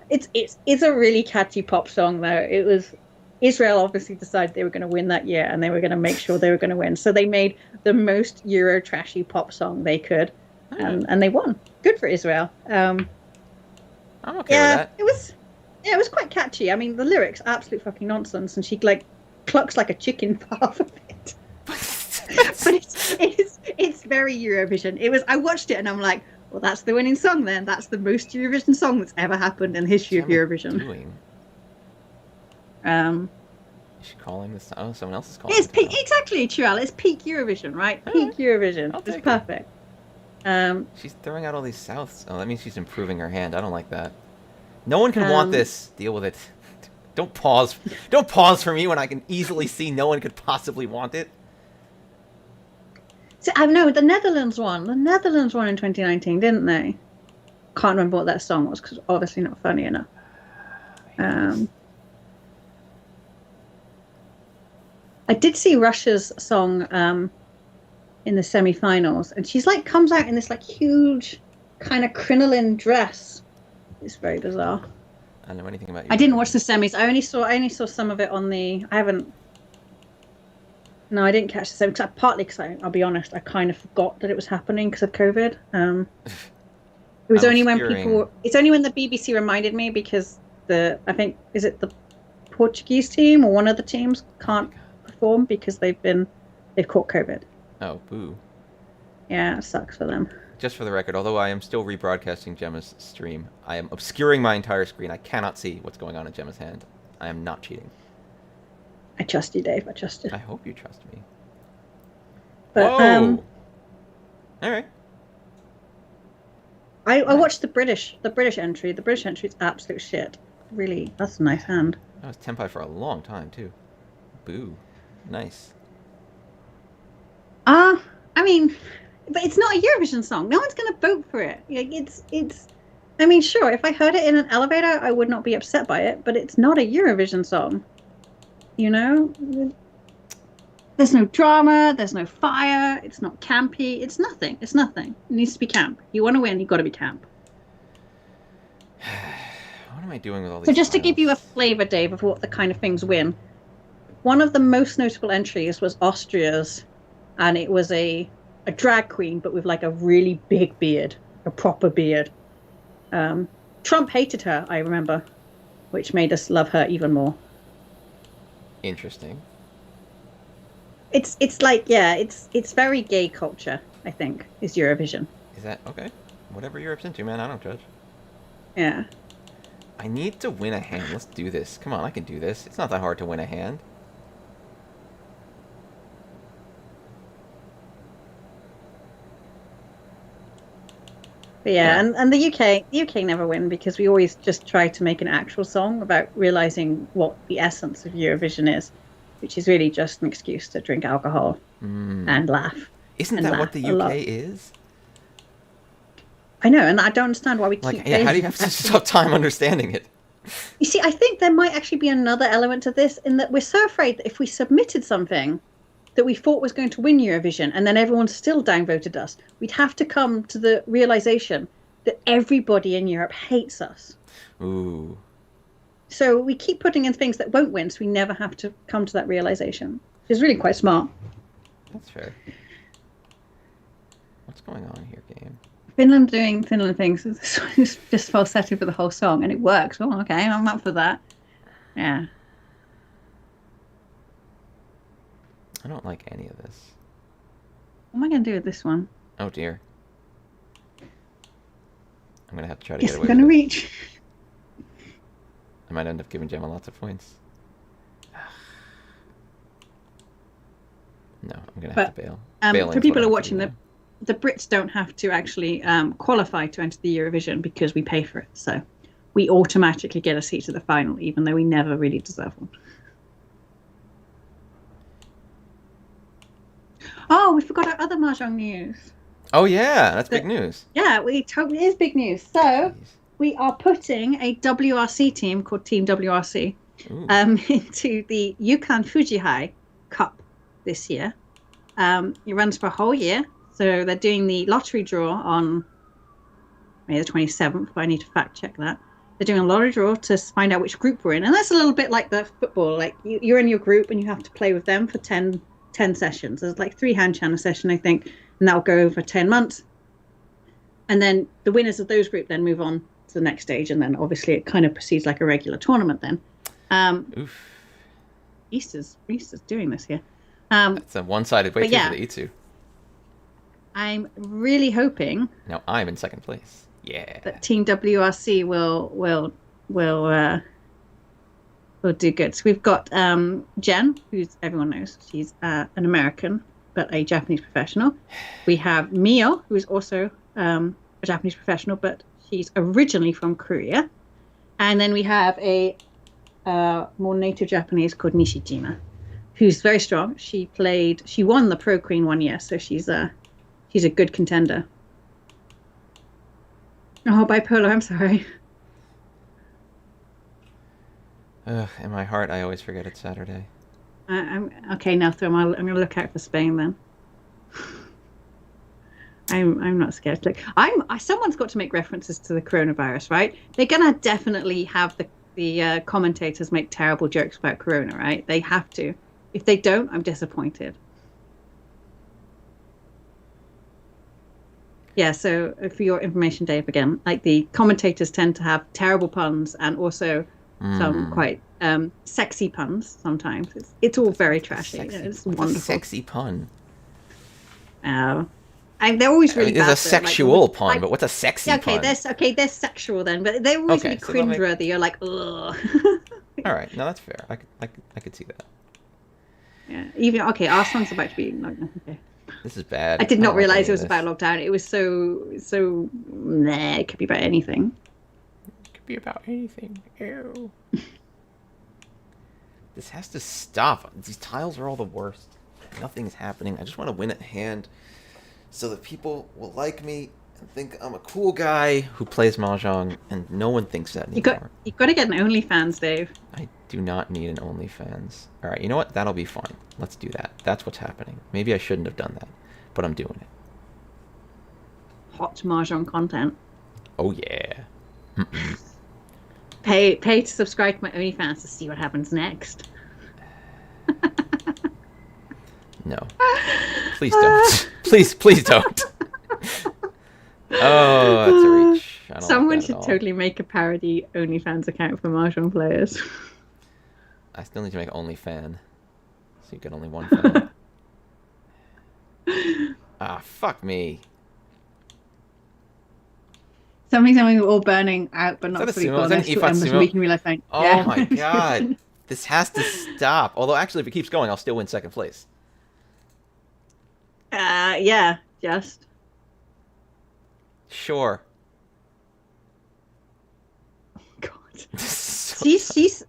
it's a really catchy pop song though. It was Israel obviously decided they were going to win that year and they were going to make sure they were going to win. So they made the most Euro trashy pop song they could, and they won. Good for Israel. I'm okay with that. It was quite catchy. I mean, the lyrics are absolute fucking nonsense, and she like clucks like a chicken for half of it. But it's very Eurovision. I watched it and I'm like, well, that's the winning song then. That's the most Eurovision song that's ever happened in the history of Eurovision. Doing? Is she calling this? Oh, someone else is calling. It's exactly, Chiral. It's peak Eurovision, right? Peak Eurovision. It's perfect. She's throwing out all these souths. Oh, that means she's improving her hand. I don't like that. No one can want this. Deal with it. Don't pause. Don't pause for me when I can easily see no one could possibly want it. I know the Netherlands won. The Netherlands won in 2019, didn't they? Can't remember what that song was because obviously not funny enough. I did see Russia's song in the semi-finals, and she's like comes out in this like huge kind of crinoline dress. It's very bizarre. I don't know anything about you. I didn't watch the semis. I only saw some of it on the. I haven't. No, I didn't catch the semis. Partly because I'll be honest, I kind of forgot that it was happening because of COVID. It was only when people. It's only when the BBC reminded me because I think is it the Portuguese team or one of the teams can't perform because they've caught COVID. Oh, boo. Yeah, it sucks for them. Just for the record, although I am still rebroadcasting Gemma's stream, I am obscuring my entire screen. I cannot see what's going on in Gemma's hand. I am not cheating. I trust you, Dave. I trust you. I hope you trust me. But, whoa! All right. I watched the British entry. The British entry is absolute shit. Really, that's a nice hand. That was Tenpai for a long time too. Boo. Nice. I mean, but it's not a Eurovision song. No one's going to vote for it. Like, it's. I mean, sure, if I heard it in an elevator, I would not be upset by it. But it's not a Eurovision song. You know, there's no drama. There's no fire. It's not campy. It's nothing. It's nothing. It needs to be camp. You want to win, you've got to be camp. What am I doing with all these? So just to give you a flavor, Dave, of what the kind of things win. One of the most notable entries was Austria's, and it was a drag queen, but with like a really big beard, a proper beard. Trump hated her, I remember, which made us love her even more. Interesting. It's like, yeah, it's very gay culture, I think, is Eurovision. Is that okay? Whatever Europe's into, man, I don't judge. Yeah. I need to win a hand. Let's do this. Come on, I can do this. It's not that hard to win a hand. But yeah, and the UK never win because we always just try to make an actual song about realizing what the essence of Eurovision is, which is really just an excuse to drink alcohol and laugh. Isn't that what the UK is? I know, and I don't understand why we keep. How do you have such a tough time understanding it? You see, I think there might actually be another element to this in that we're so afraid that if we submitted something that we thought was going to win Eurovision and then everyone still downvoted us, we'd have to come to the realization that everybody in Europe hates us. Ooh. So we keep putting in things that won't win, so we never have to come to that realization. It's really quite smart. That's fair. What's going on here, game? Finland doing Finland things. It's just falsetto for the whole song, and it works. Oh, okay, I'm up for that. Yeah. I don't like any of this. What am I going to do with this one? Oh, dear. I'm going to have to try to get away with it. I'm going to reach. I might end up giving Gemma lots of points. No, I'm going to have to bail. For people who are watching, the Brits don't have to actually qualify to enter the Eurovision because we pay for it. So we automatically get a seat to the final, even though we never really deserve one. Oh, we forgot our other Mahjong news. Oh, yeah. That's big news. Yeah, it is big news. So we are putting a WRC team called Team WRC into the Yukon Fujihai Cup this year. It runs for a whole year. So they're doing the lottery draw on May the 27th, but I need to fact check that. They're doing a lottery draw to find out which group we're in. And that's a little bit like the football. Like you're in your group and you have to play with them for 10 sessions. There's like 3 hand channel session, I think, and that'll go over 10 months. And then the winners of those group then move on to the next stage, and then obviously it kind of proceeds like a regular tournament then. Easter's doing this here. It's a one-sided way for the Itsu. I'm really hoping now I'm in second place. Yeah. That Team WRC will do good. So we've got Jen, who's everyone knows. She's an American, but a Japanese professional. We have Mio, who is also a Japanese professional, but she's originally from Korea. And then we have a more native Japanese called Nishijima. who's very strong. She won the Pro Queen one year, so she's a good contender. Oh, bipolar. I'm sorry. In my heart, I always forget it's Saturday. I'm okay now. So I'm going to look out for Spain then. I'm not scared. Like someone's got to make references to the coronavirus, right? They're gonna definitely have the commentators make terrible jokes about corona, right? They have to. If they don't, I'm disappointed. Yeah. So for your information, Dave, again, like the commentators tend to have terrible puns and also some quite sexy puns. Sometimes it's all very trashy. It's wonderful. A sexy pun. They're always really bad. There's a sexual pun, but what's a sexy pun? They're sexual then, but they're always really cringeworthy. You're like, ugh. All right, no, that's fair. I could see that. Yeah, even our son's about to be. Okay. This is bad. I did not realize it was about lockdown. It was so. Nah, it could be about anything. It could be about anything. Ew. This has to stop. These tiles are all the worst. Nothing's happening. I just want to win at hand, so that people will like me and think I'm a cool guy who plays Mahjong, and no one thinks that anymore. You've got to get an OnlyFans, Dave. I do not need an OnlyFans. All right, you know what? That'll be fun. Let's do that. That's what's happening. Maybe I shouldn't have done that, but I'm doing it. Hot Mahjong content. Oh, yeah. Pay to subscribe to my OnlyFans to see what happens next. No. Please don't. Please don't. Oh, that's a reach. Someone should totally make a parody OnlyFans account for Mahjong players. I still need to make OnlyFan. So you get only one fan. Fuck me. Something we're all burning out, but not fully gone. Oh my god. This has to stop. Although, actually, if it keeps going, I'll still win second place. Yeah, just. Sure. Oh God. She's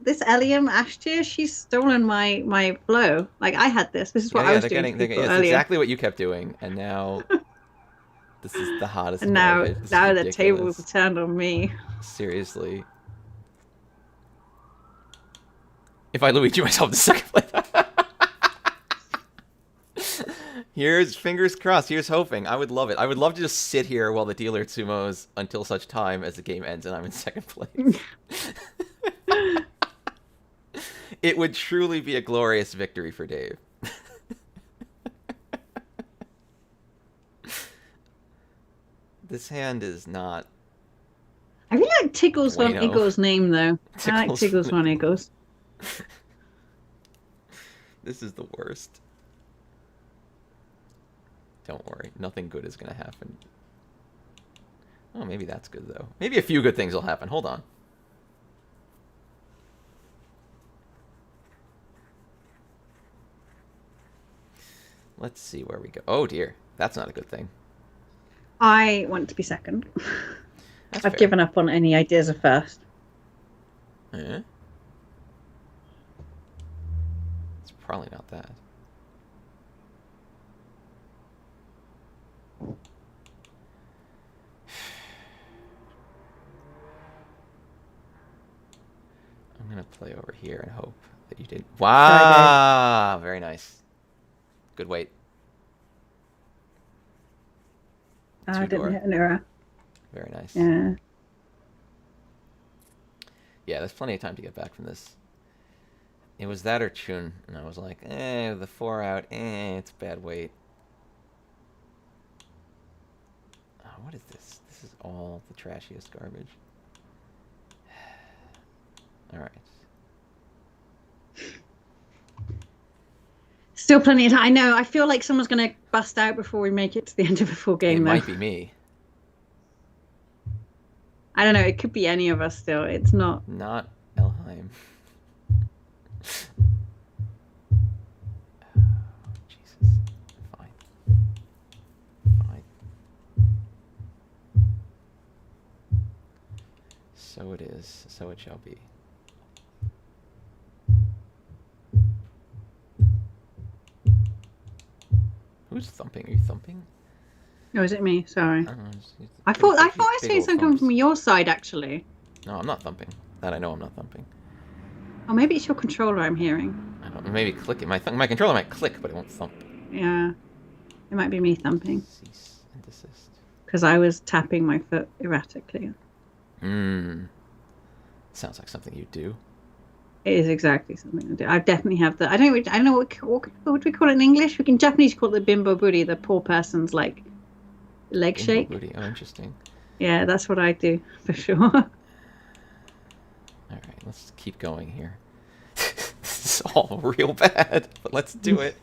this Eliam Ashtier, she's stolen my flow. Like I had this. This is what I was doing. It's exactly what you kept doing, and now this is the hottest. And now the tables are turned on me. Seriously. If I Luigi myself to second place. Here's fingers crossed. Here's hoping. I would love it. I would love to just sit here while the dealer sumos until such time as the game ends and I'm in second place. It would truly be a glorious victory for Dave. This hand is not. I really like Tiggles Von Eagle's name though. I like Tiggles Von Eagles. This is the worst. Don't worry, nothing good is gonna happen. Oh, maybe that's good though. Maybe a few good things will happen. Hold on. Let's see where we go. Oh dear, that's not a good thing. I want to be second. I've given up on any ideas of first. Eh? It's probably not that. I'm going to play over here and hope that you did. Wow! Very nice. Good weight. I didn't hit an error. Very nice. Yeah. Yeah, there's plenty of time to get back from this. It was that or Chun, and I was like, the 4 out, it's bad weight. Oh, what is this? This is all the trashiest garbage. Alright. Still plenty of time. I know. I feel like someone's going to bust out before we make it to the end of the full game. It might be me. I don't know. It could be any of us still. It's not. Not Elheim. Jesus. Fine. Fine. So it is. So it shall be. Who's thumping? Are you thumping? Oh, is it me? Sorry. I don't know. I thought I saw something coming from your side, actually. No, I'm not thumping. That I know I'm not thumping. Or maybe it's your controller I'm hearing. I don't know. Maybe clicking. My controller might click, but it won't thump. Yeah. It might be me thumping. Cease and desist. Because I was tapping my foot erratically. Sounds like something you do. It is exactly something I do. I definitely have the. I don't know what would we call it in English. We can Japanese call it the bimbo booty, the poor person's like leg Bimbo shake. booty. Oh, interesting. Yeah, that's what I do for sure. All right, let's keep going here. This is all real bad, but let's do it.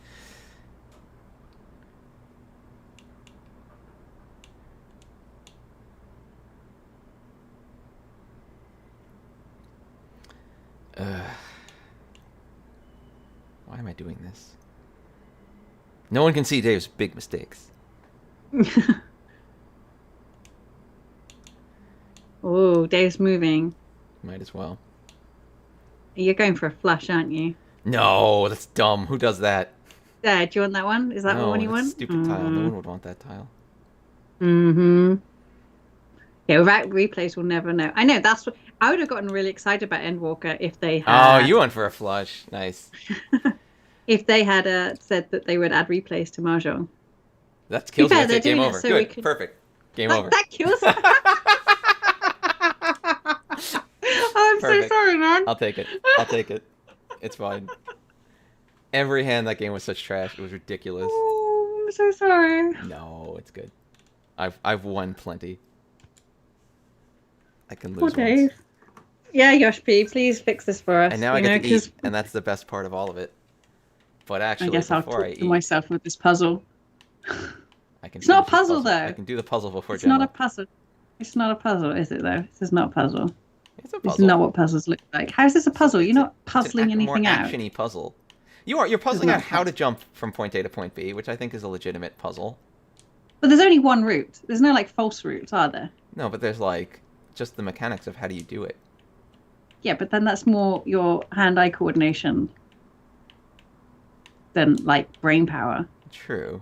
Why am I doing this? No one can see Dave's big mistakes. Oh, Dave's moving. Might as well. You're going for a flush, aren't you? No, that's dumb. Who does that? There, do you want that one? Is that No, the one you that's want? stupid tile. No one would want that tile. Mm-hmm. Yeah, without replays, we'll never know. I know, that's what... I would have gotten really excited about Endwalker if they had... Oh, you went for a flush. Nice. If they had said that they would add replays to Mahjong. That kills me. They're That's it. Game doing it over. so Good. we can- Perfect. Game over. That kills me. Oh, I'm Perfect. so sorry, man. I'll take it. I'll take it. It's fine. Every hand that game was such trash. It was ridiculous. Oh, I'm so sorry. No, it's good. I've won plenty. I can Poor lose Dave. once. Yeah, Yosh P, please fix this for us. And now I get to eat, and that's the best part of all of it. But actually, I guess I'll before I talk to eat, myself with this puzzle. I can. It's not a finish this puzzle, though. I can do the puzzle before It's Gemma. not a puzzle. It's not a puzzle, is it, though? This is not a puzzle. It's a This puzzle. is not what puzzles look like. How is this a puzzle? You're not It's an puzzling anything more out. action-y puzzle. You're puzzling out not how to jump from point A to point B, which I think is a legitimate puzzle. But there's only one route. There's no, like, false routes, are there? No, but there's like just the mechanics of how do you do it. Yeah, but then that's more your hand-eye coordination than, like, brain power. True.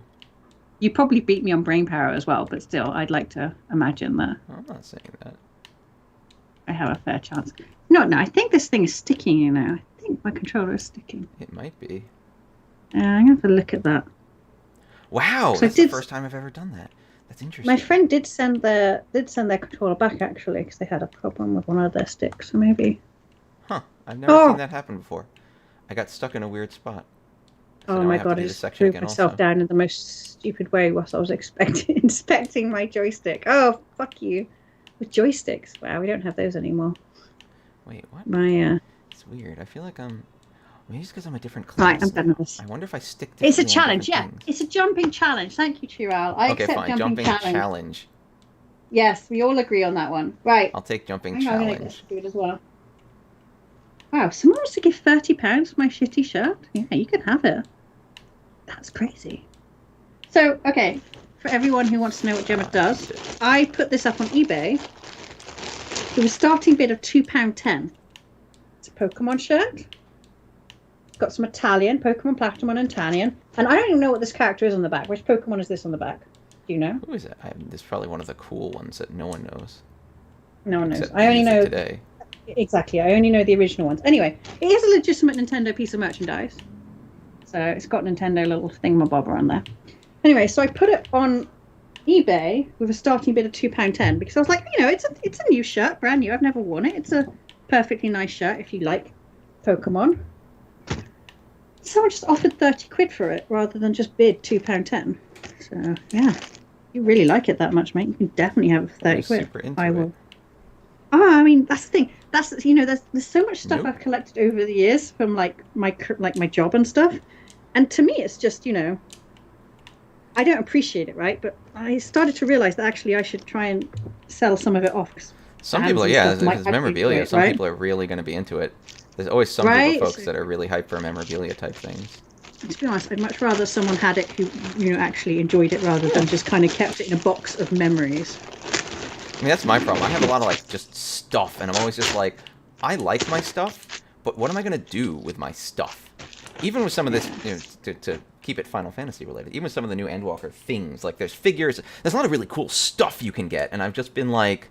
You probably beat me on brain power as well, but still, I'd like to imagine that I'm not saying that. I have a fair chance. No, I think this thing is sticking, you know. I think my controller is sticking. It might be. I'm going to have to look at that. Wow, So that's the first time I've ever done that. That's interesting. My friend did send their controller back, actually, because they had a problem with one of their sticks, so maybe... Huh, I've never seen that happen before. I got stuck in a weird spot. So oh now my I have god, to I do this just section threw again myself also. down in the most stupid way whilst I was inspecting my joystick. Oh, fuck you. With joysticks. Wow, we don't have those anymore. Wait, what? My, It's weird. I feel like maybe it's because I'm a different class. Right, I'm done with this. I wonder if I stick It's a differently on challenge, yeah. different It's a jumping challenge. Thank you, Chiral. I Okay, accept fine. jumping challenge. Yes, we all agree on that one. Right. I'll take jumping Hang on, I'm going challenge. to do it as well. Wow, someone wants to give £30 for my shitty shirt? Yeah, you can have it. That's crazy. So, okay, for everyone who wants to know what Gemma does, I put this up on eBay. It was a starting bid of £2.10. It's a Pokemon shirt. It's got some Italian, Pokemon Platinum and Italian. And I don't even know what this character is on the back. Which Pokemon is this on the back? Do you know? Who is it? This is probably one of the cool ones that no one knows. No one knows. Except I only use it know... today. Exactly, I only know the original ones. Anyway, it is a legitimate Nintendo piece of merchandise. So it's got Nintendo little thingamabobber on there. Anyway, so I put it on eBay with a starting bid of £2.10 because I was like, you know, it's a new shirt, brand new. I've never worn it. It's a perfectly nice shirt if you like Pokemon. Someone just offered 30 quid for it rather than just bid £2.10. So yeah, if you really like it that much, mate, you can definitely have 30 quid. Super into I will. it. Oh, I mean, that's the thing. That's, you know, there's so much stuff Nope. I've collected over the years from my job and stuff, and to me, it's just, you know, I don't appreciate it, right? But I started to realize that actually I should try and sell some of it off. Some people, yeah, stuff might it's actually memorabilia. do it, Some right? people are really going to be into it. There's always some group Right? of folks that are really hyped for memorabilia type things. To be honest, I'd much rather someone had it who, you know, actually enjoyed it rather than just kind of kept it in a box of memories. I mean, that's my problem. I have a lot of, like, just stuff, and I'm always just like, I like my stuff, but what am I going to do with my stuff? Even with some of this, you know, to keep it Final Fantasy related. Even some of the new Endwalker things, like there's figures, there's a lot of really cool stuff you can get, and I've just been like,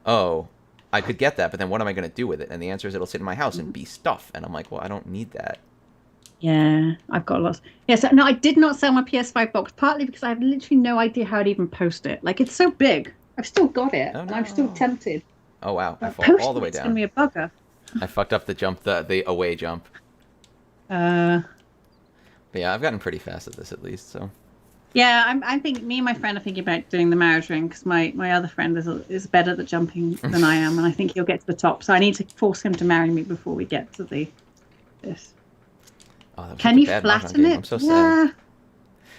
oh, I could get that, but then what am I going to do with it? And the answer is it'll sit in my house and be stuff. And I'm like, well, I don't need that. Yeah, I've got lots. Yeah, so no, I did not sell my PS5 box, partly because I have literally no idea how to even post it. Like, it's so big. I've still got it, and I'm still tempted. Oh, wow. I But fall all the way it's down. going to be a bugger. I fucked up the jump, the away jump. But yeah, I've gotten pretty fast at this at least, so. Yeah, I think me and my friend are thinking about doing the marriage ring because my other friend is better at jumping than I am, and I think he'll get to the top. So I need to force him to marry me before we get to this. Oh, that was Can such a you bad flatten Mahjong game. it? I'm so sad. Yeah.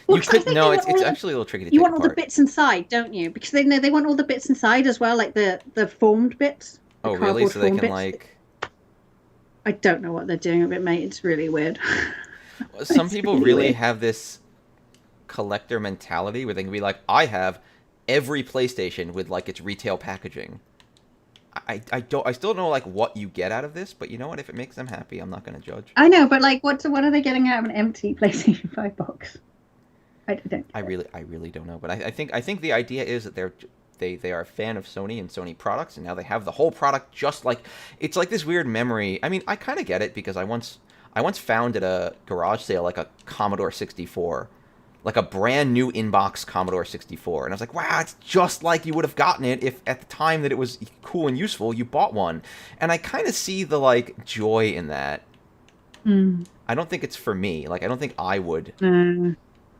Well, You 'cause I could think no, they it's want all actually a little tricky to you take want all the apart. bits inside, don't you? Because they want all the bits inside as well, like the formed bits. The Oh, really? cardboard So they formed can bits. like. I don't know what they're doing with it, mate. It's really weird. Some It's people really really weird. have this collector mentality where they can be like, I have every PlayStation with like its retail packaging. I still don't know like what you get out of this, but you know what? If it makes them happy, I'm not going to judge. I know, but like, what are they getting out of an empty PlayStation 5 box? I don't. I really don't know. But I think the idea is that they are a fan of Sony and Sony products, and now they have the whole product just like it's like this weird memory. I mean, I kind of get it because I once found at a garage sale like a Commodore 64, like a brand new inbox Commodore 64, and I was like, wow, it's just like you would have gotten it if at the time that it was cool and useful you bought one, and I kind of see the like joy in that. I don't think it's for me. Like I don't think I would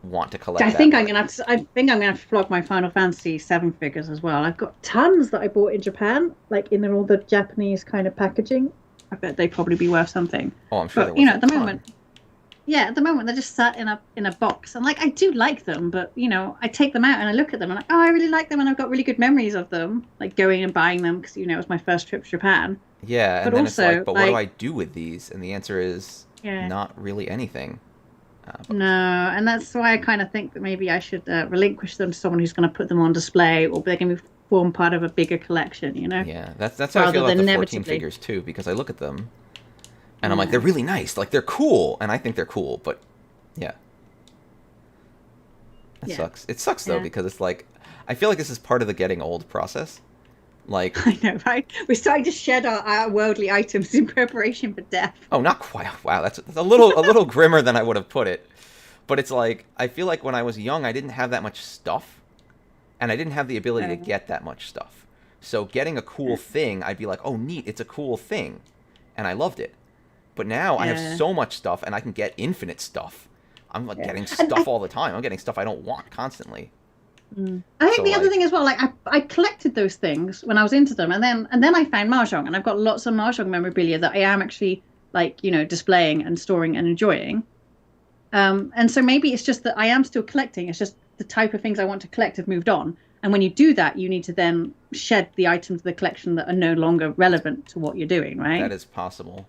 want to collect. I that, think but I'm gonna have to. I think I'm gonna have to flog my Final Fantasy 7 figures as well. I've got tons that I bought in Japan, like in all the Japanese kind of packaging. I bet they'd probably be worth something. Oh, I'm sure. But you know, at the moment, at the moment they're just sat in a box, and like I do like them, but you know, I take them out and I look at them and like, oh, I really like them, and I've got really good memories of them, like going and buying them because you know it was my first trip to Japan. Yeah, and But then also, it's like, but what do I like- do with these? And the answer is not really anything. No, and that's why I kind of think that maybe I should relinquish them to someone who's going to put them on display, or they're going to form part of a bigger collection. You know? Yeah, that's how I feel about Rather the than 14 inevitably. figures too, because I look at them and I'm like, they're really nice, like they're cool, and I think they're cool, but yeah, that sucks. It sucks though because it's like I feel like this is part of the getting old process. Like I know, right? We're starting to shed our worldly items in preparation for death. oh, not quite. Wow, that's a little grimmer than I would have put it. But it's like I feel like when I was young, I didn't have that much stuff, and I didn't have the ability to get that much stuff. So getting a cool thing, I'd be like, oh, neat, it's a cool thing, and I loved it. But now I have so much stuff, and I can get infinite stuff. I'm like getting stuff all the time. I'm getting stuff I don't want constantly. I think the other thing as well, like I collected those things when I was into them, and then I found Mahjong, and I've got lots of Mahjong memorabilia that I am actually like displaying and storing and enjoying. And so maybe it's just that I am still collecting. It's just the type of things I want to collect have moved on. And when you do that, you need to then shed the items of the collection that are no longer relevant to what you're doing, right? That is possible.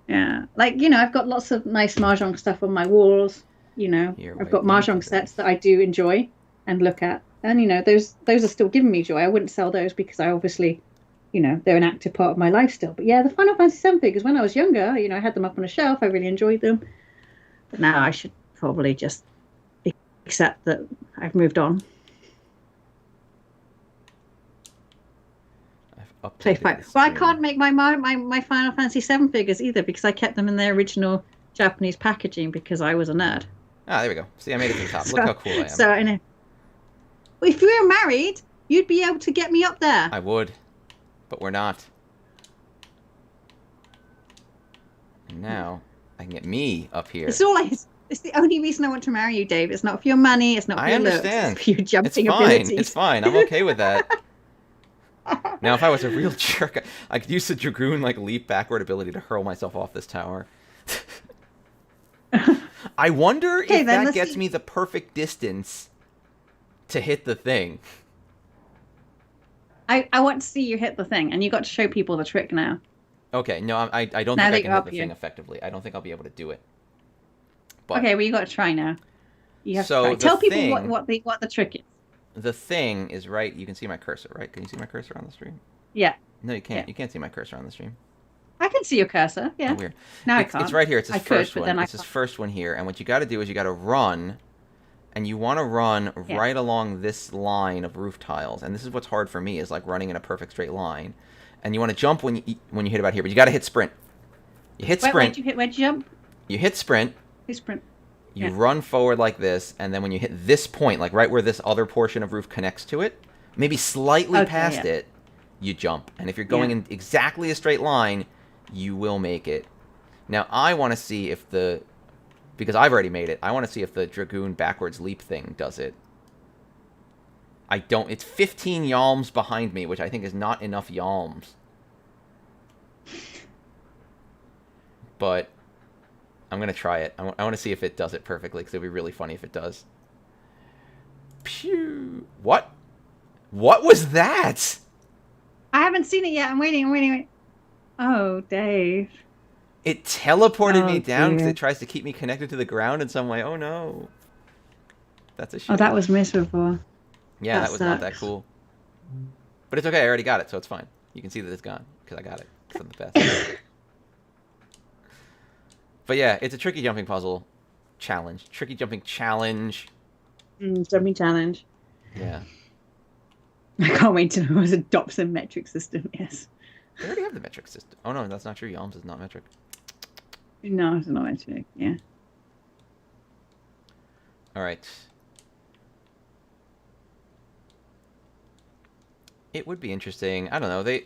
Yeah, like I've got lots of nice Mahjong stuff on my walls. I've got Mahjong sets that I do enjoy and look at, and those are still giving me joy. I wouldn't sell those because I obviously, they're an active part of my life still. But yeah, the Final Fantasy 7 figures when I was younger, I had them up on a shelf. I really enjoyed them. But now I should probably just accept that I've moved on. Play fight. Well, I can't make my Final Fantasy 7 figures either because I kept them in their original Japanese packaging because I was a nerd. Ah, there we go. See, I made it to the top. Look how cool I am. So I know. Well, if we were married, you'd be able to get me up there. I would, but we're not. And now I can get me up here. It's the only reason I want to marry you, Dave. It's not for your money. It's not for I your understand. looks. It's for your jumping it's fine. abilities. It's fine. I'm okay with that. Now, if I was a real jerk, I could use the Dragoon leap backward ability to hurl myself off this tower. I wonder if that gets me the perfect distance to hit the thing. I want to see you hit the thing, and you got to show people the trick now. Okay, no, I don't think I can hit the thing effectively. I don't think I'll be able to do it. But, okay, well, you got to try now. You have to so try. Tell people thing, what the trick is. The thing is right. You can see my cursor, right? Can you see my cursor on the stream? Yeah. No, you can't. Yeah. You can't see my cursor on the stream. I can see your cursor. Oh, Yeah. weird. Now I It's can't. right here. It's I this could, first but one. then I It's this can't. first one here. And what you got to do is you got to run, and you want to run Yeah. right along this line of roof tiles. And this is what's hard for me is like running in a perfect straight line. And you want to jump when you hit about here, but you got to hit sprint. You hit Wait, sprint. where'd you jump? You hit sprint. You sprint. You Yeah. run forward like this, and then when you hit this point, like right where this other portion of roof connects to it, maybe slightly Okay, past yeah. it, you jump. And if you're going Yeah. in exactly a straight line, you will make it. Now, I want to see if because I've already made it, I want to see if the Dragoon backwards leap thing does it. I don't. It's 15 yalms behind me, which I think is not enough yalms. But I'm going to try it. I want to see if it does it perfectly, because it would be really funny if it does. Pew! What? What was that? I haven't seen it yet. I'm waiting. Oh, Dave. It teleported me Oh, down because dear. it tries to keep me connected to the ground in some way. Oh no. That's a shame. Oh, that was miserable. Yeah, that that was not that sucks. cool. But it's okay. I already got it, so it's fine. You can see that it's gone because I got it. 'Cause I'm the best. But yeah, it's a tricky jumping puzzle challenge. Tricky jumping challenge. Jumping challenge. Yeah. I can't wait to know it adopts a metric system. Yes. They already have the metric system. Oh no, that's not true. Yalms is not metric. No, it's not metric. Yeah. All right. It would be interesting. I don't know.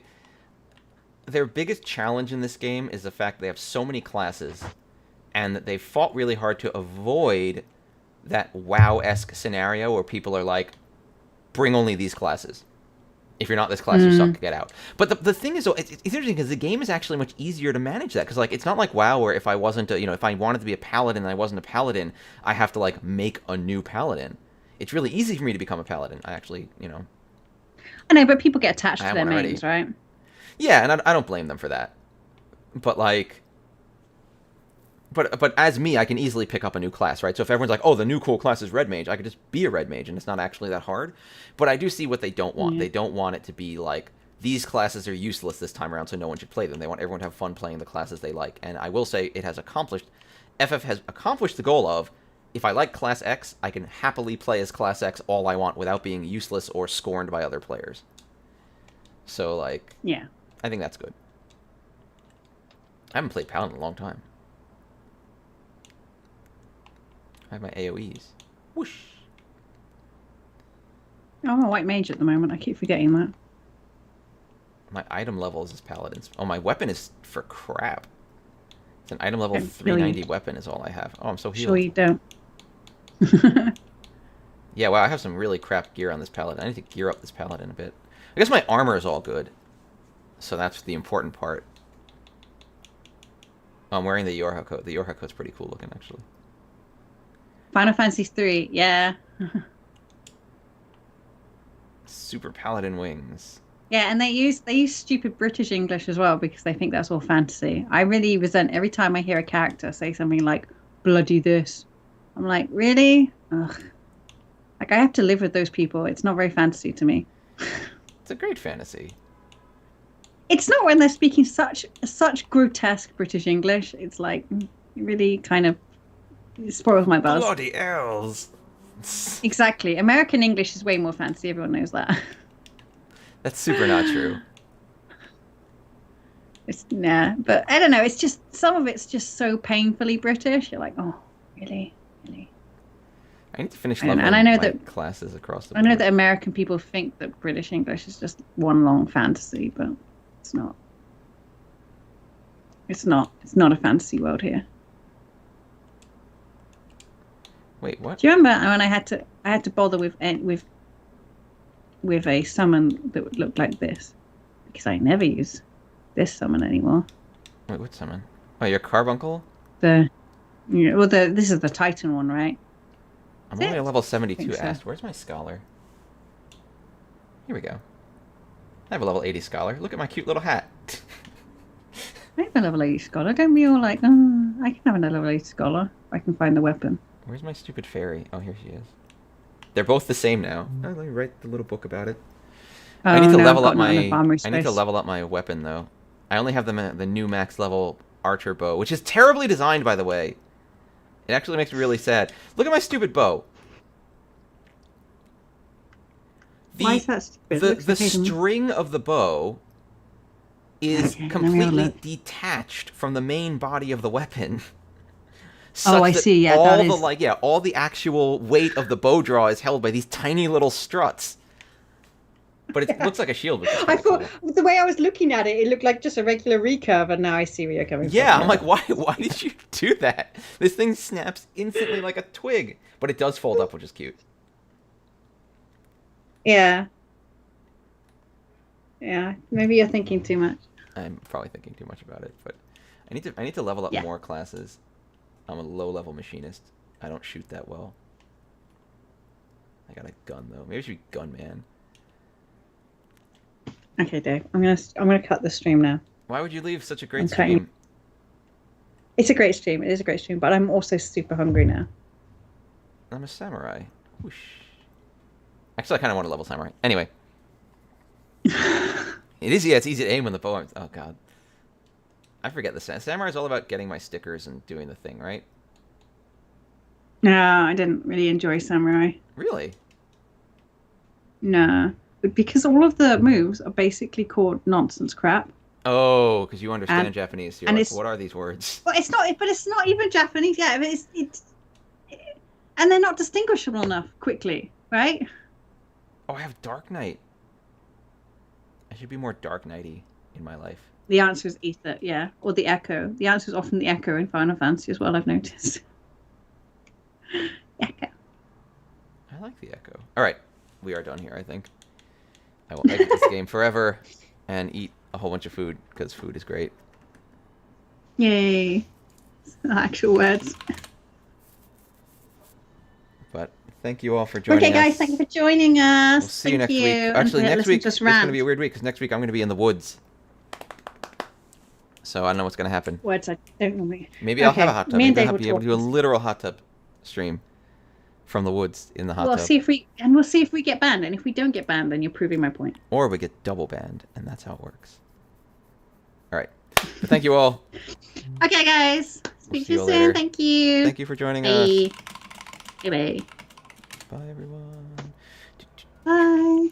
Their biggest challenge in this game is the fact they have so many classes, and that they've fought really hard to avoid that WoW-esque scenario where people are like, bring only these classes. If you're not this class, you suck. Get out. But the thing is, though, it's interesting because the game is actually much easier to manage that. Because like, it's not like WoW where if I wasn't, if I wanted to be a paladin and I wasn't a paladin, I have to like make a new paladin. It's really easy for me to become a paladin. I actually, I know, but people get attached I to am their one names, already. right? Yeah, and I don't blame them for that. But like, but as me, I can easily pick up a new class, right? So if everyone's like, oh, the new cool class is red mage, I could just be a red mage, and it's not actually that hard. But I do see what they don't want. Yeah. They don't want it to be like, these classes are useless this time around, so no one should play them. They want everyone to have fun playing the classes they like. And I will say, FF has accomplished the goal of, if I like Class X, I can happily play as Class X all I want without being useless or scorned by other players. So, like, Yeah. I think that's good. I haven't played Paladin in a long time. I have my AoEs. Whoosh. Oh, I'm a white mage at the moment. I keep forgetting that. My item level is Paladin's. Oh, my weapon is for crap. It's an item level Okay, 390 weapon is all I have. Oh, I'm so healed. Sure you don't. Yeah, wow, I have some really crap gear on this Paladin. I need to gear up this Paladin a bit. I guess my armor is all good. So that's the important part. Oh, I'm wearing the Yorha coat. The Yorha coat's pretty cool looking, actually. Final Fantasy 3, yeah. Super Paladin wings. Yeah, and they use stupid British English as well because they think that's all fantasy. I really resent every time I hear a character say something like bloody this. I'm like, really? Ugh. Like, I have to live with those people. It's not very fantasy to me. It's a great fantasy. It's not when they're speaking such grotesque British English. It's like, it really kind of spoils my buzz. Bloody elves. Exactly. American English is way more fancy. Everyone knows that. That's super not true. But I don't know. It's just, some of it's just so painfully British. You're like, oh, really? I need to finish I don't know, leveling and I know my that- classes across the I board. know that American people think that British English is just one long fantasy, but it's not. It's not. It's not a fantasy world here. Wait, what? Do you remember when I had to bother with a summon that would look like this? Because I never use this summon anymore. Wait, what summon? Oh, your carbuncle? This is the Titan one, right? I'm Is only it? at level I 72 think so. Ast. Where's my scholar? Here we go. I have a level 80 scholar. Look at my cute little hat. I have a level 80 scholar. Don't be all like, oh, I can have a level 80 scholar if I can find the weapon. Where's my stupid fairy? Oh, here she is. They're both the same now. Oh, let me write the little book about it. I need to level up my. I need to level up my weapon though. I only have the new max level archer bow, which is terribly designed, by the way. It actually makes me really sad. Look at my stupid bow. Why is that stupid? The string of the bow is completely detached from the main body of the weapon. Oh, I see. Yeah, all the actual weight of the bow draw is held by these tiny little struts. But it looks like a shield. Which is I thought cool. the way I was looking at it, it looked like just a regular recurve, and now I see where you're coming from. Yeah, I'm like, why did you do that? This thing snaps instantly like a twig, but it does fold up, which is cute. Yeah. Yeah, maybe you're thinking too much. I'm probably thinking too much about it, but I need to level up more classes. I'm a low-level machinist. I don't shoot that well. I got a gun though. Maybe I should be gunman. Okay, Dave. I'm gonna cut the stream now. Why would you leave such a great stream? It's a great stream. It is a great stream, but I'm also super hungry now. I'm a samurai. Whoosh. Actually, I kind of want to level samurai. Anyway. It's easy to aim when the bow. Oh god. I forget the samurai is all about getting my stickers and doing the thing, right? No, I didn't really enjoy samurai. Really? No, because all of the moves are basically called nonsense crap. Oh, because you understand Japanese. You're like, what are these words? Well, it's not. But it's not even Japanese. Yeah, but and they're not distinguishable enough quickly, right? Oh, I have Dark Knight. I should be more Dark Knighty in my life. The answer is Ether, yeah, or the Echo. The answer is often the Echo in Final Fantasy as well. I've noticed. Echo. I like the Echo. All right, we are done here. I think I will exit this game forever and eat a whole bunch of food because food is great. Yay! Actual words. But thank you all for joining us. Okay, guys, thank you for joining us. We'll see you next week. Actually, next week it's going to be a weird week because next week I'm going to be in the woods. So I don't know what's going to happen. Words I don't know. Maybe I'll have a hot tub. Maybe I'll be able to do a literal hot tub stream from the woods in the hot tub. We'll see if we get banned, and if we don't get banned, then you're proving my point. Or we get double banned, and that's how it works. All right. But thank you all. Okay, guys. Speak to you soon. Thank you. Thank you for joining us. Bye. Bye. Bye, everyone. Bye.